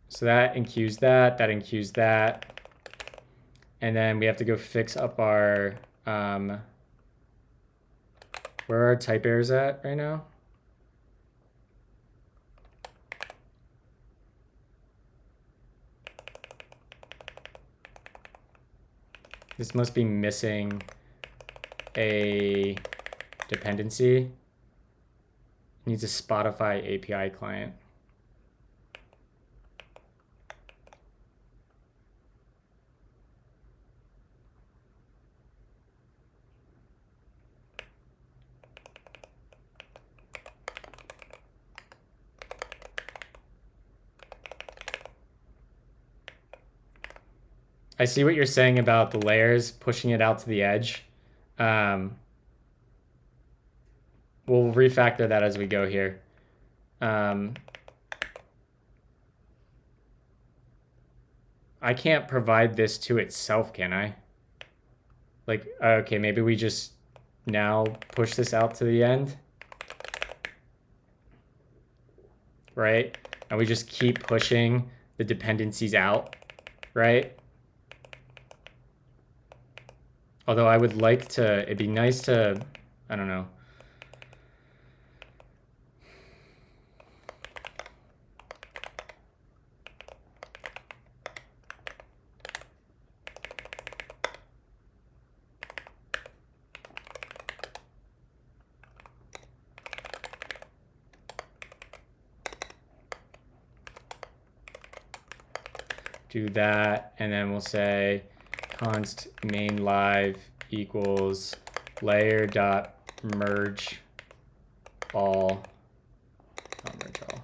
So that enqueues that enqueues that. And then we have to go fix up our, where are our type errors at right now? This must be missing a dependency. It needs a Spotify API client. I see what you're saying about the layers, pushing it out to the edge. We'll refactor that as we go here. I can't provide this to itself, can I? Like, okay, maybe we just now push this out to the end. Right? And we just keep pushing the dependencies out, right? Although I would like to, it'd be nice to, I don't know. Do that, and then we'll say const main live equals layer dot merge all. Not merge all.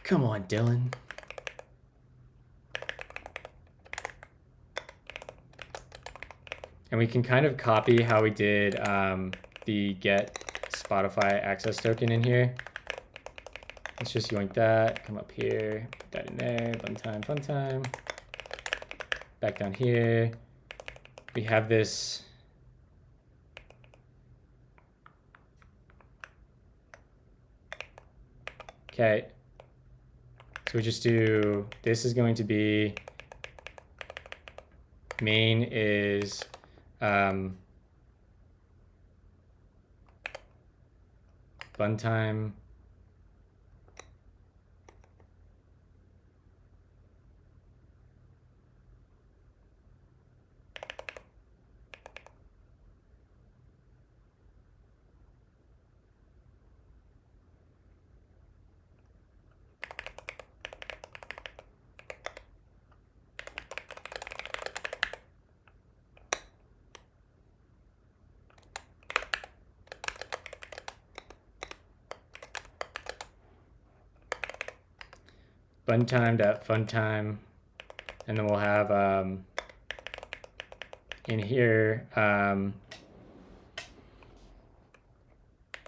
Come on, Dylan. And we can kind of copy how we did the get Spotify access token in here. Let's just yoink that, come up here, put that in there, fun time. Back down here. We have this. Okay. So we just do, this is going to be, main is funtime. Funtime, and then we'll have in here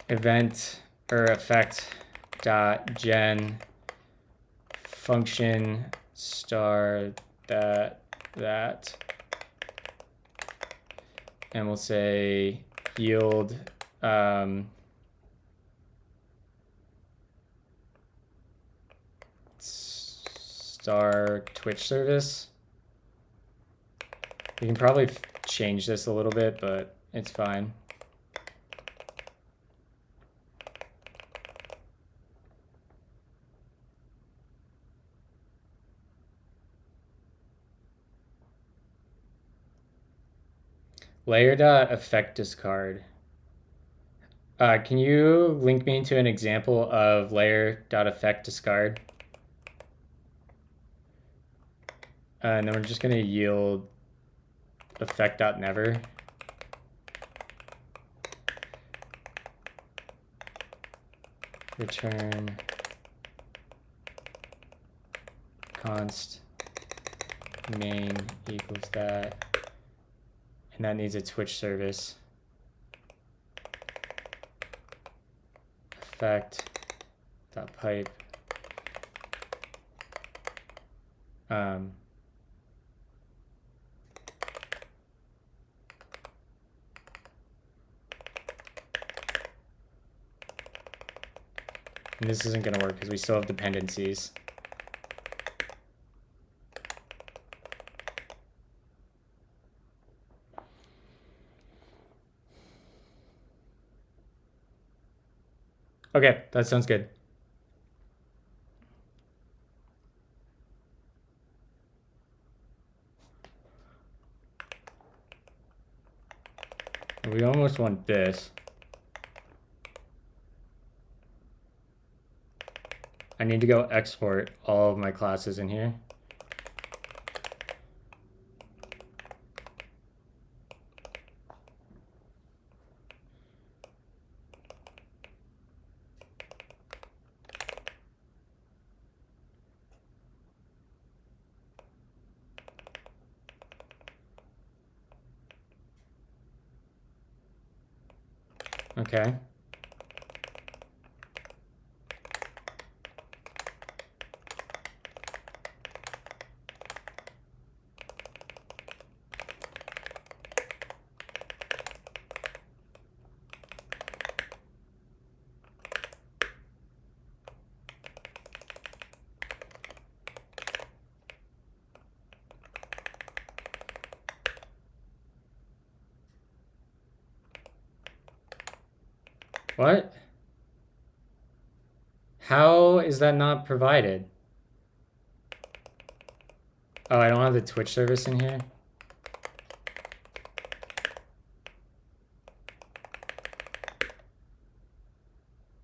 event or effect dot gen function star that, and we'll say yield star Twitch service. We can probably change this a little bit, but it's fine. Layer.effect discard. Can you link me to an example of layer.effect discard? And then we're just going to yield effect.never. Return const main equals that. And that needs a Twitch service. Effect.pipe. And this isn't going to work because we still have dependencies. Okay, that sounds good. We almost want this. I need to go export all of my classes in here. Okay. What? How is that not provided? Oh, I don't have the Twitch service in here.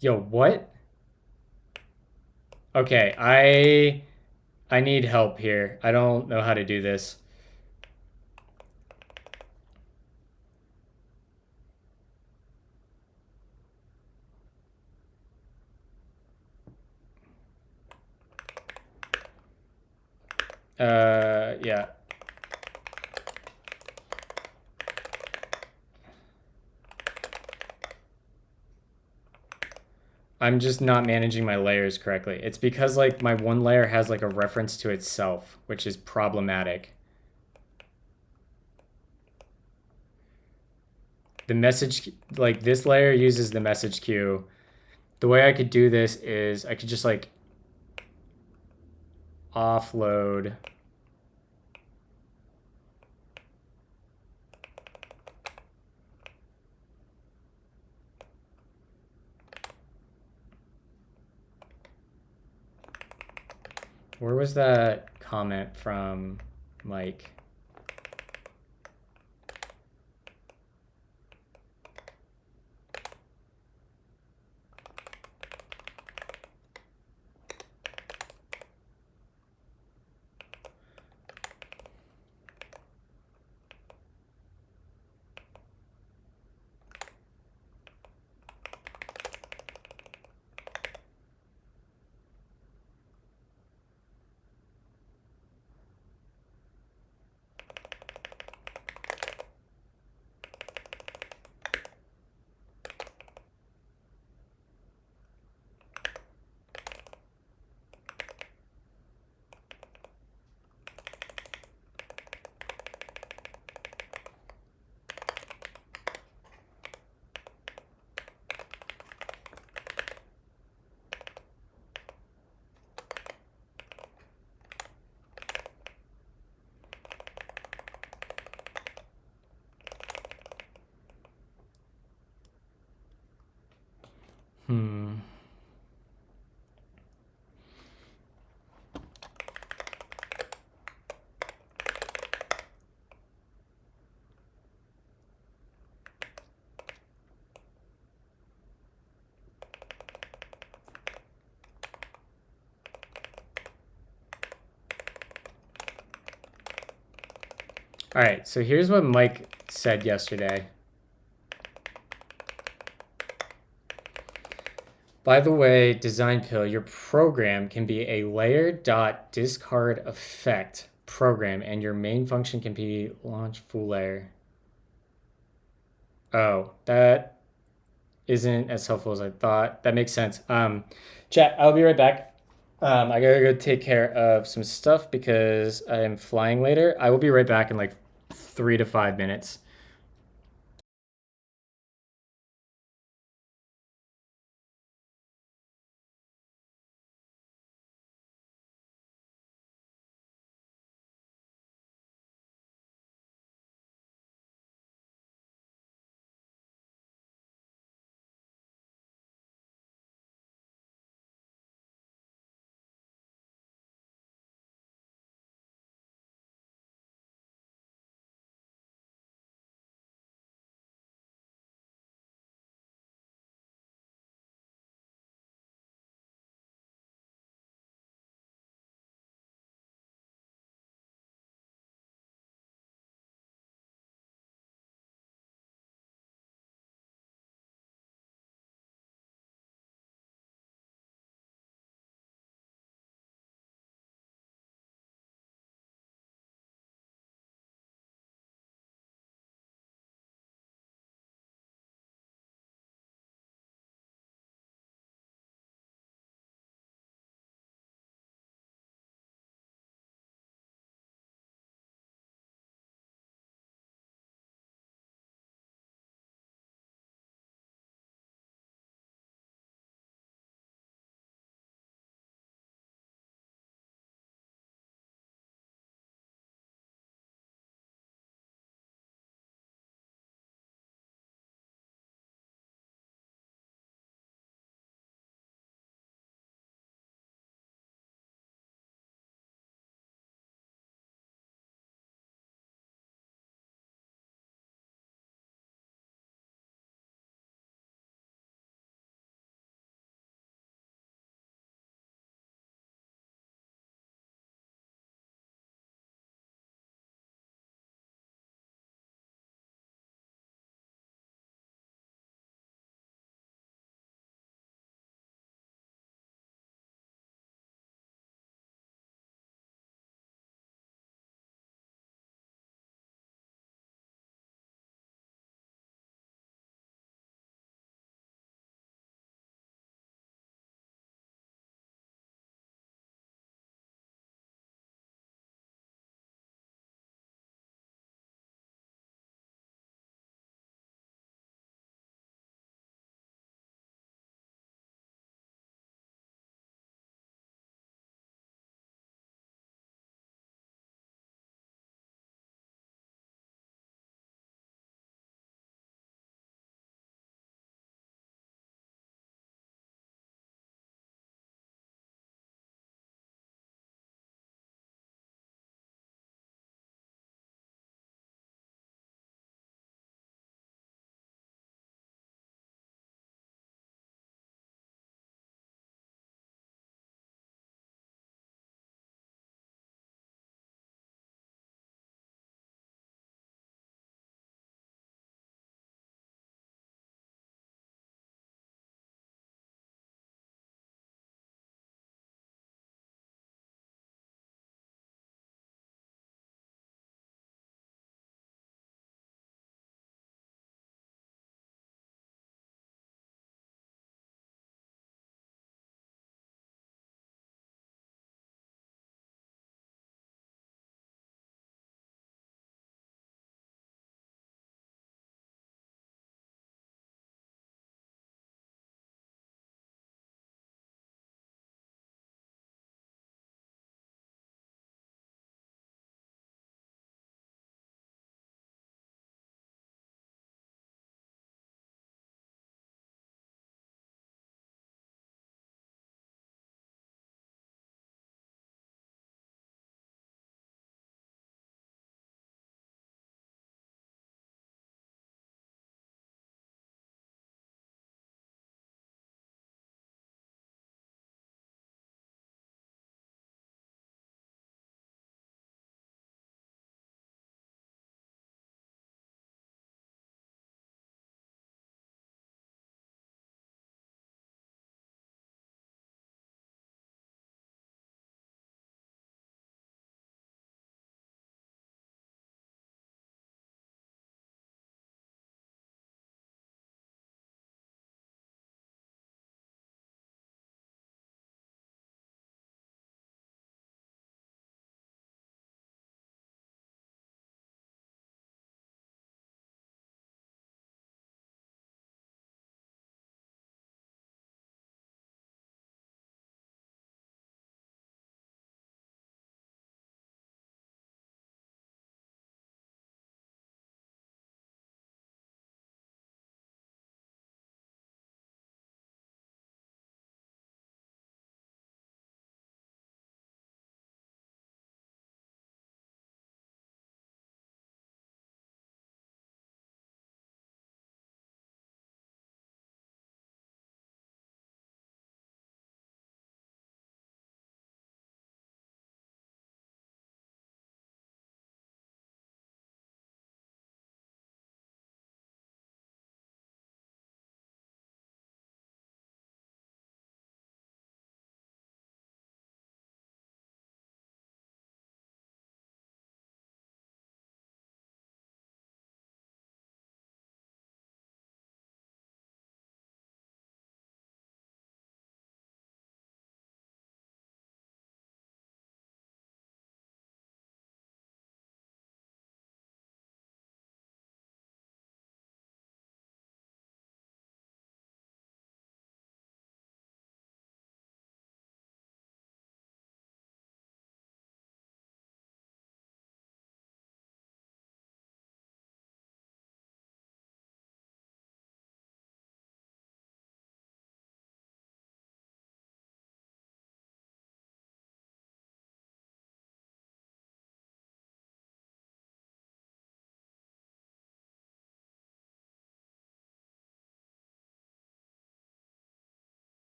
Yo, what? Okay, I need help here. I don't know how to do this. Yeah. I'm just not managing my layers correctly. It's because like my one layer has like a reference to itself, which is problematic. The message, like this layer uses the message queue. The way I could do this is I could just like offload Where was that comment from Mike? Hmm. All right, so here's what Mike said yesterday. By the way, Design Pill, your program can be a layer.discard effect program, and your main function can be launch full layer. Oh, that isn't as helpful as I thought. That makes sense. Chat, I'll be right back. I gotta go take care of some stuff because I'm flying later. I will be right back in like 3 to 5 minutes.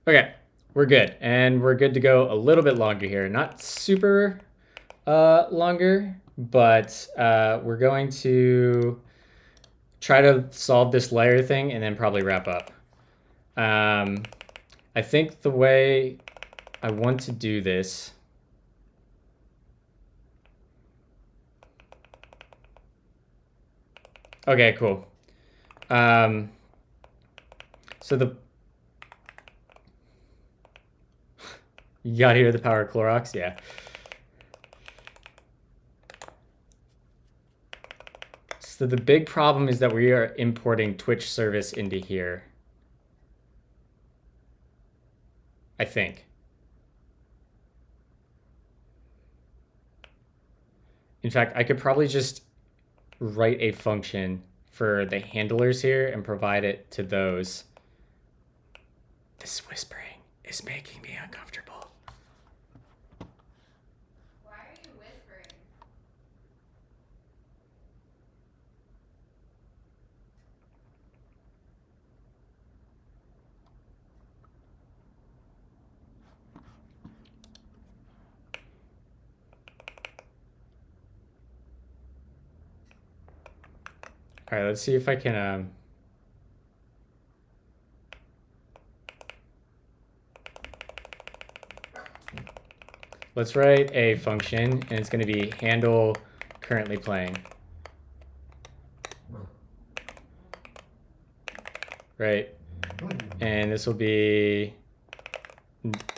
Okay, we're good. And we're good to go a little bit longer here. Not super longer, but we're going to try to solve this layer thing and then probably wrap up. I think the way I want to do this okay, cool. So you gotta hear the power of Clorox? Yeah. So the big problem is that we are importing Twitch service into here. I think. In fact, I could probably just write a function for the handlers here and provide it to those. This whispering is making me uncomfortable. Why are you whispering? All right, let's see if I can let's write a function, and it's going to be handle currently playing. Right? And this will be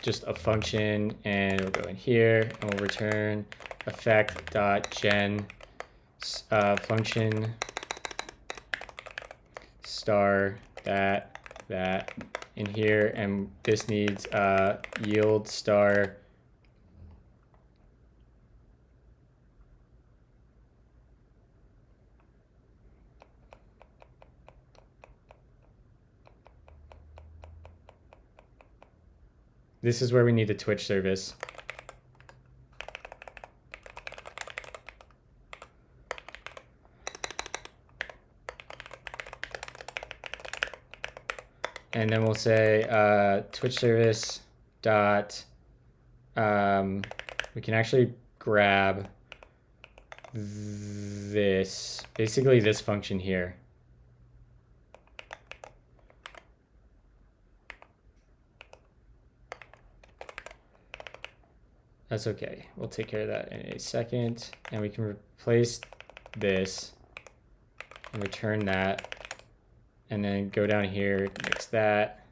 just a function, and we'll go in here, and we'll return effect.gen function star that in here, and this needs yield star this is where we need the Twitch service. And then we'll say Twitch service dot, we can actually grab this, basically this function here. That's okay. We'll take care of that in a second. And we can replace this and return that. And then go down here, mix that.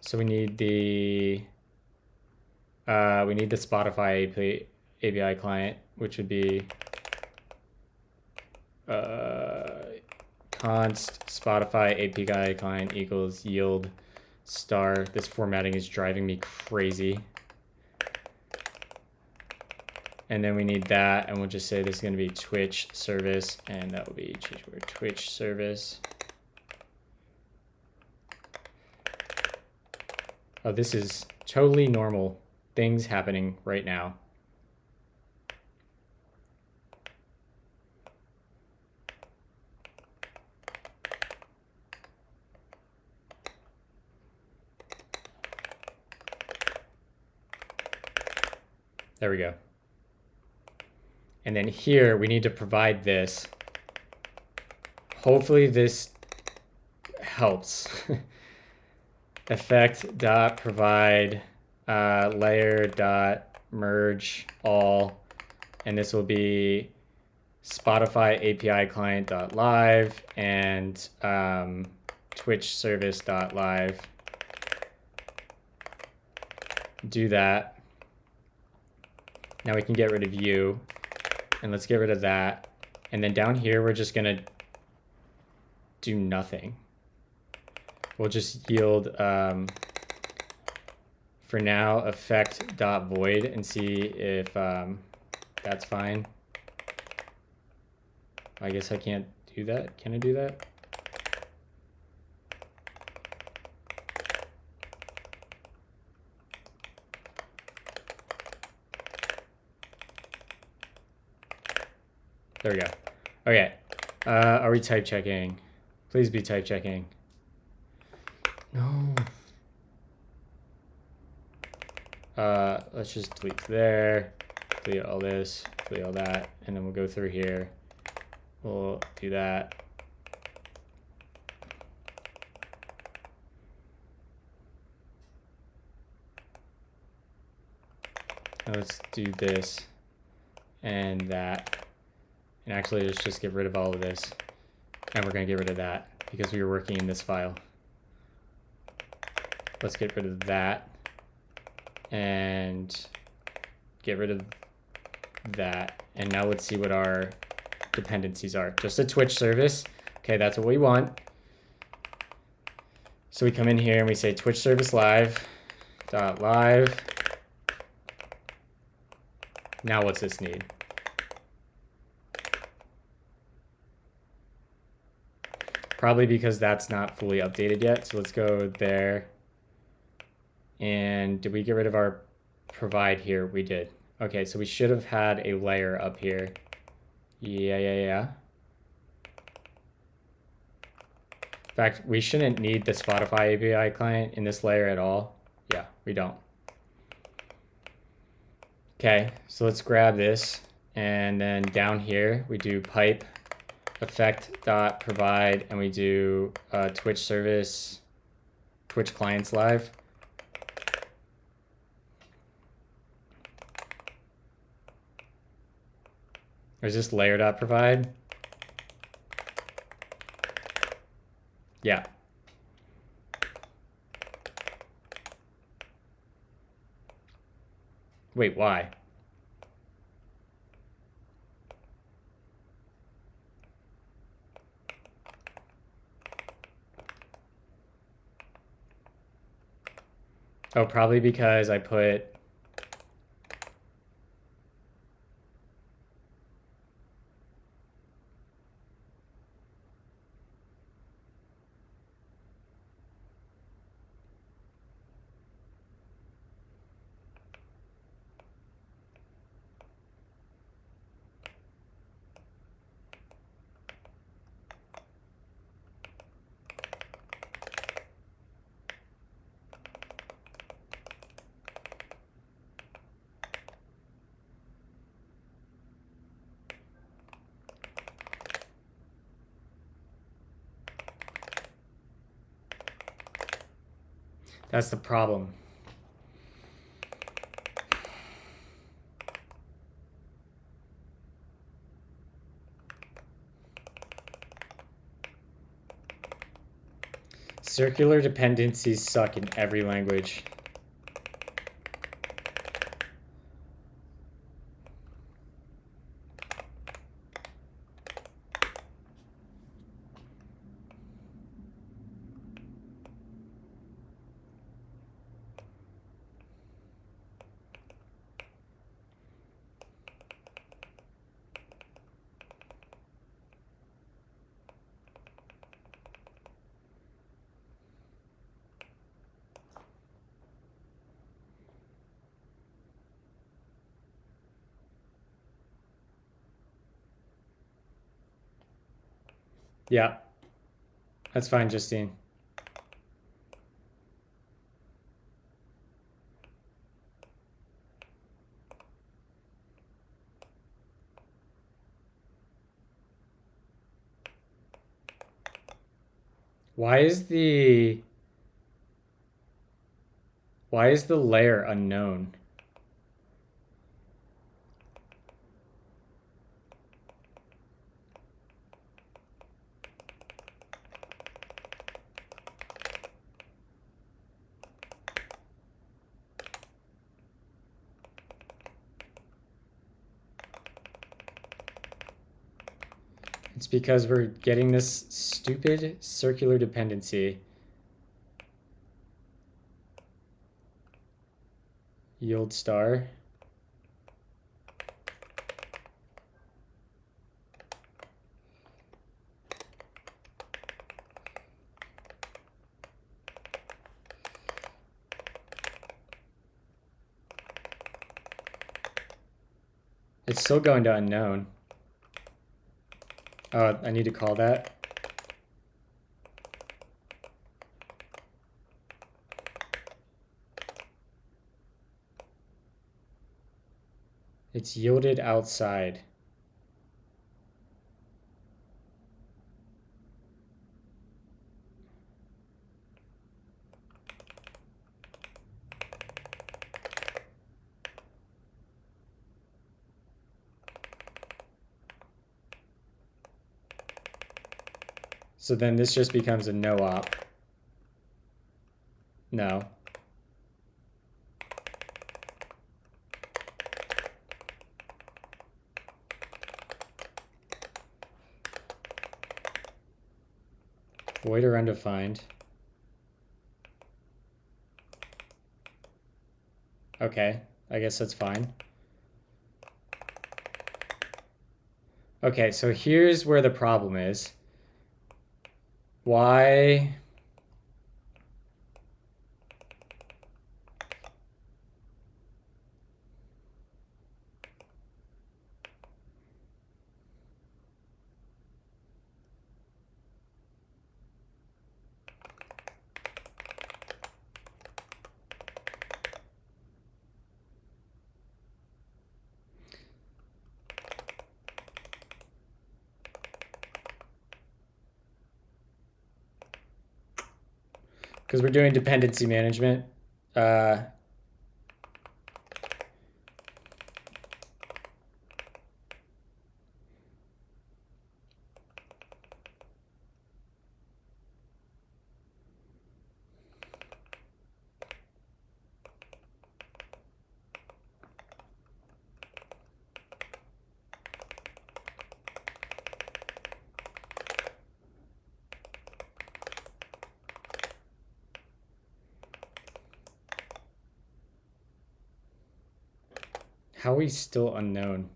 So we need the Spotify API client, which would be const Spotify API client equals yield star. This formatting is driving me crazy. And then we need that, and we'll just say this is going to be Twitch service, and that will be Twitch service. Oh, this is totally normal things happening right now. There we go. And then here we need to provide this. Hopefully this helps. Effect.provide layer.merge all, and this will be Spotify API client.live and Twitch service.live. Do that. Now we can get rid of you, and let's get rid of that. And then down here, we're just gonna do nothing. We'll just yield, for now, effect.void and see if that's fine. I guess I can't do that. Can I do that? There we go. Okay. Are we type checking? Please be type checking. No. Let's just delete there, delete all this, delete all that, and then we'll go through here. We'll do that. Now let's do this and that. And actually, let's just get rid of all of this. And we're going to get rid of that because we were working in this file. Let's get rid of that and get rid of that. And now let's see what our dependencies are. Just a Twitch service. Okay, that's what we want. So we come in here and we say Twitch service live dot live. Now what's this need? Probably because that's not fully updated yet. So let's go there. And did we get rid of our provide here? We did. Okay, so we should have had a layer up here. Yeah. In fact, we shouldn't need the Spotify API client in this layer at all. Yeah, we don't. Okay, so let's grab this. And then down here, we do pipe effect.provide, and we do Twitch service, Twitch clients live. Or is this layer.provide? Yeah. Wait, why? Oh, probably because I put... That's the problem. Circular dependencies suck in every language. Yeah, that's fine, Justine. Why is the layer unknown? It's because we're getting this stupid circular dependency. Yield star. It's still going to unknown. Oh, I need to call that. It's yielded outside. So then this just becomes a no op. No. Void or undefined. Okay, I guess that's fine. Okay, so here's where the problem is. Why? Because we're doing dependency management. How are we still unknown?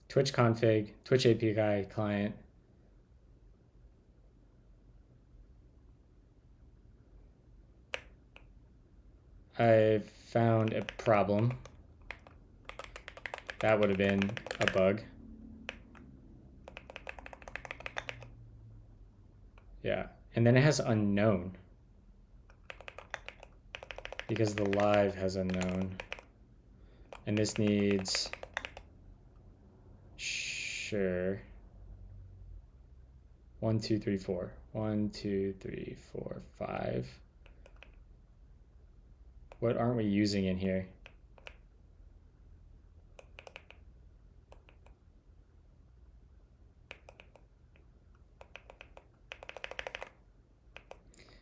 Twitch config, Twitch API client. I found a problem. That would have been a bug. Yeah, and then it has unknown. Because the live has unknown. And this needs... Sure. 1, 2, 3, 4. 1, 2, 3, 4, 5. What aren't we using in here?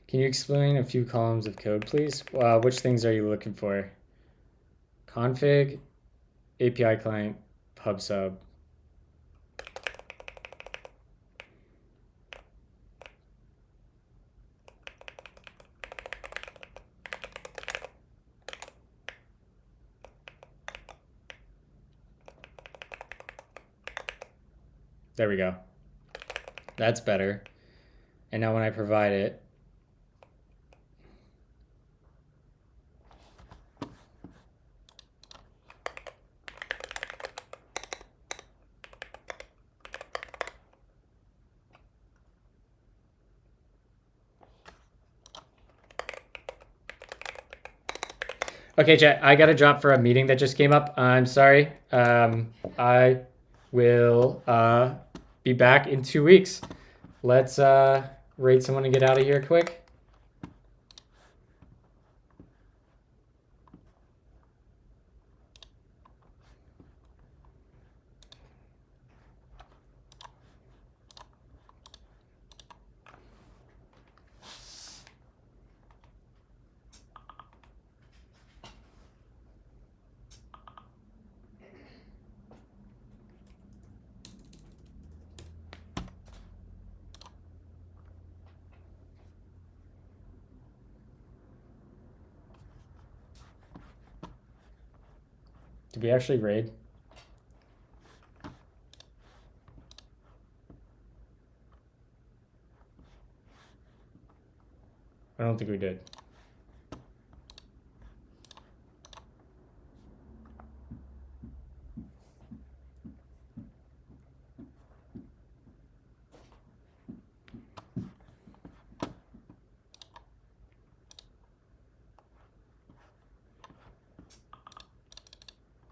Can you explain a few columns of code, please? Which things are you looking for? Config, API client, pub sub. There we go. That's better. And now when I provide it, okay, chat, I got to drop for a meeting that just came up. I'm sorry. I will be back in 2 weeks. Let's rate someone and get out of here quick. Did we actually raid? I don't think we did.